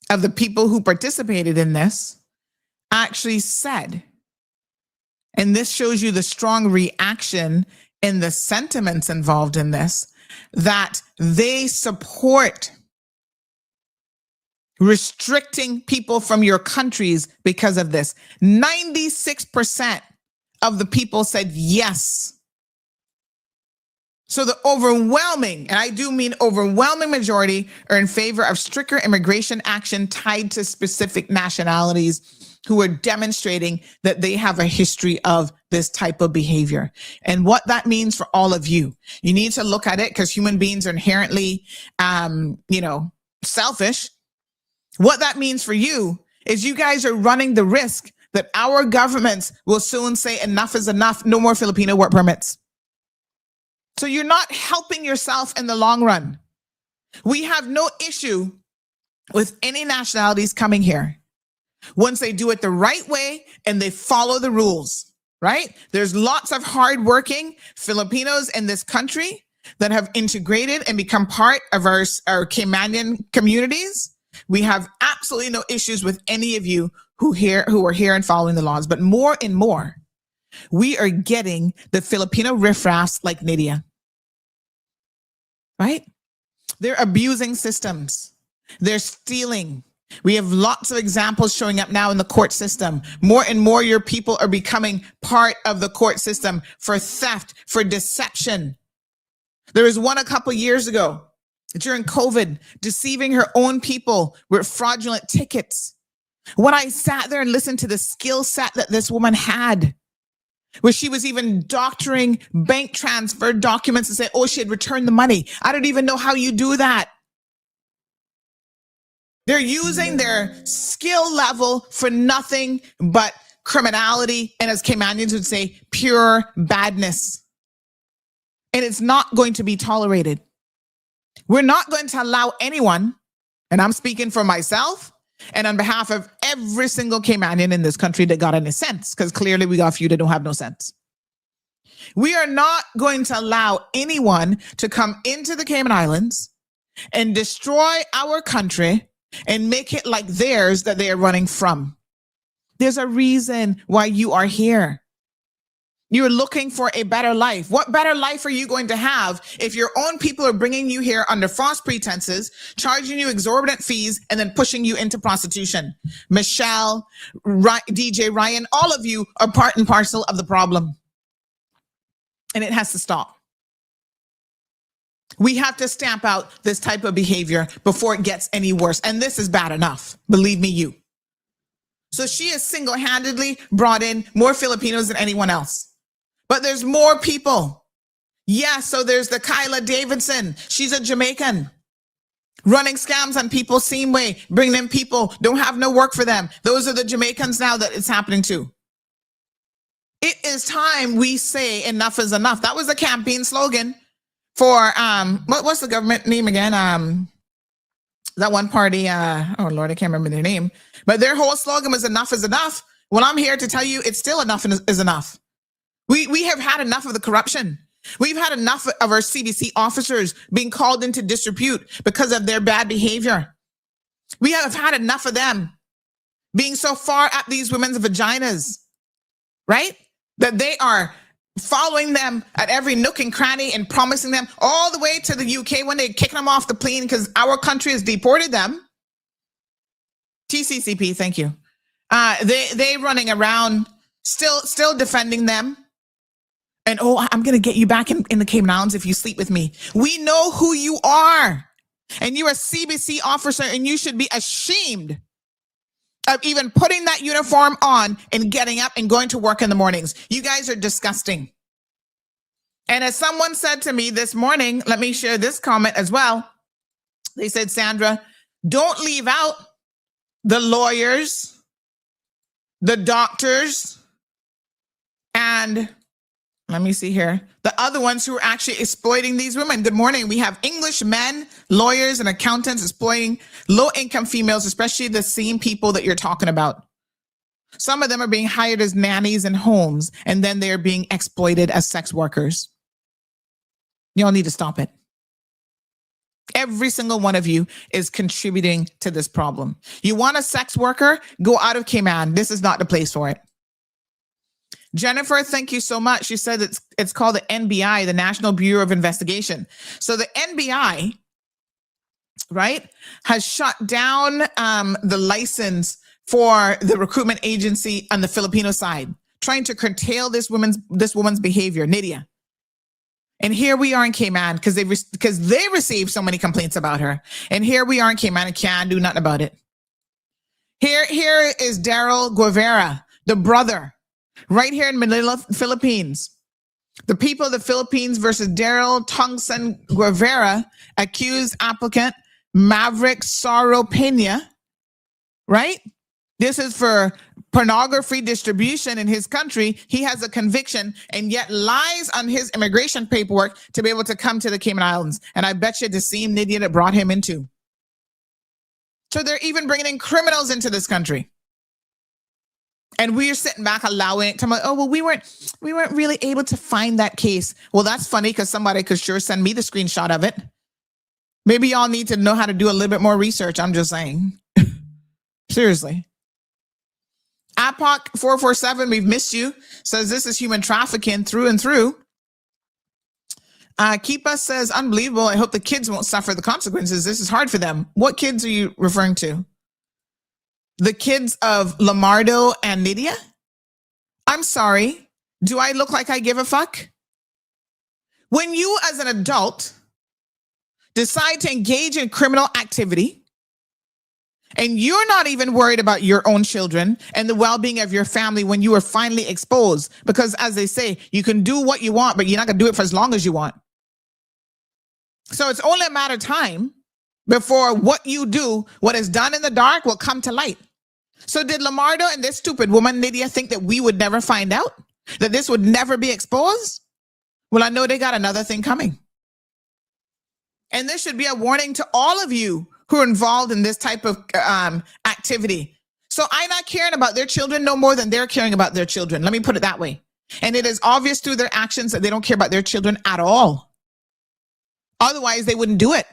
Speaker 2: of the people who participated in this actually said, and this shows you the strong reaction in the sentiments involved in this, that they support restricting people from your countries because of this. 96% of the people said yes. So the overwhelming, and I do mean overwhelming majority, are in favor of stricter immigration action tied to specific nationalities who are demonstrating that they have a history of this type of behavior. And what that means for all of you, you need to look at it because human beings are inherently, selfish. What that means for you is you guys are running the risk that our governments will soon say enough is enough, no more Filipino work permits. So you're not helping yourself in the long run. We have no issue with any nationalities coming here once they do it the right way and they follow the rules, right? There's lots of hardworking Filipinos in this country that have integrated and become part of our Caymanian communities. We have absolutely no issues with any of you who are here and following the laws, but more and more, we are getting the Filipino riffraffs like Nydia, right? They're abusing systems. They're stealing. We have lots of examples showing up now in the court system. More and more your people are becoming part of the court system for theft, for deception. There was one a couple years ago during COVID, deceiving her own people with fraudulent tickets. When I sat there and listened to the skill set that this woman had, where she was even doctoring bank transfer documents and say, oh, she had returned the money. I don't even know how you do that. They're using their skill level for nothing but criminality, and as Caymanians would say, pure badness. And it's not going to be tolerated. We're not going to allow anyone, and I'm speaking for myself and on behalf of every single Caymanian in this country that got any sense, because clearly we got a few that don't have no sense. We are not going to allow anyone to come into the Cayman Islands and destroy our country and make it like theirs that they are running from. There's a reason why you are here. You're looking for a better life. What better life are you going to have if your own people are bringing you here under false pretenses, charging you exorbitant fees, and then pushing you into prostitution? Michelle, DJ Ryan, all of you are part and parcel of the problem. And it has to stop. We have to stamp out this type of behavior before it gets any worse. And this is bad enough. Believe me, you. So she has single-handedly brought in more Filipinos than anyone else. But there's more people. Yeah, so there's the Kyla Davidson. She's a Jamaican. Running scams on people same way. Bringing in people, don't have no work for them. Those are the Jamaicans now that it's happening to. It is time we say enough is enough. That was the campaign slogan for, what's the government name again? That one party, oh Lord, I can't remember their name. But their whole slogan was enough is enough. Well, I'm here to tell you it's still enough is enough. We have had enough of the corruption. We've had enough of our CBC officers being called into disrepute because of their bad behavior. We have had enough of them being so far at these women's vaginas, right? That they are following them at every nook and cranny and promising them all the way to the UK when they're kicking them off the plane because our country has deported them. TCCP, thank you. They running around still defending them. And oh, I'm going to get you back in the Cayman Islands if you sleep with me. We know who you are. And you're a CBC officer and you should be ashamed of even putting that uniform on and getting up and going to work in the mornings. You guys are disgusting. And as someone said to me this morning, let me share this comment as well. They said, Sandra, don't leave out the lawyers, the doctors, and let me see here, the other ones who are actually exploiting these women. Good morning. We have English men, lawyers, and accountants exploiting low-income females, especially the same people that you're talking about. Some of them are being hired as nannies in homes, and then they're being exploited as sex workers. Y'all need to stop it. Every single one of you is contributing to this problem. You want a sex worker? Go out of Cayman. This is not the place for it. Jennifer, thank you so much. She said it's called the NBI, the National Bureau of Investigation. So the NBI, right, has shut down the license for the recruitment agency on the Filipino side, trying to curtail this woman's behavior, Nydia. And here we are in Cayman because they received so many complaints about her. And here we are in Cayman and can't do nothing about it. Here is Daryl Guevara, the brother, right here in Manila, Philippines. The people of the Philippines versus Daryl Tongson Guevara accused applicant Maverick Soro Pena, right? This is for pornography distribution in his country. He has a conviction and yet lies on his immigration paperwork to be able to come to the Cayman Islands. And I bet you the same Nydia that brought him into. So they're even bringing in criminals into this country. And we're sitting back allowing it to, oh, well, we weren't really able to find that case. Well, that's funny because somebody could sure send me the screenshot of it. Maybe y'all need to know how to do a little bit more research. I'm just saying. Seriously. APOC 447, we've missed you, says this is human trafficking through and through. Keepa says, unbelievable. I hope the kids won't suffer the consequences. This is hard for them. What kids are you referring to? The kids of Lamardo and Nydia? I'm sorry. Do I look like I give a fuck? When you as an adult decide to engage in criminal activity and you're not even worried about your own children and the well-being of your family when you are finally exposed, because as they say, you can do what you want, but you're not going to do it for as long as you want. So it's only a matter of time before what you do, what is done in the dark will come to light. So did Lamardo and this stupid woman, Nydia, think that we would never find out? That this would never be exposed? Well, I know they got another thing coming. And this should be a warning to all of you who are involved in this type of activity. So I'm not caring about their children no more than they're caring about their children. Let me put it that way. And it is obvious through their actions that they don't care about their children at all. Otherwise, they wouldn't do it.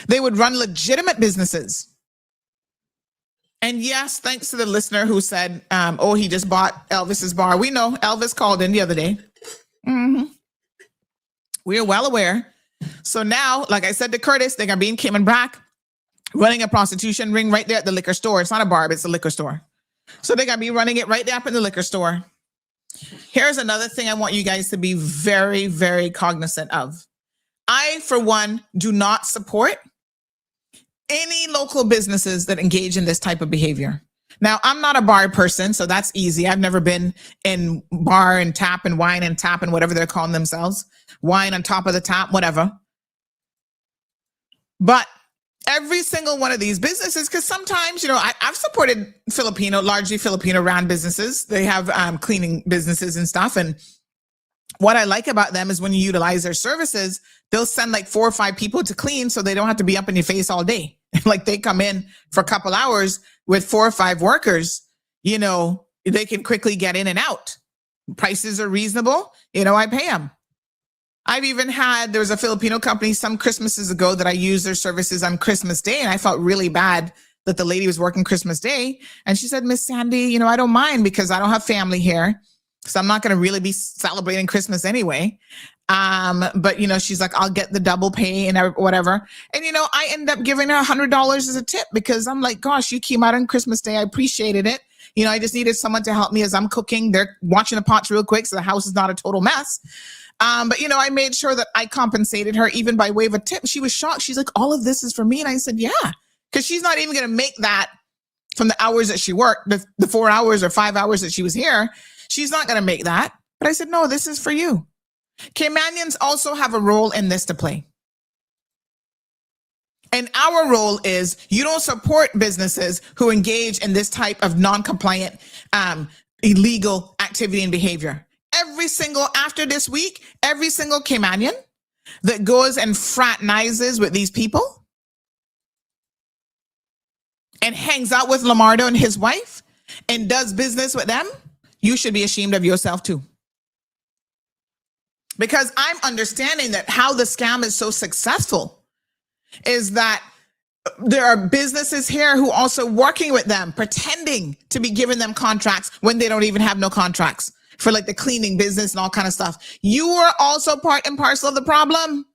Speaker 2: They would run legitimate businesses. And yes, thanks to the listener who said, oh, he just bought Elvis's bar. We know Elvis called in the other day. We are well aware. So now, like I said to Curtis, they're going to be in Cayman Brac running a prostitution ring right there at the liquor store. It's not a bar, but it's a liquor store. So they're going to be running it right there up in the liquor store. Here's another thing I want you guys to be very, very cognizant of. I, for one, do not support any local businesses that engage in this type of behavior. Now, I'm not a bar person, so that's easy. I've never been in bar and tap and wine and tap and whatever they're calling themselves. Wine on top of the tap, whatever. But every single one of these businesses, because sometimes, you know, I've supported largely Filipino-run businesses. They have cleaning businesses and stuff. And what I like about them is when you utilize their services, they'll send like 4 or 5 people to clean so they don't have to be up in your face all day. Like they come in for a couple hours with 4 or 5 workers, you know, they can quickly get in and out. Prices are reasonable. You know, I pay them. I've even there was a Filipino company some Christmases ago that I used their services on Christmas Day. And I felt really bad that the lady was working Christmas Day. And she said, Miss Sandy, you know, I don't mind because I don't have family here. So I'm not going to really be celebrating Christmas anyway. But, you know, she's like, I'll get the double pay and whatever. And, you know, I end up giving her $100 as a tip because I'm like, gosh, you came out on Christmas Day. I appreciated it. You know, I just needed someone to help me as I'm cooking. They're watching the pots real quick so the house is not a total mess. But, you know, I made sure that I compensated her even by way of a tip. She was shocked. She's like, all of this is for me. And I said, yeah, because she's not even going to make that from the hours that she worked, the 4 hours or 5 hours that she was here. She's not going to make that. But I said, no, this is for you. Caymanians also have a role in this to play. And our role is you don't support businesses who engage in this type of non-compliant, illegal activity and behavior. After this week, every single Caymanian that goes and fraternizes with these people and hangs out with Lamardo and his wife and does business with them, you should be ashamed of yourself too. Because I'm understanding that how the scam is so successful is that there are businesses here who also working with them, pretending to be giving them contracts when they don't even have no contracts for like the cleaning business and all kind of stuff. You are also part and parcel of the problem.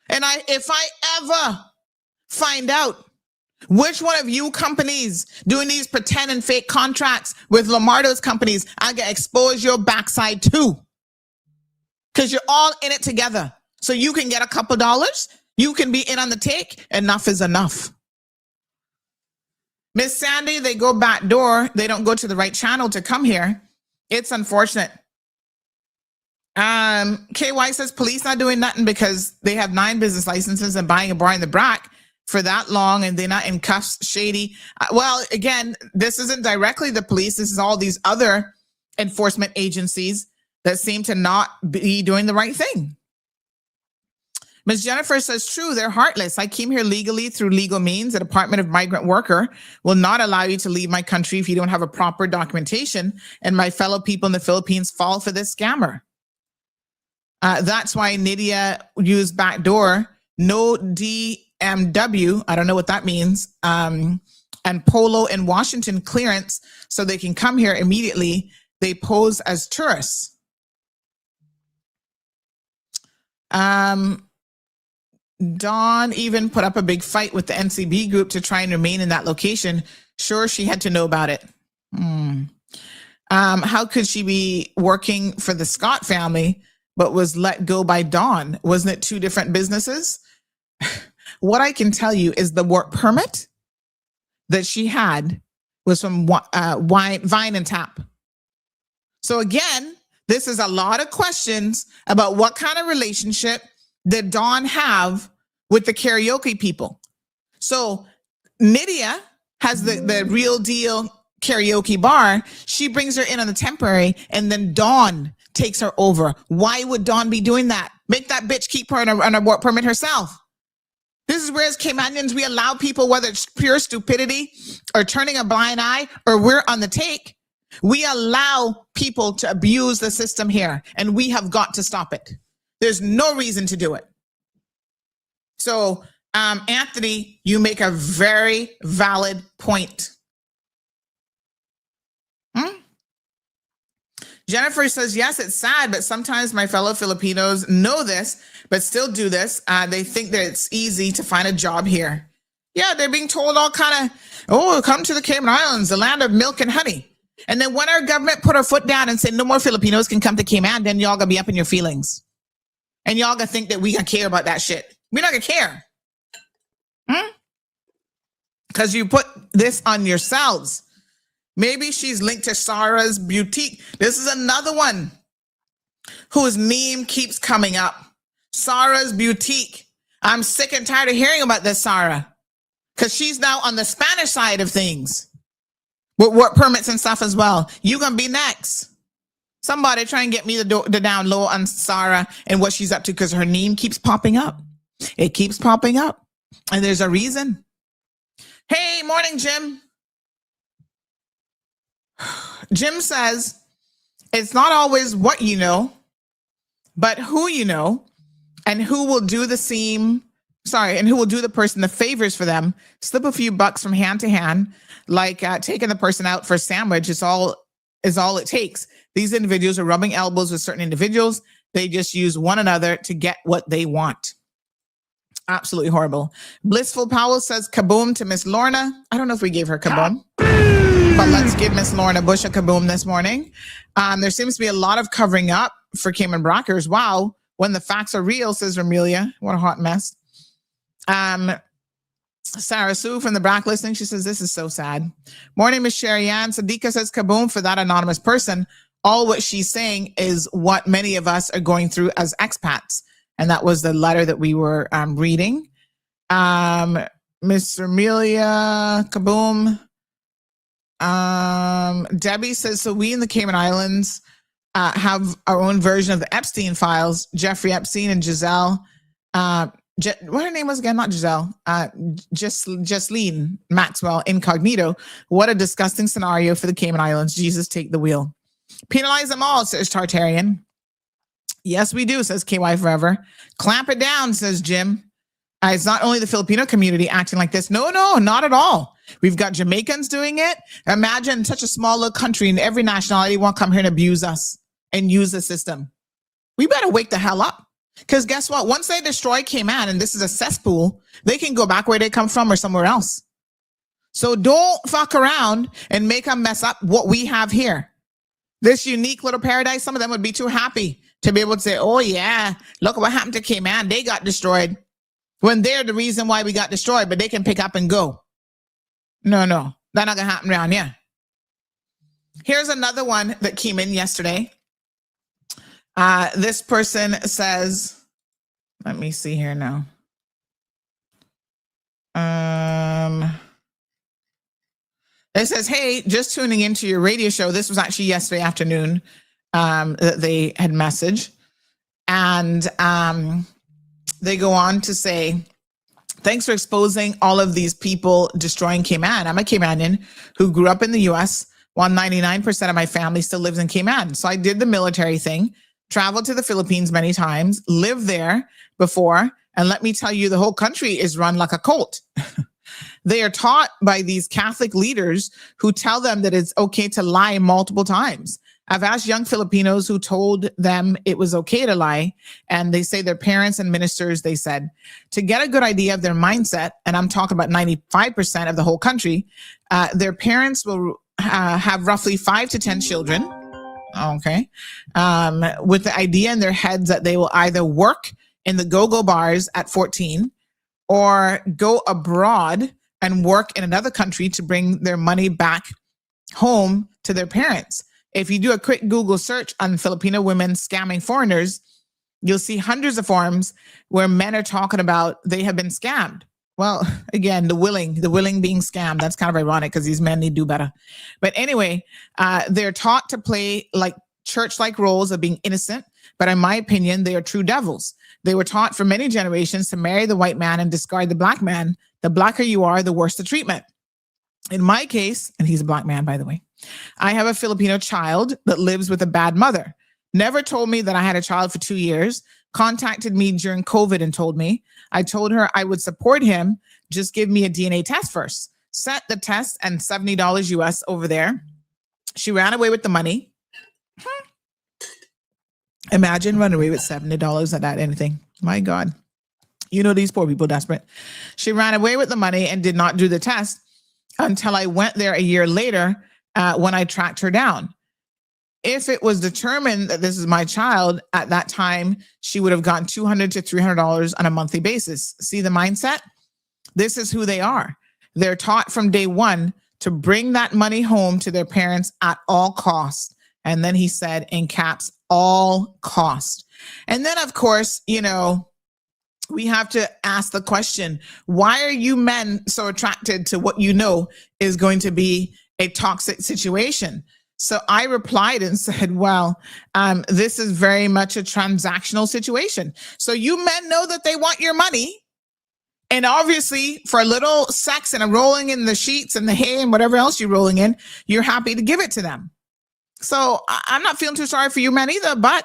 Speaker 2: And if I ever find out which one of you companies doing these pretend and fake contracts with Lamardo's companies, I get expose your backside too. because you're all in it together. So you can get a couple dollars. You can be in on the take. Enough is enough. Miss Sandy, they go back door. They don't go to the right channel to come here. It's unfortunate. KY says police not doing nothing because they have 9 business licenses and buying a bar in the BRAC for that long and they're not in cuffs. Shady. Well, again, this isn't directly the police. This is all these other enforcement agencies that seem to not be doing the right thing. Ms. Jennifer says, true, they're heartless. I came here legally through legal means. The Department of Migrant Worker will not allow you to leave my country if you don't have a proper documentation. And my fellow people in the Philippines fall for this scammer. That's why Nydia used backdoor, no DMW, I don't know what that means, and Polo and Washington clearance so they can come here immediately. They pose as tourists. Dawn even put up a big fight with the NCB group to try and remain in that location. Sure, she had to know about it. How could she be working for the Scott family but was let go by Dawn? Wasn't it 2 different businesses? What I can tell you is the work permit that she had was from Vine and Tap. So again, this is a lot of questions about what kind of relationship did Dawn have with the karaoke people. So Nydia has the real deal karaoke bar. She brings her in on the temporary and then Dawn takes her over. Why would Dawn be doing that? Make that bitch keep her on a work permit herself. This is where as Caymanians, we allow people, whether it's pure stupidity or turning a blind eye or we're on the take, we allow people to abuse the system here and we have got to stop it. There's no reason to do it. So, Anthony, you make a very valid point. Jennifer says, yes, it's sad, but sometimes my fellow Filipinos know this, but still do this. They think that it's easy to find a job here. Yeah, they're being told all kind of, come to the Cayman Islands, the land of milk and honey. And then when our government put our foot down and said no more Filipinos can come to Cayman, then y'all gonna be up in your feelings. And y'all gonna think that we gonna care about that shit. We're not gonna care. Because you put this on yourselves. Maybe she's linked to Sarah's Boutique. This is another one whose name keeps coming up. Sarah's Boutique. I'm sick and tired of hearing about this, Sarah. Because she's now on the Spanish side of things. With work permits and stuff as well. You gonna be next. Somebody try and get me the down low on Sarah and what she's up to because her name keeps popping up. It keeps popping up. And there's a reason. Hey, morning, Jim. Jim says, it's not always what you know, but who you know, and who will do and who will do the person the favors for them, slip a few bucks from hand to hand, like taking the person out for a sandwich is all it takes. These individuals are rubbing elbows with certain individuals. They just use one another to get what they want. Absolutely horrible. Blissful Powell says kaboom to Miss Lorna. I don't know if we gave her kaboom. But let's give Miss Lorna Bush a kaboom this morning. There seems to be a lot of covering up for Cayman Brockers. Wow. When the facts are real, says Ramelia. What a hot mess. Sarah Sue from the BRAC listening. She says, this is so sad. Morning, Miss Sherry Ann. Sadiqa says kaboom for that anonymous person. All what she's saying is what many of us are going through as expats. And that was the letter that we were reading. Miss Ramelia, kaboom. Debbie says, so we in the Cayman Islands have our own version of the Epstein files. Jeffrey Epstein and Giselle, what her name was again? Not Giselle, Jesslyn Maxwell Incognito. What a disgusting scenario for the Cayman Islands. Jesus, take the wheel. Penalize them all, says Tartarian. Yes, we do, says KY Forever. Clamp it down, says Jim. It's not only the Filipino community acting like this. No, not at all. We've got Jamaicans doing it. Imagine such a small little country and every nationality won't come here and abuse us and use the system. We better wake the hell up. Because guess what? Once they destroy Cayman, and this is a cesspool, they can go back where they come from or somewhere else. So don't fuck around and make them mess up what we have here. This unique little paradise, some of them would be too happy to be able to say, oh yeah, look what happened to Cayman. They got destroyed when they're the reason why we got destroyed, but they can pick up and go. No, that's not gonna happen around here. Here's another one that came in yesterday. This person says, let me see here now. It says, hey, just tuning into your radio show. This was actually yesterday afternoon that they had messaged. And they go on to say, thanks for exposing all of these people destroying Cayman. I'm a Caymanian who grew up in the US, while 99% of my family still lives in Cayman. So I did the military thing, traveled to the Philippines many times, lived there before, and let me tell you, the whole country is run like a cult. They are taught by these Catholic leaders who tell them that it's okay to lie multiple times. I've asked young Filipinos who told them it was okay to lie, and they say their parents and ministers, they said, to get a good idea of their mindset, and I'm talking about 95% of the whole country, their parents will have roughly 5 to 10 children, okay, with the idea in their heads that they will either work in the go-go bars at 14 or go abroad and work in another country to bring their money back home to their parents. If you do a quick Google search on Filipino women scamming foreigners, you'll see hundreds of forums where men are talking about they have been scammed. Well, again, the willing being scammed. That's kind of ironic because these men need to do better. But anyway, they're taught to play like church-like roles of being innocent. But in my opinion, they are true devils. They were taught for many generations to marry the white man and discard the black man. The blacker you are, the worse the treatment. In my case, and he's a black man, by the way, I have a Filipino child that lives with a bad mother. Never told me that I had a child for 2 years. Contacted me during COVID and told me. I told her I would support him. Just give me a DNA test first. Sent the test and $70 US over there. She ran away with the money. Imagine running away with $70 at that anything. My God. You know, these poor people desperate. She ran away with the money and did not do the test until I went there a year later when I tracked her down. If it was determined that this is my child at that time, she would have gotten $200 to $300 on a monthly basis. See the mindset? This is who they are. They're taught from day one to bring that money home to their parents at all costs. And then he said in caps, all cost. And then, of course, you know, we have to ask the question, why are you men so attracted to what you know is going to be a toxic situation? So I replied and said, well, this is very much a transactional situation. So you men know that they want your money. And obviously for a little sex and a rolling in the sheets and the hay and whatever else you're rolling in, you're happy to give it to them. So I'm not feeling too sorry for you men either, but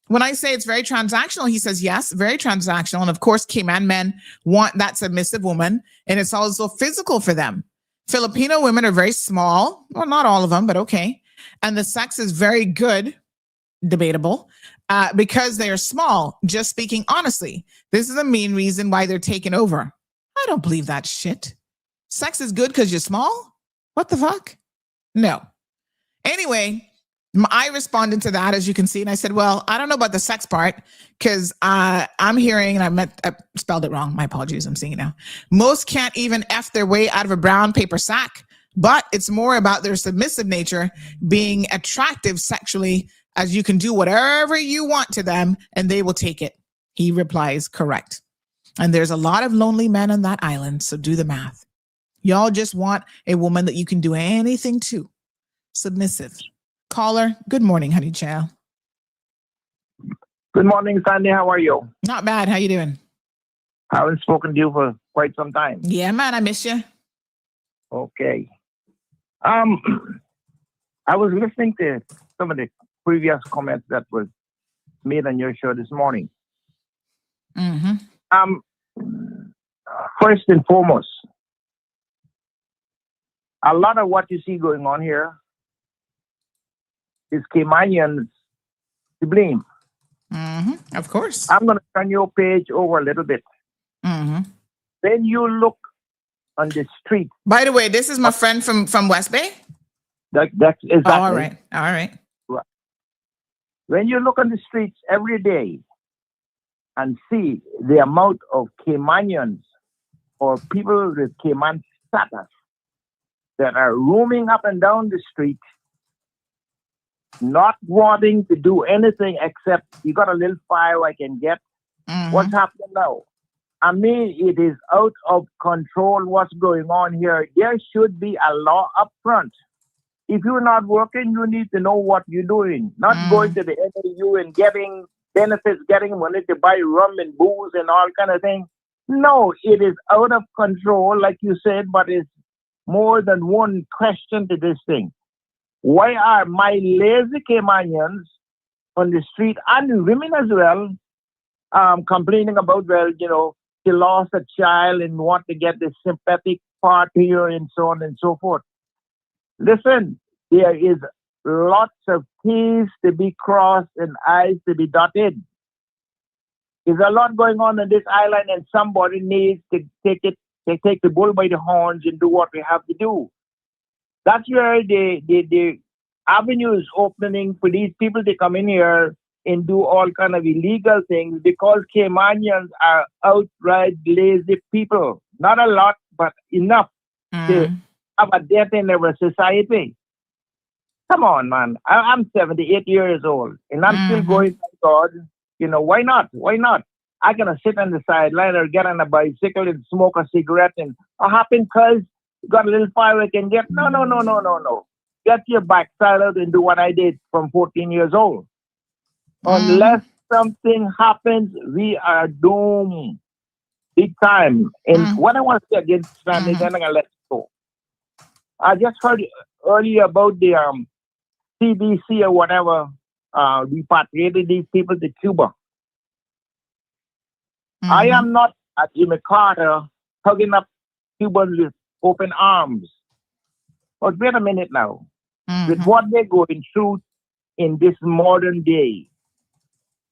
Speaker 2: when I say it's very transactional, he says, yes, very transactional. And of course, Cayman men want that submissive woman, and it's also physical for them. Filipino women are very small. Well, not all of them, but okay. And the sex is very good, debatable, because they are small, just speaking honestly. This is the main reason why they're taken over. I don't believe that shit. Sex is good because you're small? What the fuck? No. Anyway, I responded to that, as you can see, and I said, well, I don't know about the sex part because I'm hearing, and I spelled it wrong. My apologies. I'm seeing it now. Most can't even F their way out of a brown paper sack, but it's more about their submissive nature being attractive sexually, as you can do whatever you want to them and they will take it. He replies, correct. And there's a lot of lonely men on that island, so do the math. Y'all just want a woman that you can do anything to. Submissive. Caller, good morning, honey child.
Speaker 12: Good morning, Sandy. How are you?
Speaker 2: Not bad. How you doing?
Speaker 12: I haven't spoken to you for quite some time.
Speaker 2: Yeah, man, I miss you.
Speaker 12: Okay. I was listening to some of the previous comments that was made on your show this morning.
Speaker 2: Mm-hmm.
Speaker 12: First and foremost, a lot of what you see going on here is Caymanians to blame.
Speaker 2: Mm-hmm. Of course.
Speaker 12: I'm going to turn your page over a little bit.
Speaker 2: Mm-hmm.
Speaker 12: Then you look on the street.
Speaker 2: By the way, this is my friend from West Bay.
Speaker 12: That's exactly.
Speaker 2: All right.
Speaker 12: when you look on the streets every day and see the amount of Caymanians or people with Cayman status that are roaming up and down the street, not wanting to do anything except you got a little fire I can get. What's happening now? I mean, it is out of control what's going on here. There should be a law up front. If you're not working, you need to know what you're doing. Not going to the NAU and getting benefits, getting money to buy rum and booze and all kind of things. No, it is out of control, like you said, but it's more than one question to this thing. Why are my lazy Caymanians on the street, and women as well, complaining about, well, you know, she lost a child and want to get the sympathetic part here and so on and so forth. Listen, there is lots of T's to be crossed and I's to be dotted. There's a lot going on in this island, and somebody needs to take the bull by the horns and do what we have to do. That's where the avenue is opening for these people to come in here and do all kind of illegal things, because Caymanians are outright lazy people. Not a lot, but enough to have a death in our society. Come on, man. I'm 78 years old, and I'm still going, thank God. You know, why not? Why not? I'm going to sit on the sideline or get on a bicycle and smoke a cigarette, and what happened because you got a little fire I can get? No. Get your backside out and do what I did from 14 years old. Unless something happens, we are doomed big time. And what I want to say against Stanley, then I'm going to let it go. I just heard earlier about the CBC or whatever repatriated these people to Cuba. I am not at Jimmy Carter hugging up Cubans with open arms. But wait a minute now. With what they're going through in this modern day,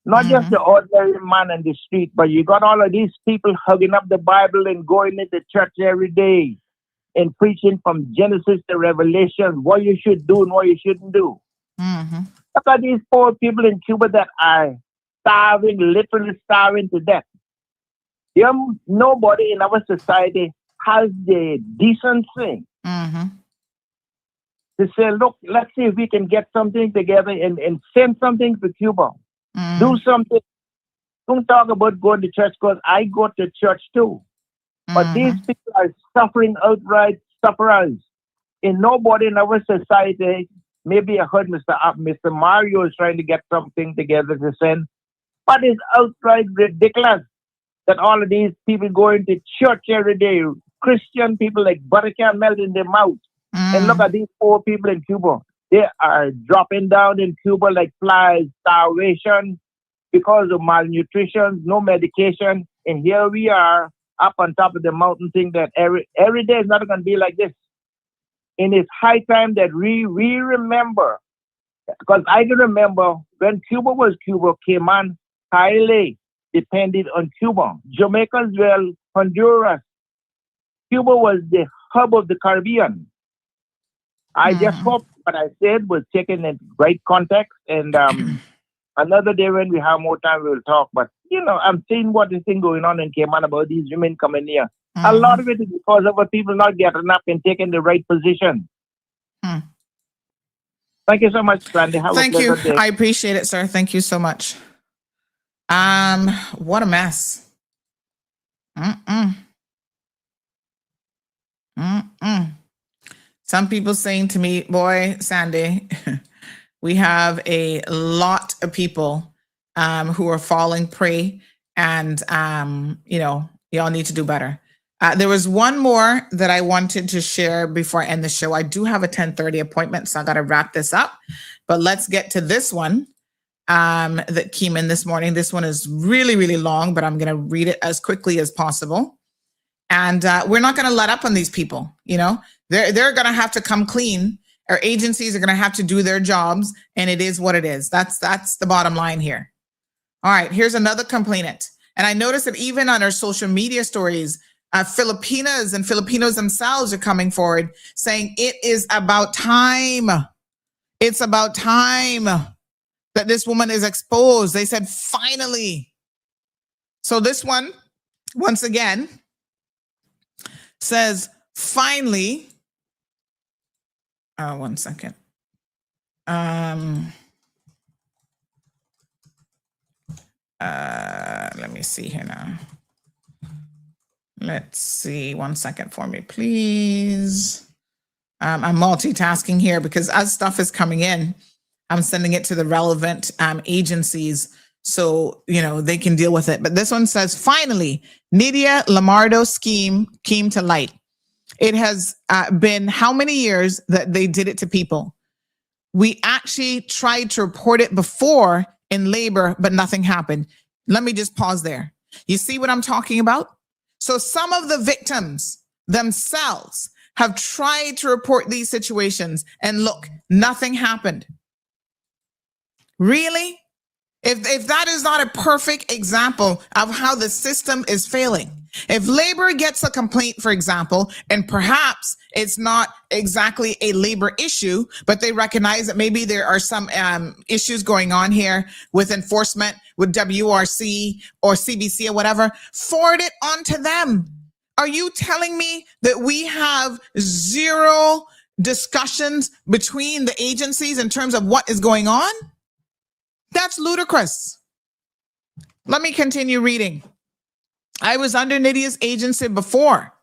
Speaker 12: not just the ordinary man on the street, but you got all of these people hugging up the Bible and going into church every day and preaching from Genesis to Revelation, what you should do and what you shouldn't do. Look at these poor people in Cuba that are starving, literally starving to death. Nobody in our society has the decency to say, look, let's see if we can get something together and send something to Cuba. Do something. Don't talk about going to church, because I go to church too. But these people are suffering outright sufferers. And nobody in our society, maybe I heard Mr. Mario is trying to get something together to send, but it's outright ridiculous that all of these people going to church every day, Christian people like butter can melt in their mouth. And look at these poor people in Cuba. They are dropping down in Cuba like flies, starvation because of malnutrition, no medication. And here we are up on top of the mountain, thing that every day is not going to be like this. And it's high time that we remember, because I can remember when Cuba was Cuba, Cayman highly depended on Cuba. Jamaica as well, Honduras. Cuba was the hub of the Caribbean. I just hope what I said was taken in right context, and another day when we have more time, we will talk. But, you know, I'm seeing what is thing going on in Cayman about these women coming here. A lot of it is because of our people not getting up and taking the right position. Thank you so much, Sandy.
Speaker 2: Thank you. Day. I appreciate it, sir. Thank you so much. What a mess. Some people saying to me, boy, Sandy, we have a lot of people who are falling prey, and, you know, y'all need to do better. There was one more that I wanted to share before I end the show. I do have a 10:30 appointment, so I got to wrap this up. But let's get to this one that came in this morning. This one is really, really long, but I'm going to read it as quickly as possible. And we're not going to let up on these people. You know, they're going to have to come clean. Our agencies are going to have to do their jobs, and it is what it is. That's the bottom line here. All right, here's another complainant. And I noticed that even on our social media stories, Filipinas and Filipinos themselves are coming forward saying it is about time. It's about time that that this woman is exposed. They said, finally. So this one, once again, says, finally. One second. Let me see here now. Let's see. 1 second for me, please. I'm multitasking here because as stuff is coming in, I'm sending it to the relevant agencies so, they can deal with it. But this one says, finally, Nydia Lamardo scheme came to light. It has been how many years that they did it to people? We actually tried to report it before in labor, but nothing happened. Let me just pause there. You see what I'm talking about? So some of the victims themselves have tried to report these situations, and look, nothing happened. Really? If that is not a perfect example of how the system is failing. If labor gets a complaint, for example, and perhaps it's not exactly a labor issue, but they recognize that maybe there are some issues going on here with enforcement, with WRC or CBC or whatever, forward it on to them. Are you telling me that we have zero discussions between the agencies in terms of what is going on? That's ludicrous. Let me continue reading. I was under Nydia's agency before,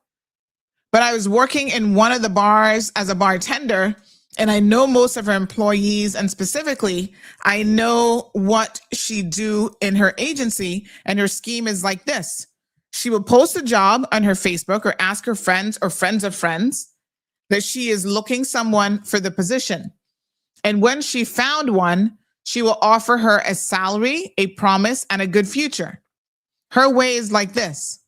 Speaker 2: but I was working in one of the bars as a bartender, and I know most of her employees, and specifically, I know what she do in her agency, and her scheme is like this. She will post a job on her Facebook or ask her friends or friends of friends that she is looking someone for the position. And when she found one, she will offer her a salary, a promise, and a good future. Her way is like this.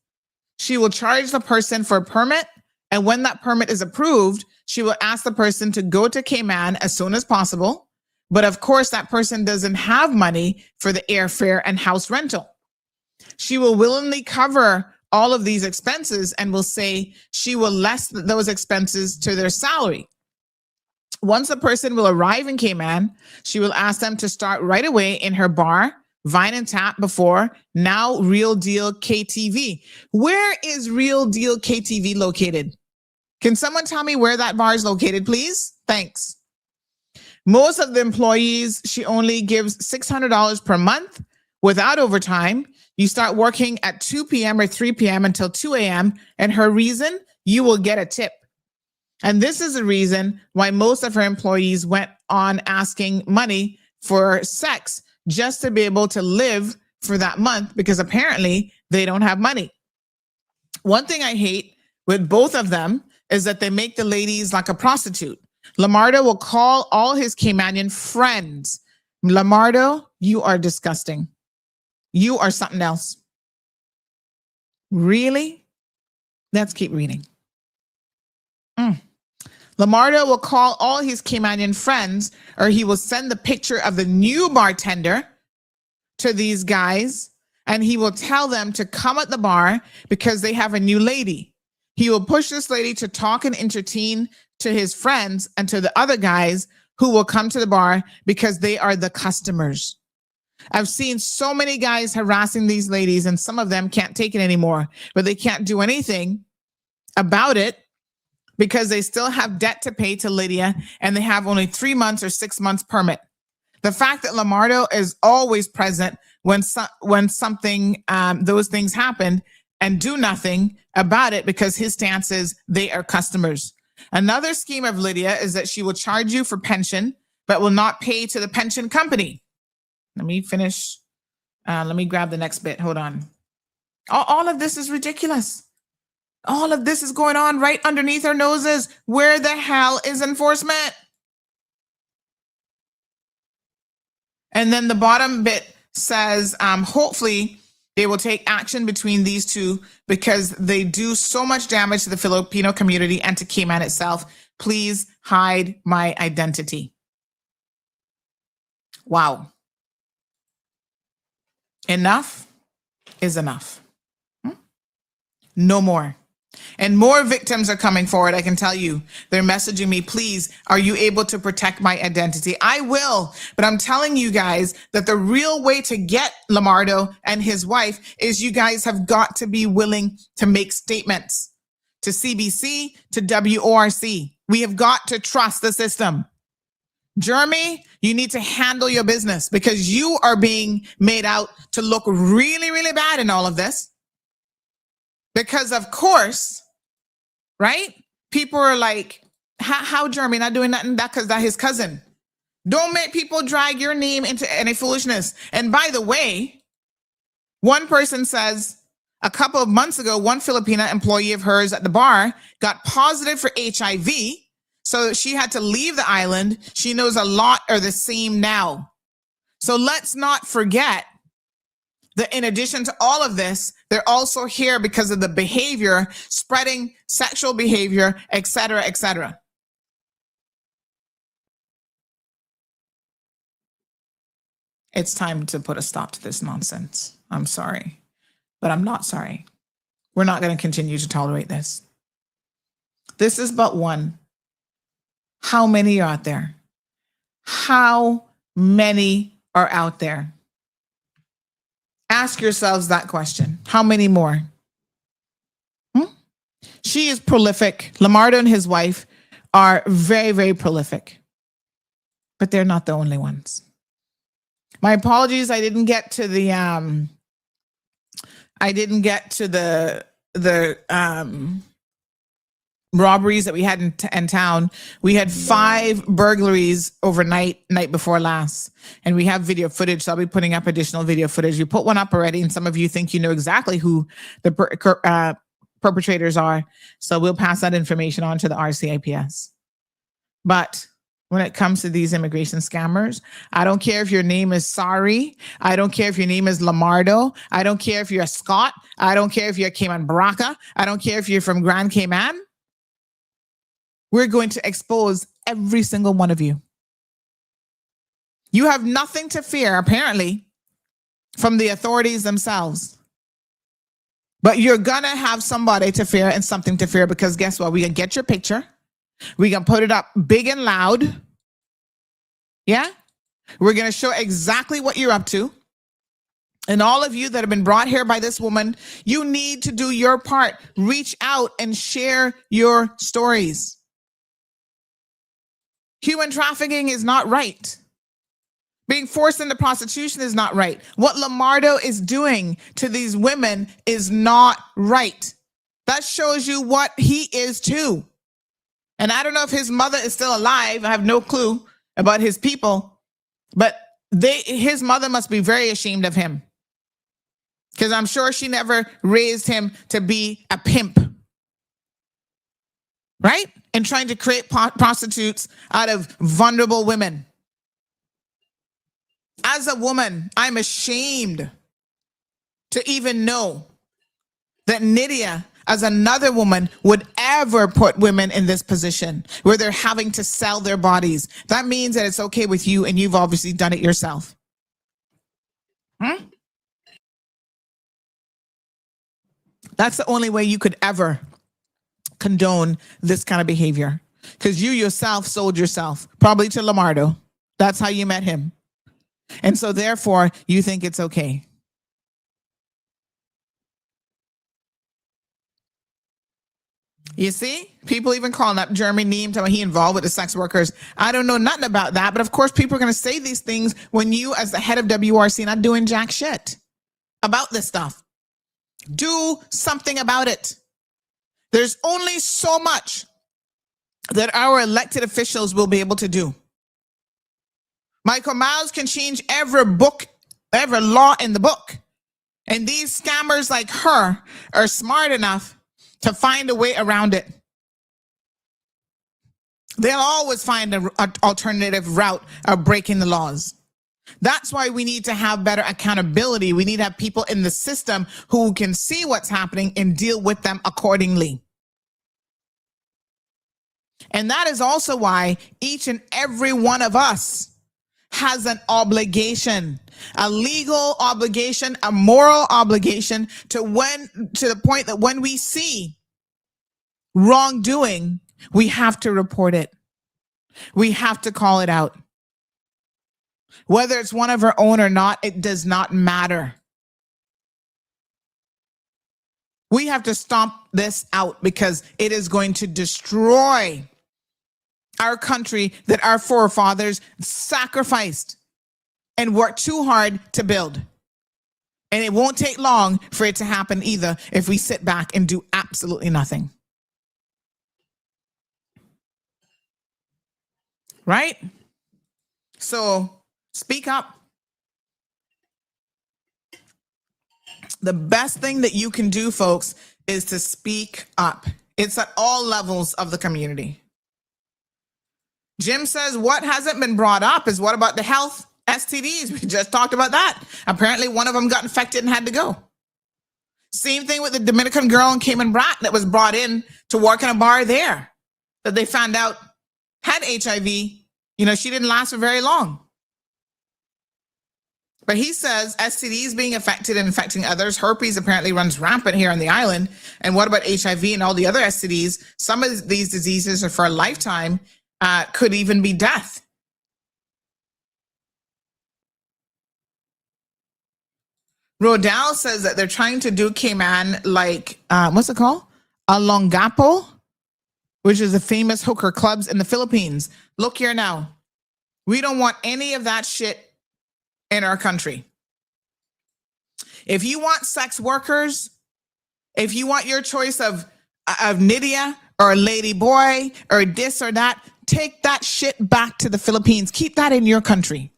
Speaker 2: She will charge the person for a permit, and when that permit is approved, she will ask the person to go to Cayman as soon as possible. But of course, that person doesn't have money for the airfare and house rental. She will willingly cover all of these expenses and will say she will less those expenses to their salary. Once a person will arrive in Cayman, she will ask them to start right away in her bar, Vine and Tap before, now Real Deal KTV. Where is Real Deal KTV located? Can someone tell me where that bar is located, please? Thanks. Most of the employees, she only gives $600 per month without overtime. You start working at 2 p.m. or 3 p.m. until 2 a.m. And her reason, you will get a tip. And this is the reason why most of her employees went on asking money for sex just to be able to live for that month, because apparently they don't have money. One thing I hate with both of them is that they make the ladies like a prostitute. Lamardo will call all his Caymanian friends. Lamardo, you are disgusting. You are something else. Really? Let's keep reading. Lamardo will call all his Caymanian friends, or he will send the picture of the new bartender to these guys, and he will tell them to come at the bar because they have a new lady. He will push this lady to talk and entertain to his friends and to the other guys who will come to the bar because they are the customers. I've seen so many guys harassing these ladies, and some of them can't take it anymore, but they can't do anything about it because they still have debt to pay to Lydia, and they have only 3 months or 6 months permit. The fact that Lamardo is always present when something, those things happen, and do nothing about it because his stance is they are customers. Another scheme of Lydia is that she will charge you for pension, but will not pay to the pension company. Let me finish. Let me grab the next bit. Hold on. All of this is ridiculous. All of this is going on right underneath our noses. Where the hell is enforcement? And then the bottom bit says, hopefully they will take action between these two because they do so much damage to the Filipino community and to Cayman itself. Please hide my identity. Wow. Enough is enough. No more. And more victims are coming forward. I can tell you, they're messaging me, please, are you able to protect my identity? I will, but I'm telling you guys that the real way to get Lamardo and his wife is you guys have got to be willing to make statements to CBC, to WORC. We have got to trust the system. Jeremy, you need to handle your business because you are being made out to look really, really bad in all of this. Because of course, right? People are like, how Jeremy not doing nothing? That because that's his cousin. Don't make people drag your name into any foolishness. And by the way, one person says a couple of months ago, one Filipina employee of hers at the bar got positive for HIV. So she had to leave the island. She knows a lot are the same now. So let's not forget that in addition to all of this, they're also here because of the behavior, spreading sexual behavior, et cetera, et cetera. It's time to put a stop to this nonsense. I'm sorry, but I'm not sorry. We're not going to continue to tolerate this. This is but one. How many are out there? How many are out there? Ask yourselves that question. How many more? She is prolific. Lamardo and his wife are very, very prolific, but they're not the only ones. My apologies. I didn't get to the robberies that we had in town. We had 5 burglaries overnight, night before last, and we have video footage. So I'll be putting up additional video footage. We put one up already, and some of you think you know exactly who the perpetrators are. So we'll pass that information on to the RCIPS. But when it comes to these immigration scammers, I don't care if your name is Sari. I don't care if your name is Lamardo. I don't care if you're a Scott. I don't care if you're Cayman Braca. I don't care if you're from Grand Cayman. We're going to expose every single one of you. You have nothing to fear, apparently, from the authorities themselves. But you're going to have somebody to fear and something to fear because guess what? We can get your picture. We can put it up big and loud. Yeah? We're going to show exactly what you're up to. And all of you that have been brought here by this woman, you need to do your part. Reach out and share your stories. Human trafficking is not right. Being forced into prostitution is not right. What Lamardo is doing to these women is not right. That shows you what he is too. And I don't know if his mother is still alive. I have no clue about his people, but his mother must be very ashamed of him because I'm sure she never raised him to be a pimp. Right? And trying to create prostitutes out of vulnerable women. As a woman, I'm ashamed to even know that Nydia, as another woman, would ever put women in this position where they're having to sell their bodies. That means that it's okay with you, and you've obviously done it yourself. That's the only way you could ever condone this kind of behavior, because you yourself sold yourself, probably to Lamardo. That's how you met him. And so therefore, you think it's okay. You see, people even calling up Jeremy Neem, telling he involved with the sex workers. I don't know nothing about that, but of course people are going to say these things when you, as the head of WRC, not doing jack shit about this stuff. Do something about it. There's only so much that our elected officials will be able to do. Michael Miles can change every law in the book. And these scammers like her are smart enough to find a way around it. They'll always find an alternative route of breaking the laws. That's why we need to have better accountability. We need to have people in the system who can see what's happening and deal with them accordingly. And that is also why each and every one of us has an obligation, a legal obligation, a moral obligation to the point that when we see wrongdoing, we have to report it. We have to call it out. Whether it's one of our own or not, it does not matter. We have to stomp this out because it is going to destroy our country that our forefathers sacrificed and worked too hard to build. And it won't take long for it to happen either if we sit back and do absolutely nothing. Right? So speak up. The best thing that you can do, folks, is to speak up. It's at all levels of the community. Jim says, what hasn't been brought up is what about the health STDs? We just talked about that. Apparently one of them got infected and had to go. Same thing with the Dominican girl in Cayman Brac that was brought in to work in a bar there that they found out had HIV. You know, she didn't last for very long. But he says STDs being affected and infecting others. Herpes apparently runs rampant here on the island. And what about HIV and all the other STDs? Some of these diseases are for a lifetime, could even be death. Rodell says that they're trying to do Cayman like, what's it called? Olongapo, which is the famous hooker clubs in the Philippines. Look here now. We don't want any of that shit in our country. If you want sex workers, if you want your choice of Nydia or Lady Boy or this or that, take that shit back to the Philippines. Keep that in your country.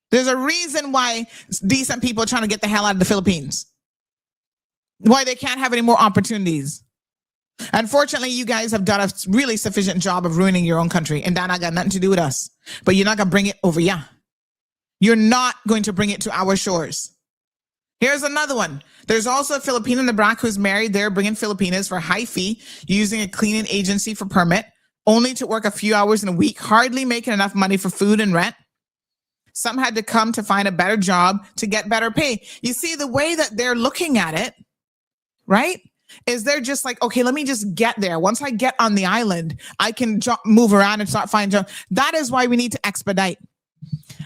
Speaker 2: There's a reason why decent people are trying to get the hell out of the Philippines. Why they can't have any more opportunities. Unfortunately, you guys have done a really sufficient job of ruining your own country, and that not got nothing to do with us. But you're not going to bring it over here. You're not going to bring it to our shores. Here's another one. There's also a Filipino in the Brac who's married. They're bringing Filipinas for high fee, using a cleaning agency for permit, only to work a few hours in a week, hardly making enough money for food and rent. Some had to come to find a better job to get better pay. You see, the way that they're looking at it, right, is they're just like, okay, let me just get there. Once I get on the island, I can move around and start finding jobs. That is why we need to expedite.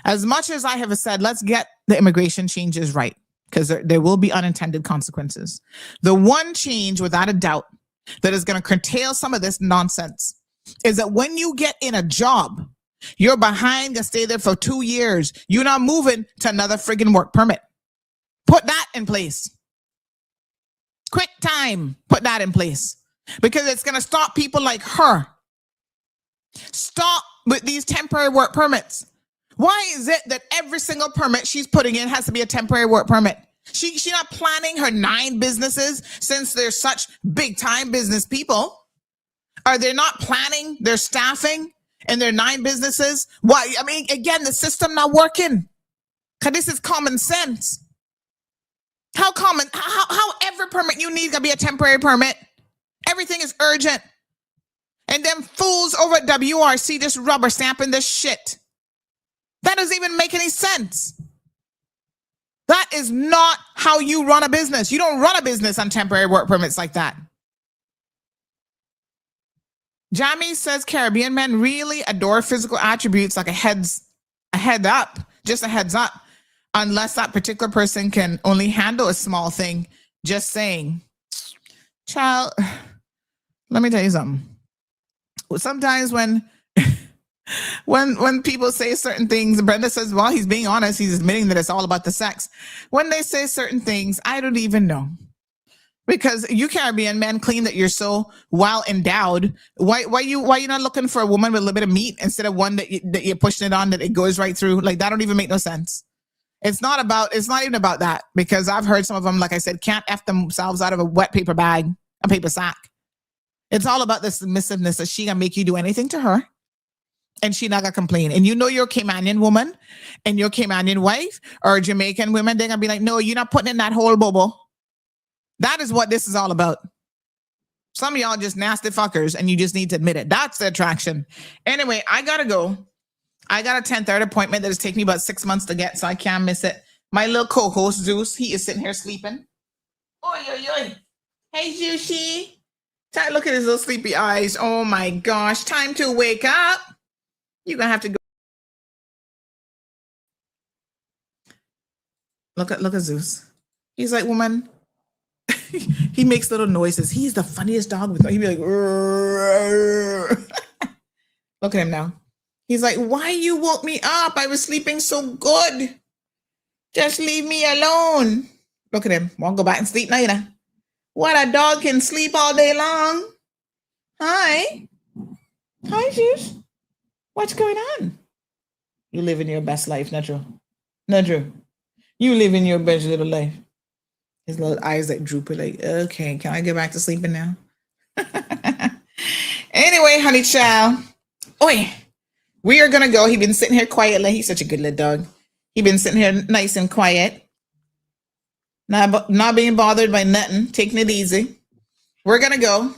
Speaker 2: As much as I have said, let's get the immigration changes right, because there will be unintended consequences. The one change, without a doubt, that is going to curtail some of this nonsense is that when you get in a job, you're behind to stay there for 2 years. You're not moving to another friggin' work permit. Put that in place. Quick time, put that in place. Because it's going to stop people like her. Stop with these temporary work permits. Why is it that every single permit she's putting in has to be a temporary work permit? She's not planning her 9 businesses since they're such big time business people. Are they not planning their staffing and their 9 businesses? Why? I mean, again, the system not working. Because this is common sense. How every permit you need gonna be a temporary permit? Everything is urgent. And them fools over at WRC just rubber stamping this shit. That doesn't even make any sense. That is not how you run a business. You don't run a business on temporary work permits like that. Jamie says Caribbean men really adore physical attributes like a head up, just a heads up, unless that particular person can only handle a small thing. Just saying. Child, let me tell you something. Sometimes when people say certain things, Brenda says, well, he's being honest. He's admitting that it's all about the sex. When they say certain things, I don't even know. Because you Caribbean men claim that you're so well endowed. Why you not looking for a woman with a little bit of meat instead of one that you're pushing it on that it goes right through? Like, that don't even make no sense. It's not even about that, because I've heard some of them, like I said, can't F themselves out of a wet paper bag, a paper sack. It's all about the submissiveness that she gonna make you do anything to her. And she not gonna complain. And you know your Caymanian woman and your Caymanian wife or Jamaican women, they're gonna be like, no, you're not putting in that whole bobo. That is what this is all about. Some of y'all just nasty fuckers and you just need to admit it. That's the attraction. Anyway, I gotta go. I got a 10:30 appointment that has taken me about 6 months to get, so I can't miss it. My little co-host, Zeus, he is sitting here sleeping. Oi, oi, oi. Hey, Zeusy. Look at his little sleepy eyes. Oh my gosh. Time to wake up. You're going to have to go. Look at Zeus. He's like, woman. He makes little noises. He's the funniest dog with. He'd be like, look at him now. He's like, why you woke me up? I was sleeping so good. Just leave me alone. Look at him. Won't go back and sleep neither. What, a dog can sleep all day long? Hi. Hi, Zeus. What's going on? You living your best life, not true? Not true. You living your best little life. His little eyes like droopy, like, okay, can I get back to sleeping now? Anyway, honey child. Oi, we are going to go. He's been sitting here quietly. He's such a good little dog. He's been sitting here nice and quiet. Not being bothered by nothing, taking it easy. We're gonna go,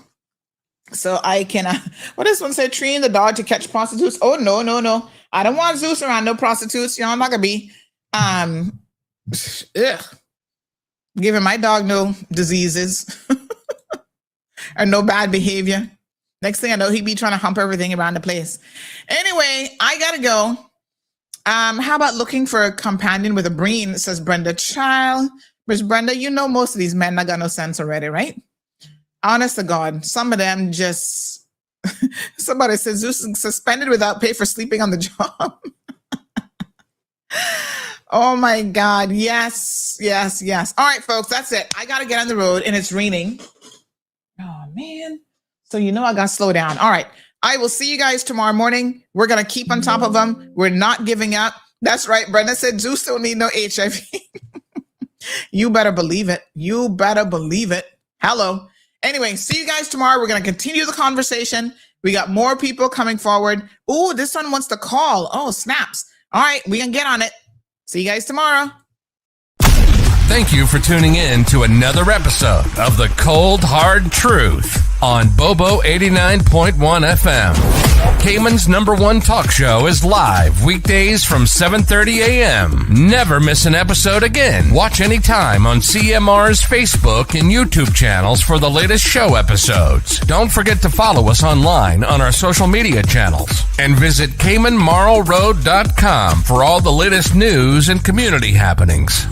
Speaker 2: so I can. What does one say? Train the dog to catch prostitutes. Oh no! I don't want Zeus around no prostitutes. I'm not gonna be giving my dog no diseases or no bad behavior. Next thing I know, he'd be trying to hump everything around the place. Anyway, I gotta go. How about looking for a companion with a brain? Says Brenda. Child. Miss Brenda, you know most of these men not got no sense already, right? Honest to God, some of them just, somebody says Zeus is suspended without pay for sleeping on the job. Oh my God, yes. All right, folks, that's it. I got to get on the road and it's raining. Oh man. So you know I got to slow down. All right, I will see you guys tomorrow morning. We're going to keep on top of them. We're not giving up. That's right, Brenda said Zeus don't need no HIV. You better believe it. Hello. Anyway, see you guys tomorrow. We're going to continue the conversation. We got more people coming forward. Oh, this one wants to call. Oh, snaps. All right, we can get on it. See you guys tomorrow.
Speaker 13: Thank you for tuning in to another episode of The Cold Hard Truth on Bobo 89.1 FM. Cayman's #1 talk show is live weekdays from 7:30 a.m. Never miss an episode again. Watch anytime on CMR's Facebook and YouTube channels for the latest show episodes. Don't forget to follow us online on our social media channels and visit CaymanMarlRoad.com for all the latest news and community happenings.